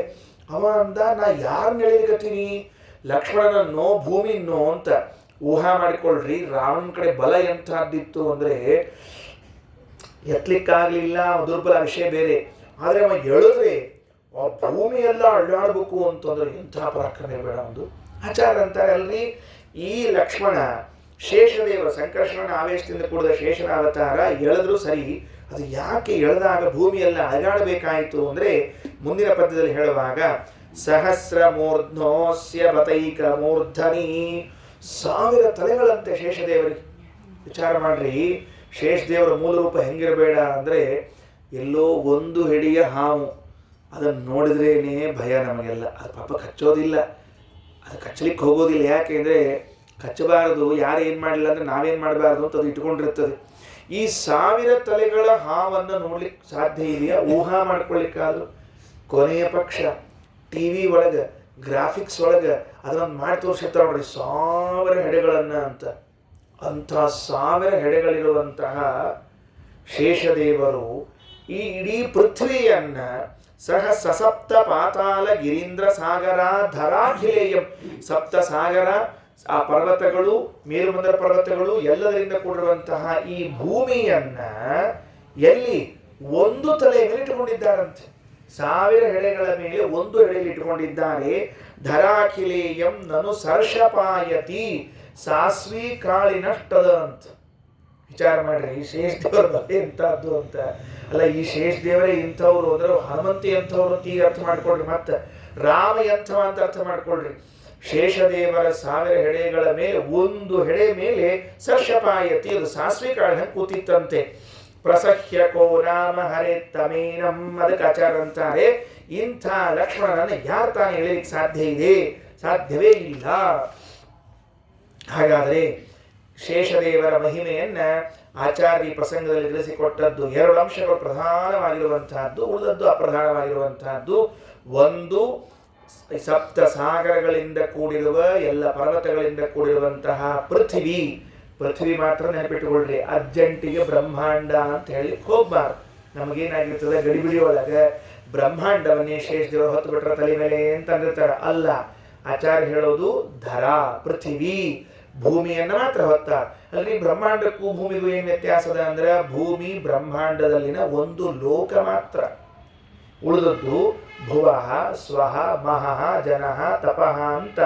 ಅವ ಅಂದ, ನಾ ಯಾರನ್ನ ಎಳಿಲಿಕತ್ತೀನಿ? ಲಕ್ಷ್ಮಣನನ್ನೋ ಭೂಮಿನೋ ಅಂತ ಊಹಾ ಮಾಡಿಕೊಳ್ಳ್ರಿ. ರಾವಣನ ಕಡೆ ಬಲ ಎಂಥದ್ದಿತ್ತು ಅಂದರೆ ಎತ್ತಲಿಕ್ಕಾಗಲಿಲ್ಲ, ದುರ್ಬಲ ವಿಷಯ ಬೇರೆ. ಆದರೆ ಅವ ಎಳಿದ್ರೆ ಆ ಭೂಮಿಯೆಲ್ಲ ಅಳ್ಳಾಡಬೇಕು ಅಂತಂದ್ರೆ ಎಂಥ ಪರಾಕ್ರಮ ಬೇಡ. ಒಂದು ಆಚಾರ ಅಂತಾರೆ ಅಲ್ರಿ, ಈ ಲಕ್ಷ್ಮಣ ಶೇಷದೇವ ಸಂಕರ್ಷಣ ಆವೇಶದಿಂದ ಕೂಡಿದ ಶೇಷನ ಅವತಾರ ಎಳೆದ್ರು ಸರಿ, ಅದು ಯಾಕೆ ಎಳೆದಾಗ ಭೂಮಿಯೆಲ್ಲ ಅಗಾಡಬೇಕಾಯಿತು ಅಂದರೆ ಮುಂದಿನ ಪದ್ಯದಲ್ಲಿ ಹೇಳುವಾಗ ಸಹಸ್ರ ಮೂರ್ಧ್ನೋಸ್ಯ ಬತೈಕ ಮೂರ್ಧನಿ, 1000 ತಲೆಗಳಂತೆ ಶೇಷದೇವರಿಗೆ. ವಿಚಾರ ಮಾಡ್ರಿ, ಶೇಷದೇವರ ಮೂಲ ರೂಪ ಹೆಂಗಿರಬೇಡ ಅಂದರೆ ಎಲ್ಲೋ ಒಂದು ಹೆಡಿಯ ಹಾವು, ಅದನ್ನು ನೋಡಿದ್ರೇನೆ ಭಯ ನಮಗೆಲ್ಲ. ಅದು ಪಾಪ ಕಚ್ಚೋದಿಲ್ಲ, ಅದು ಕಚ್ಚಲಿಕ್ಕೆ ಹೋಗೋದಿಲ್ಲ. ಯಾಕೆ ಅಂದರೆ ಕಚ್ಚಬಾರದು, ಯಾರು ಏನು ಮಾಡಲಿಲ್ಲ ಅಂದರೆ ನಾವೇನು ಮಾಡಬಾರ್ದು ಅಂತ ಅದು ಇಟ್ಕೊಂಡಿರ್ತದೆ. ಈ 1000 ತಲೆಗಳ ಹಾವನ್ನು ನೋಡ್ಲಿಕ್ಕೆ ಸಾಧ್ಯ ಇದೆಯಾ? ಊಹಾ ಮಾಡ್ಕೊಳ್ಳಿಕ್ಕಾದ್ರು ಕೊನೆಯ ಪಕ್ಷ TV ಒಳಗೆ ಗ್ರಾಫಿಕ್ಸ್ ಒಳಗೆ ಅದನ್ನು ಮಾಡಿ ತೋರಿಸಿರ್ತಾರೆ ನೋಡ್ರಿ, 1000 ಹೆಡೆಗಳನ್ನು ಅಂತ. ಅಂಥ 1000 ಹೆಡೆಗಳಿರುವಂತಹ ಶೇಷದೇವರು ಈ ಇಡೀ ಪೃಥ್ವಿಯನ್ನು ಸಹ ಸಸಪ್ತ ಪಾತಾಳ ಗಿರೀಂದ್ರ ಸಾಗರ ಧರಾಖಿಲೇಯಂ, 7 ಸಾಗರ, ಆ ಪರ್ವತಗಳು, ಮೇರುಮಂದರ ಪರ್ವತಗಳು ಎಲ್ಲದರಿಂದ ಕೂಡಿರುವಂತಹ ಈ ಭೂಮಿಯನ್ನ ಎಲ್ಲಿ ಒಂದು ತಲೆ ಮೇಲೆ ಇಟ್ಟುಕೊಂಡಿದ್ದಾರಂತೆ. 1000 ಹೆಡೆಗಳ ಮೇಲೆ ಒಂದು ಹೆಡೆಯಲ್ಲಿ ಇಟ್ಟುಕೊಂಡಿದ್ದಾರೆ. ಧರಾಖಿಲೇಯಂ ನನು ಸರ್ಷಪಾಯತಿ, ಸಾಸ್ವಿ ಕಾಳಿನಷ್ಟದ ಅಂತ. ವಿಚಾರ ಮಾಡ್ರಿ, ಈ ಶೇಷ ದೇವರ ಬಲೆ ಎಂಥದ್ದು ಅಂತ. ಅಲ್ಲ, ಈ ಶೇಷ ದೇವರೇ ಇಂಥವ್ರು ಅಂದ್ರೆ ಹನುಮಂತಿ ಎಂಥವ್ರು ಅಂತ ಈಗ ಅರ್ಥ ಮಾಡ್ಕೊಳ್ರಿ. ಮತ್ತೆ ರಾಮ ಎಂಥವ ಅಂತ ಅರ್ಥ ಮಾಡ್ಕೊಳ್ರಿ. ಶೇಷದೇವರ 1000 ಹೆಡೆಗಳ ಮೇಲೆ ಒಂದು ಹೆಡೆ ಮೇಲೆ ಸರ್ಷಪಾಯತಿ, ಅದು ಸಾಸಿವೆ ಕಾಳು ಕೂತಿತ್ತಂತೆ. ಪ್ರಸಹ್ಯ ಕೋ ರಾಮ ಹರೇ ತಮೇನಂ, ಅದಕ್ಕೆ ಆಚಾರ ಅಂತಾರೆ, ಇಂಥ ಲಕ್ಷ್ಮಣನನ್ನು ಯಾರು ತಾನು ಎಳೆಯಲಿಕ್ಕೆ ಸಾಧ್ಯ ಇದೆ? ಸಾಧ್ಯವೇ ಇಲ್ಲ. ಹಾಗಾದರೆ ಶೇಷದೇವರ ಮಹಿಮೆಯನ್ನ ಆಚಾರ್ಯ ಪ್ರಸಂಗದಲ್ಲಿ ತಿಳಿಸಿಕೊಟ್ಟದ್ದು 2 ಅಂಶಗಳು ಪ್ರಧಾನವಾಗಿರುವಂತಹದ್ದು, ಉಳಿದದ್ದು ಅಪ್ರಧಾನವಾಗಿರುವಂತಹದ್ದು. ಒಂದು, ಸಪ್ತ ಸಾಗರಗಳಿಂದ ಕೂಡಿರುವ, ಎಲ್ಲ ಪರ್ವತಗಳಿಂದ ಕೂಡಿರುವಂತಹ ಪೃಥ್ವಿ. ಪೃಥ್ವಿ ಮಾತ್ರ ನೆನಪಿಟ್ಟುಕೊಳ್ರಿ, ಅರ್ಜೆಂಟಿಗೆ ಬ್ರಹ್ಮಾಂಡ ಅಂತ ಹೇಳಿ ಹೋಗ್ಬಾರ್ದು. ನಮಗೇನಾಗಿರ್ತದೆ, ಗಡಿಬಿಡಿ ಒಳಗೆ ಬ್ರಹ್ಮಾಂಡವನ್ನೇ ಶೇಷದೇವರು ಹೊತ್ತು ಬಿಟ್ರ ತಲೆ ಮೇಲೆ ಅಂತ ಅಂದಿರ್ತಾರೆ. ಅಲ್ಲ, ಆಚಾರ್ಯ ಹೇಳೋದು ಧರ, ಪೃಥ್ವಿ, ಭೂಮಿಯನ್ನ ಮಾತ್ರ ಹೊತ್ತ. ಅಲ್ಲಿ ಬ್ರಹ್ಮಾಂಡಕ್ಕೂ ಭೂಮಿಗೂ ಏನು ವ್ಯತ್ಯಾಸದ ಅಂದ್ರೆ, ಭೂಮಿ ಬ್ರಹ್ಮಾಂಡದಲ್ಲಿನ ಒಂದು ಲೋಕ ಮಾತ್ರ. ಉಳಿದದ್ದು ಭುವಃ ಸ್ವಃ ಮಹಃ ಜನಃ ತಪಃ ಅಂತ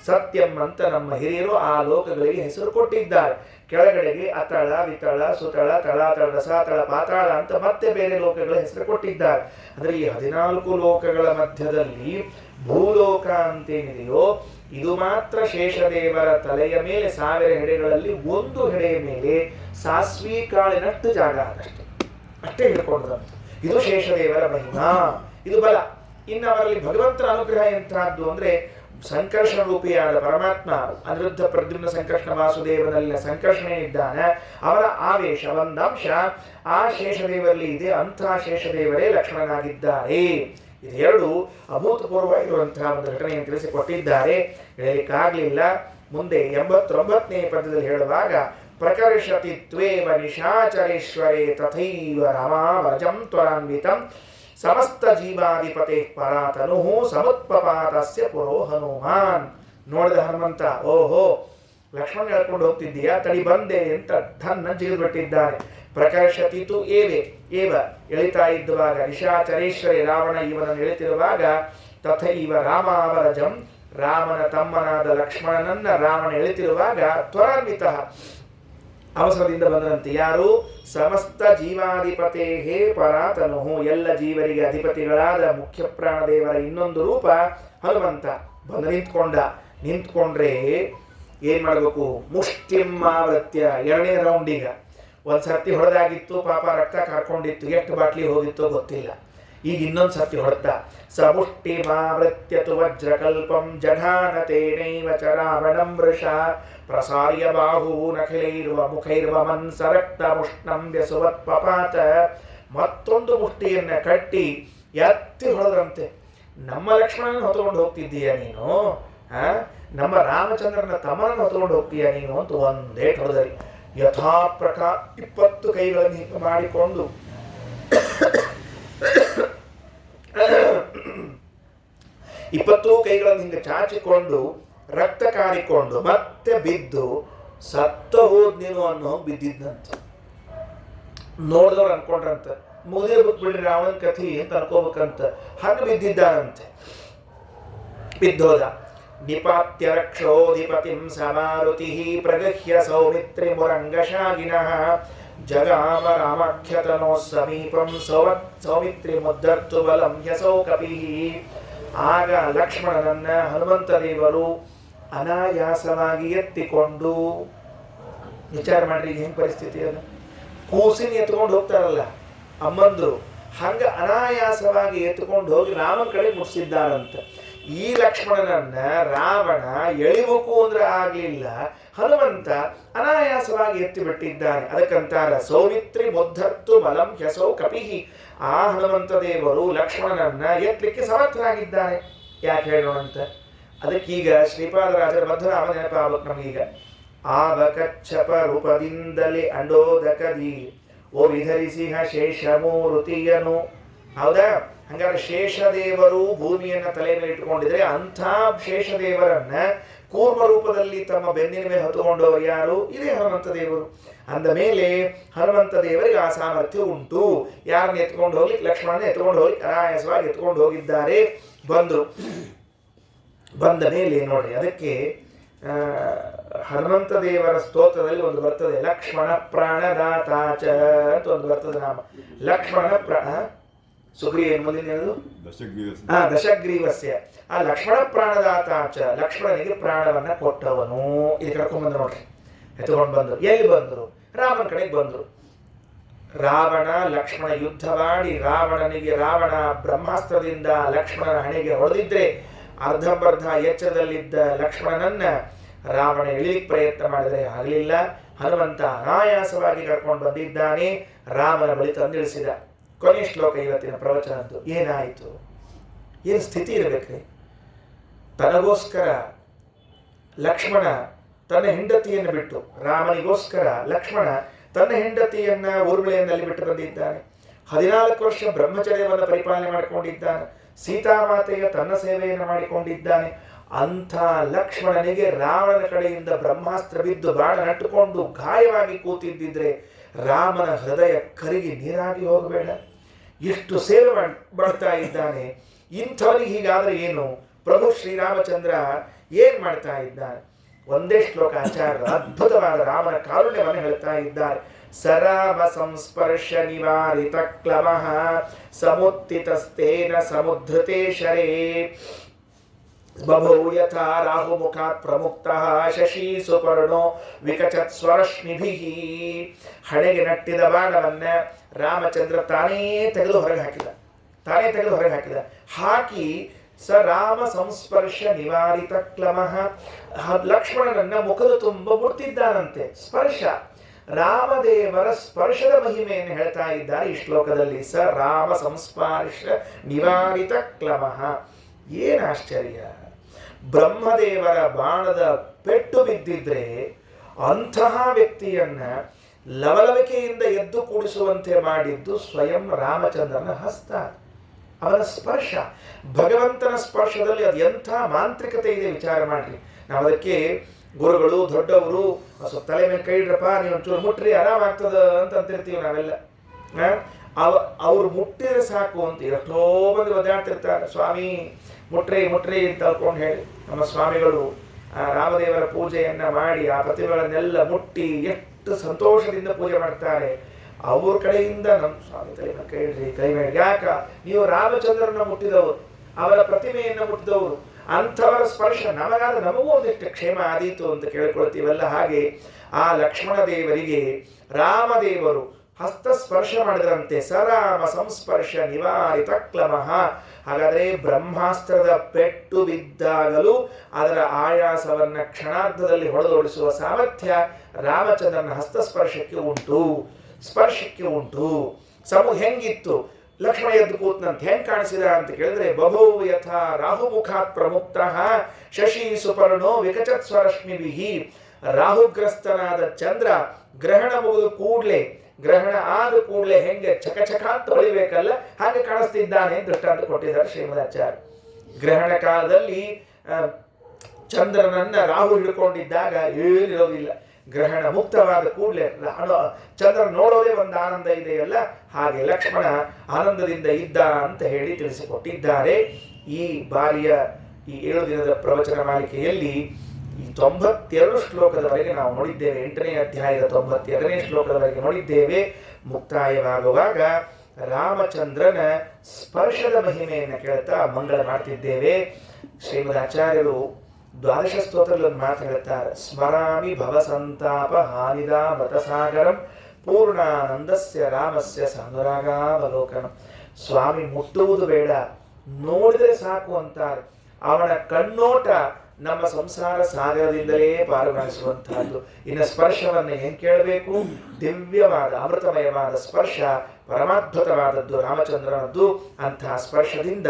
ಸತ್ಯಂ ಅಂತ ನಮ್ಮ ಹಿರಿಯರು ಆ ಲೋಕಗಳಿಗೆ ಹೆಸರು ಕೊಟ್ಟಿದ್ದಾರೆ. ಕೆಳಗಡೆಗೆ ಅತಳ ವಿತಳ ಸುತಳ ತಳಾತಳ ರಸಾತಳ ಪಾತಾಳ ಅಂತ ಮತ್ತೆ ಬೇರೆ ಲೋಕಗಳ ಹೆಸರು ಕೊಟ್ಟಿದ್ದಾರೆ. ಅಂದ್ರೆ ಈ 14 ಲೋಕಗಳ ಮಧ್ಯದಲ್ಲಿ ಭೂಲೋಕ ಅಂತೇನಿದೆಯೋ ಇದು ಮಾತ್ರ ಶೇಷದೇವರ ತಲೆಯ ಮೇಲೆ 1000 ಹೆಡೆಗಳಲ್ಲಿ ಒಂದು ಹೆಡೆಯ ಮೇಲೆ ಸಾಸ್ವಿ ಕಾಳಿನಷ್ಟು ಜಾಗ ಅಷ್ಟೇ ಹಿಡ್ಕೊಂಡ್ರಂತ. ಇದು ಶೇಷದೇವರ ಮಹಿಮಾ, ಇದು ಬಲ. ಇನ್ನು ಅವರಲ್ಲಿ ಭಗವಂತನ ಅನುಗ್ರಹ ಎಂತಹದ್ದು ಅಂದ್ರೆ, ಸಂಕರ್ಷಣ ರೂಪಿಯಾದ ಪರಮಾತ್ಮ ಅನಿರುದ್ಧ ಪ್ರದ್ಯುಮ್ನ ಸಂಕರ್ಷಣ ವಾಸುದೇವನಲ್ಲಿನ ಸಂಕರ್ಷಣೆ ಇದ್ದಾನೆ, ಅವರ ಆವೇಶ ಒಂದಂಶ ಆ ಶೇಷದೇವರಲ್ಲಿ ಇದೆ. ಅಂತಹ ಶೇಷದೇವರೇ ಲಕ್ಷ್ಮಣನಾಗಿದ್ದಾರೆ. ಇದೆರಡು ಅಭೂತಪೂರ್ವವಾಗಿರುವಂತಹ ಒಂದು ಘಟನೆಯನ್ನು ತಿಳಿಸಿಕೊಟ್ಟಿದ್ದಾರೆ. ಹೇಳಲಿಕ್ಕಾಗಲಿಲ್ಲ. ಮುಂದೆ 89ನೇ ಪದ್ಯದಲ್ಲಿ ಹೇಳುವಾಗ, ಪ್ರಕರ್ಷತಿ ತ್ವೇವ ನಿಶಾಚರೇಶ್ವರೇ ತಥೈವ ರಮಾವಜಂ ತ್ವರಾನ್ವಿತಂ ಸಮಸ್ತ ಜೀವಾಧಿಪತೆ ಪರಾತನು ಸಮುತ್ಪಪಾತಸ್ಯ ಪುರೋ ಹನುಮಾನ್. ನೋಡಿದ ಹನುಮಂತ, ಓಹೋ ಲಕ್ಷ್ಮಣ ಹೇಳ್ಕೊಂಡು ಹೋಗ್ತಿದ್ದೀಯಾ, ತಡಿ ಬಂದೆ ಅಂತ ಧನ್ನ ಜಿಗಿದ್ಬಿಟ್ಟಿದ್ದಾನೆ. ಪ್ರಕರ್ಷತಿತು ಏವ ಎಳಿತಾ ಇದ್ದುವಾಗ, ನಿಶಾಚರೇಶ್ವರಿ ರಾವಣ ಇವನನ್ನು ಎಳಿತಿರುವಾಗ, ತಥೈವ ರಾಮಾವರಜಂ ರಾಮನ ತಮ್ಮನಾದ ಲಕ್ಷ್ಮಣನನ್ನ ರಾವಣ ಎಳಿತಿರುವಾಗ, ತ್ವರಾನ್ವಿತ ಅವಸರದಿಂದ ಬಂದಂತೆ. ಯಾರು? ಸಮಸ್ತ ಜೀವಾಧಿಪತೆ ಹೇ ಪರಾತನು, ಎಲ್ಲ ಜೀವರಿಗೆ ಅಧಿಪತಿಗಳಾದ ಮುಖ್ಯ ಪ್ರಾಣದೇವರ ಇನ್ನೊಂದು ರೂಪ ಹನುಮಂತ ಬಂದು ನಿಂತ್ಕೊಂಡ್ರೆ ಏನ್ ಮಾಡಬೇಕು? ಮುಷ್ಟಿಮಾವೃತ್ಯ 2ನೇ ರೌಂಡಿಗ ಒಂದ್ ಸರ್ತಿ ಹೊಡೆದಾಗಿತ್ತು, ಪಾಪ ರಕ್ತ ಕರ್ಕೊಂಡಿತ್ತು, ಎಷ್ಟು ಬಾಟ್ಲಿ ಹೋಗಿತ್ತೋ ಗೊತ್ತಿಲ್ಲ. ಈಗ ಇನ್ನೊಂದು ಸರ್ತಿ ಹೊಡೆದ. ಸಮುಷ್ಟಿಮಾವೃತ್ಯ ತು ವಜ್ರಕಲ್ಪಂ ಜಘಾನತೇನೈವ ಚ ರಾವಣಂ ವೃಷ ಪ್ರಸಾರ್ಯ ಬಾಹು ನಖಿಲೈರ್ವ ಮುಖೈರ್ವ ಮನ್ಸರಕ್ತ ಮುಷ್ಣಂ ವ್ಯಸುವತ್ ಪಪಾತ. ಮತ್ತೊಂದು ಮುಷ್ಟಿಯನ್ನ ಕಟ್ಟಿ ಎತ್ತಿ ಹೊಡೆದ್ರಂತೆ. ನಮ್ಮ ಲಕ್ಷ್ಮಣನ ಹೊತ್ಕೊಂಡು ಹೋಗ್ತಿದ್ದೀಯ ನೀನು, ನಮ್ಮ ರಾಮಚಂದ್ರನ ತಮ್ಮನ ಹೊತ್ಕೊಂಡು ಹೋಗ್ತೀಯ ನೀನು ಅಂತ ಒಂದೇ ಹೊಡೆದರಿ. ಯಥಾ ಪ್ರಕಾರ 20 ಕೈಗಳನ್ನು ಹಿಂಗೆ ಮಾಡಿಕೊಂಡು 20 ಕೈಗಳನ್ನು ಹಿಂಗೆ ಚಾಚಿಕೊಂಡು ರಕ್ತ ಕಾರಿಕೊಂಡು ಮತ್ತೆ ಬಿದ್ದು ಸತ್ತ ಹೋದ್ ನೀನು ಅನ್ನೋ ಬಿದ್ದಿದ್ದಂತೆ. ನೋಡಿದವ್ರು ಅನ್ಕೊಂಡ್ರಂತ, ಮುಗಿದೇ ಬಿಟ್ಬಿಡ್ರಿ ರಾವಣನ ಕಥೆ ಅಂತ ಅನ್ಕೋಬೇಕಂತ. ಹಂಗ ಬಿದ್ದಿದ್ದಾರಂತೆ. ಬಿದ್ದೋದ. ನಿಪಾತ್ಯ ರಕ್ಷೋಧಿಪತಿಂ ಸಮಾರುತಿ ಪ್ರಗಹ್ಯ ಸೌಮಿತ್ರಿ ಮುರಂಗಶಾಗಿನಃ ಜಗಾಮ ರಾಮಾಖ್ಯತನೋ ಸಮೀಪಂ ಸೌಮಿತ್ರಿ ಮುದ್ದರ್ತು ಬಲಂ ಹ್ಯಸೌ ಕಪಿ. ಆಗ ಲಕ್ಷ್ಮಣನನ್ನ ಹನುಮಂತ ದೇವರು ಅನಾಯಾಸವಾಗಿ ಎತ್ತಿಕೊಂಡು, ವಿಚಾರ ಮಾಡ್ರಿ ಹೆಂಗ್ ಪರಿಸ್ಥಿತಿ ಅದು, ಕೂಸಿನ ಎತ್ಕೊಂಡು ಹೋಗ್ತಾರಲ್ಲ ಅಮ್ಮಂದ್ರು, ಹಂಗ ಅನಾಯಾಸವಾಗಿ ಎತ್ಕೊಂಡು ಹೋಗಿ ರಾಮನ ಕಡೆ ಮುಟ್ಟಿಸಿದ್ದಾರಂತ. ಈ ಲಕ್ಷ್ಮಣನನ್ನ ರಾವಣ ಎಳಿಬೇಕು ಅಂದ್ರೆ ಆಗ್ಲಿಲ್ಲ, ಹನುಮಂತ ಅನಾಯಾಸವಾಗಿ ಎತ್ತಿ ಬಿಟ್ಟಿದ್ದಾನೆ. ಅದಕ್ಕಂತಾರ ಸೌಮಿತ್ರಿ ಮುದ್ದರ್ತು ಬಲಂ ಹ್ಯಸೌ ಕಪಿಹಿ. ಆ ಹನುಮಂತ ದೇವರು ಲಕ್ಷ್ಮಣನನ್ನ ಎತ್ತಲಿಕ್ಕೆ ಸಮರ್ಥರಾಗಿದ್ದಾನೆ. ಯಾಕೆ ಹೇಳೋಣಂತ, ಅದಕ್ಕೀಗ ಶ್ರೀಪಾದರಾಜರ ಮಧ್ವನಾಮ ನೆನಪಾಗಬೇಕು ನಮಗೀಗ. ಆವಕಚ್ಚಪ ರೂಪದಿಂದಲೇ ಅಂಡೋದಕದಿ ಓ ವಿಧರಿಸಿಹ ಶೇಷಮೂರುತಿಯನು. ಹೌದಾ? ಹಂಗಾದ್ರೆ ಶೇಷದೇವರು ಭೂಮಿಯನ್ನ ತಲೆ ಮೇಲೆ ಇಟ್ಟುಕೊಂಡಿದ್ರೆ, ಅಂಥ ಶೇಷದೇವರನ್ನ ಕೂರ್ಮ ರೂಪದಲ್ಲಿ ತಮ್ಮ ಬೆನ್ನಿನ ಮೇಲೆ ಹೊತ್ತುಕೊಂಡವರು ಯಾರು? ಇದೇ ಹನುಮಂತ ದೇವರು. ಅಂದ ಮೇಲೆ ಹನುಮಂತ ದೇವರಿಗೆ ಆ ಸಾಮರ್ಥ್ಯ ಉಂಟು. ಯಾರನ್ನ ಎತ್ಕೊಂಡು ಹೋಗ್ಲಿಕ್ಕೆ? ಲಕ್ಷ್ಮಣನ ಎತ್ಕೊಂಡು ಹೋಗ್ಲಿಕ್ಕೆ ಅನಾಯಾಸವಾಗಿ ಎತ್ಕೊಂಡು ಹೋಗಿದ್ದಾರೆ. ಬಂದ ಮೇಲೆ ನೋಡಿ, ಅದಕ್ಕೆ ಹನುಮಂತ ದೇವರ ಸ್ತೋತ್ರದಲ್ಲಿ ಒಂದು ಬರ್ತದೆ, ಲಕ್ಷ್ಮಣ ಪ್ರಾಣದಾತಾಚ ಅಂತ ಒಂದು ಬರ್ತದೆ ನಾಮ. ಲಕ್ಷ್ಮಣ ಸುಗ್ರೀವ ಮುಂದಿನ ದಶಗ್ರೀವಸ್ಯ, ಆ ಲಕ್ಷ್ಮಣ ಪ್ರಾಣದಾತಾಚ, ಲಕ್ಷ್ಮಣನಿಗೆ ಪ್ರಾಣವನ್ನ ಕೊಟ್ಟವನು. ಇದು ಕರ್ಕೊಂಡ್ಬಂದ್ರು ನೋಡ್ರಿ, ಎತ್ಕೊಂಡು ಬಂದರು. ಎಲ್ಲಿ ಬಂದರು? ರಾಮನ ಕಡೆಗೆ ಬಂದರು. ರಾವಣ ಲಕ್ಷ್ಮಣ ಯುದ್ಧ ಮಾಡಿ ರಾವಣ ಬ್ರಹ್ಮಾಸ್ತ್ರದಿಂದ ಲಕ್ಷ್ಮಣನ ಹಣೆಗೆ ಹೊಡೆದಿದ್ರೆ ಅರ್ಧಂಬರ್ಧ ಎಚ್ಚರದಲ್ಲಿದ್ದ ಲಕ್ಷ್ಮಣನನ್ನ ರಾವಣ ಎಳಿಲಿಕ್ಕೆ ಪ್ರಯತ್ನ ಮಾಡಿದರೆ ಆಗಲಿಲ್ಲ. ಹನುಮಂತ ಅನಾಯಾಸವಾಗಿ ಕರ್ಕೊಂಡು ಬಂದಿದ್ದಾನೆ, ರಾಮನ ಬಳಿ ತಂದಿಳಿಸಿದ. ಕೊನೆಯ ಶ್ಲೋಕ ಇವತ್ತಿನ ಪ್ರವಚನದ್ದು. ಏನಾಯಿತು? ಏನು ಸ್ಥಿತಿ ಇರಬೇಕ್ರಿ? ತನಗೋಸ್ಕರ ಲಕ್ಷ್ಮಣ ತನ್ನ ಹೆಂಡತಿಯನ್ನು ಬಿಟ್ಟು, ರಾಮನಿಗೋಸ್ಕರ ಲಕ್ಷ್ಮಣ ತನ್ನ ಹೆಂಡತಿಯನ್ನ ಊರ್ಮಿಳೆಯಲ್ಲಿ ಬಿಟ್ಟು ಬಂದಿದ್ದಾನೆ. 14 ವರ್ಷ ಬ್ರಹ್ಮಚರ್ಯವನ್ನು ಪರಿಪಾಲನೆ ಮಾಡಿಕೊಂಡಿದ್ದಾನೆ. ಸೀತಾಮಾತೆಯ ತನ್ನ ಸೇವೆಯನ್ನು ಮಾಡಿಕೊಂಡಿದ್ದಾನೆ. ಅಂಥ ಲಕ್ಷ್ಮಣನಿಗೆ ರಾವಣನ ಕಡೆಯಿಂದ ಬ್ರಹ್ಮಾಸ್ತ್ರ ಬಿದ್ದು ಬಾಣ ನಟ್ಟುಕೊಂಡು ಗಾಯವಾಗಿ ಕೂತಿದ್ದಿದ್ರೆ ರಾಮನ ಹೃದಯ ಕರಗಿ ನೀರಾಗಿ ಹೋಗಬೇಡ? ಎಷ್ಟು ಸೇವೆ ಮಾಡ್ತಾ ಇದ್ದಾನೆ. ಇಂಥವನಿಗೆ ಹೀಗಾದ್ರೆ ಏನು? ಪ್ರಭು ಶ್ರೀರಾಮಚಂದ್ರ ಏನ್ ಮಾಡ್ತಾ ಇದ್ದಾನೆ? ಒಂದೇ ಶ್ಲೋಕ ಆಚಾರ್ಯರು ಅದ್ಭುತವಾದ ರಾಮನ ಕಾರುಣ್ಯವನ್ನು ಹೇಳ್ತಾ ಇದ್ದಾರೆ. ಸರಾಮ ಸಂಸ್ಪರ್ಶ ನಿವಾರಿತ ಕ್ಲಮಃ ಸಮುತ್ತಿತಸ್ತೇನ ಸಮುದ್ರತೆ ಶರೇ ಬಭೌ ಯಥಾ ರಾಹುಮುಖಾತ್ ಪ್ರಮುಕ್ತಃ ಶಶಿ ಸುಪರ್ಣೋ ವಿಕಚತ್ ಸ್ವರಶ್ಮಿಭಿಃ. ಹಣೆಗೆ ನಟ್ಟಿದ ಬಾಣವನ್ನ ರಾಮಚಂದ್ರ ತಾನೇ ತೆಗೆದು ಹೊರಗೆ ಹಾಕಿದ. ಹಾಕಿ ಸ ರಾಮ ಸಂಸ್ಪರ್ಶ ನಿವಾರಿತ ಕ್ಲಮಃ, ಲಕ್ಷ್ಮಣನನ್ನ ಮುಖದ ತುಂಬ ಮುಟ್ತಿದ್ದಾನಂತೆ. ಸ್ಪರ್ಶ, ರಾಮದೇವರ ಸ್ಪರ್ಶದ ಮಹಿಮೆಯನ್ನು ಹೇಳ್ತಾ ಇದ್ದಾರೆ ಈ ಶ್ಲೋಕದಲ್ಲಿ. ಸ ರಾಮ ಸಂಸ್ಪರ್ಶ ನಿವಾರಿತ ಕ್ಲಮಃ. ಏನು ಆಶ್ಚರ್ಯ! ಬ್ರಹ್ಮದೇವರ ಬಾಣದ ಪೆಟ್ಟು ಬಿದ್ದಿದ್ರೆ ಅಂತಹ ವ್ಯಕ್ತಿಯನ್ನ ಲವಲವಿಕೆಯಿಂದ ಎದ್ದು ಕೂಡಿಸುವಂತೆ ಮಾಡಿದ್ದು ಸ್ವಯಂ ರಾಮಚಂದ್ರನ ಹಸ್ತ, ಅವನ ಸ್ಪರ್ಶ. ಭಗವಂತನ ಸ್ಪರ್ಶದಲ್ಲಿ ಅದು ಎಂಥ ಮಾಂತ್ರಿಕತೆ ಇದೆ ವಿಚಾರ ಮಾಡ್ರಿ. ನಾವು ಅದಕ್ಕೆ ಗುರುಗಳು ದೊಡ್ಡವರು ಸ್ವಲ್ಪ ತಲೆ ಮೇಲೆ ಕೈ ಇಡ್ರಪ್ಪ, ನೀವು ಒಂಚೂರು ಮುಟ್ರಿ ಆರಾಮಾಗ್ತದ ಅಂತ ಅಂತಿರ್ತೀವಿ ನಾವೆಲ್ಲ. ಅವ್ರು ಮುಟ್ಟಿದ್ರೆ ಸಾಕು ಅಂತ ಎಷ್ಟೋ ಮಂದಿ ಒದ್ದಾಡ್ತಿರ್ತಾರೆ. ಸ್ವಾಮಿ ಮುಟ್ರಿ ಅಂತ ಅಲ್ಕೊಂಡು ಹೇಳಿ ನಮ್ಮ ಸ್ವಾಮಿಗಳು ರಾಮದೇವರ ಪೂಜೆಯನ್ನ ಮಾಡಿ ಆ ಪ್ರತಿಮೆಗಳನ್ನೆಲ್ಲ ಮುಟ್ಟಿ ಎಷ್ಟು ಸಂತೋಷದಿಂದ ಪೂಜೆ ಮಾಡ್ತಾರೆ. ಅವ್ರ ಕಡೆಯಿಂದ ನಮ್ಮ ಸ್ವಾಮಿ ಕೈ ಮೇಲೆ ಯಾಕ ನೀವು ರಾಮಚಂದ್ರನ ಮುಟ್ಟಿದವರು, ಅವರ ಪ್ರತಿಮೆಯನ್ನು ಮುಟ್ಟಿದವರು, ಅಂಥವರ ಸ್ಪರ್ಶ ನಮಗಾದ್ರೆ ನಮಗೂ ಒಂದಿಷ್ಟು ಕ್ಷೇಮ ಆದೀತು ಅಂತ ಕೇಳ್ಕೊಳ್ತೀವಲ್ಲ. ಹಾಗೆ ಆ ಲಕ್ಷ್ಮಣ ದೇವರಿಗೆ ರಾಮದೇವರು ಹಸ್ತ ಸ್ಪರ್ಶ ಮಾಡಿದ್ರಂತೆ. ಸರಾಮ ಸಂಸ್ಪರ್ಶ ನಿವಾರಿತ ಕ್ಲಮಃ. ಹಾಗಾದರೆ ಬ್ರಹ್ಮಾಸ್ತ್ರದ ಪೆಟ್ಟು ಬಿದ್ದಾಗಲೂ ಅದರ ಆಯಾಸವನ್ನ ಕ್ಷಣಾರ್ಧದಲ್ಲಿ ಹೊಡೆದೋಡಿಸುವ ಸಾಮರ್ಥ್ಯ ರಾಮಚಂದ್ರನ ಹಸ್ತಸ್ಪರ್ಶಕ್ಕೆ ಉಂಟು. ಹೆಂಗಿತ್ತು? ಲಕ್ಷ್ಮಣ ಎದ್ದು ಕೂತ್ನಂತ ಹೆಂಗ್ ಕಾಣಿಸಿದ ಅಂತ ಕೇಳಿದ್ರೆ, ಬಭೌ ಯಥಾ ರಾಹುಮುಖಾತ್ ಪ್ರಮುಕ್ತಃ ಶಶಿ ಸುಪರ್ಣೋ ವಿಕಚತ್ ಸ್ವರಶ್ಮಿಭಿಃ. ರಾಹುಗ್ರಸ್ತನಾದ ಚಂದ್ರ ಗ್ರಹಣ ಮುಗಿದು ಕೂಡ್ಲೆ, ಗ್ರಹಣ ಆದ ಕೂಡಲೇ ಹೆಂಗೆ ಚಕಚಕ ಅಂತ ಹೊಳಿಬೇಕಲ್ಲ ಹಾಗೆ ಕಾಣಿಸ್ತಿದ್ದಾನೆ ದೃಷ್ಟಾಂತ ಕೊಟ್ಟಿದ್ದಾರೆ ಶ್ರೀಮದಾಚಾರ್ಯ. ಗ್ರಹಣ ಕಾಲದಲ್ಲಿ ಚಂದ್ರನನ್ನ ರಾಹು ಹಿಡ್ಕೊಂಡಿದ್ದಾಗ ಏನಿರೋದಿಲ್ಲ. ಗ್ರಹಣ ಮುಕ್ತವಾದ ಕೂಡಲೇ ಚಂದ್ರ ನೋಡೋದೇ ಒಂದು ಆನಂದ ಇದೆಯಲ್ಲ, ಹಾಗೆ ಲಕ್ಷ್ಮಣ ಆನಂದದಿಂದ ಇದ್ದ ಅಂತ ಹೇಳಿ ತಿಳಿಸಿಕೊಟ್ಟಿದ್ದಾರೆ. ಈ ಬಾರಿಯ ಈ 7 ದಿನದ ಪ್ರವಚನ ಮಾಲಿಕೆಯಲ್ಲಿ ಈ 92 ಶ್ಲೋಕದವರೆಗೆ ನಾವು ನೋಡಿದ್ದೇವೆ. 8ನೇ ಅಧ್ಯಾಯದ 92ನೇ ಶ್ಲೋಕದವರೆಗೆ ನೋಡಿದ್ದೇವೆ. ಮುಕ್ತಾಯವಾಗುವಾಗ ರಾಮಚಂದ್ರನ ಸ್ಪರ್ಶದ ಮಹಿಮೆಯನ್ನು ಕೇಳ್ತಾ ಮಂಗಳ ಮಾಡ್ತಿದ್ದೇವೆ. ಶ್ರೀಮದ್ ಆಚಾರ್ಯರು ದ್ವಾದಶ ಸ್ತೋತ್ರದಲ್ಲಿ ಒಂದು ಮಾತು ಹೇಳ್ತಾರೆ. ಸ್ಮರಾಮಿ ಭವಸಂತಾಪ ಹಾನಿದ ಮತಸಾಗರಂ ಪೂರ್ಣಾನಂದಸ್ಯ ರಾಮಸ್ಯ ಸಾನುರಾಗಾವಲೋಕನಂ. ಸ್ವಾಮಿ ಮುಟ್ಟುವುದು ಬೇಡ, ನೋಡಿದರೆ ಸಾಕು ಅಂತಾರೆ. ಅವನ ಕಣ್ಣೋಟ ನಮ್ಮ ಸಂಸಾರ ಸಾಗರದಿಂದಲೇ ಪಾರುಗಾಣಿಸುವಂತಹದ್ದು. ಇನ್ನು ಸ್ಪರ್ಶವನ್ನು ಹೆಂಗೆ ಕೇಳಬೇಕು? ದಿವ್ಯವಾದ ಅಮೃತಮಯವಾದ ಸ್ಪರ್ಶ ಪರಮಾದ್ಭುತವಾದದ್ದು ರಾಮಚಂದ್ರನದ್ದು. ಅಂತಹ ಸ್ಪರ್ಶದಿಂದ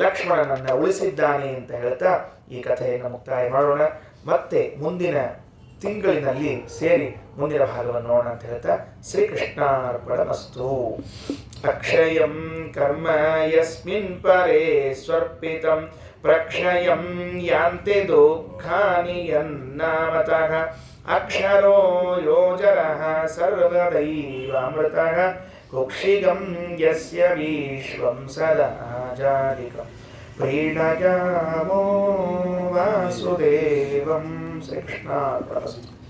ಲಕ್ಷ್ಮಣನನ್ನ ಉಳಿಸಿದ್ದಾನೆ ಅಂತ ಹೇಳ್ತಾ ಈ ಕಥೆಯನ್ನು ಮುಕ್ತಾಯ ಮಾಡೋಣ. ಮತ್ತೆ ಮುಂದಿನ ತಿಂಗಳಿನಲ್ಲಿ ಸೇರಿ ಮುಂದಿನ ಭಾಗವನ್ನು ನೋಡೋಣ ಅಂತ ಹೇಳ್ತಾ ಶ್ರೀಕೃಷ್ಣಾರ್ಪಣಮಸ್ತು. ಅಕ್ಷಯಂ ಕರ್ಮ ಯಸ್ಮಿನ್ ಪರೇ ಸ್ವರ್ಪಿತಂ ಪ್ರಕ್ಷಯಂ ಯಾಂತೆ ದುಃಖಾನಿ ಯನ್ನಾಮತಃ ಅಕ್ಷರೋ ಯೋಜರಃ ಸರ್ವದೈವಾಮೃತಃ ಕುಕ್ಷಿಗಂ ಯಸ್ಯ ವಿಶ್ವಂ ಸದಾ ಜಾಲಿಕಂ ಪ್ರೀಣಯಾಮೋ ವಾಸುದೇವಂ ಶ್ರೀಕೃಷ್ಣಾರ್ಪಣಮಸ್ತು.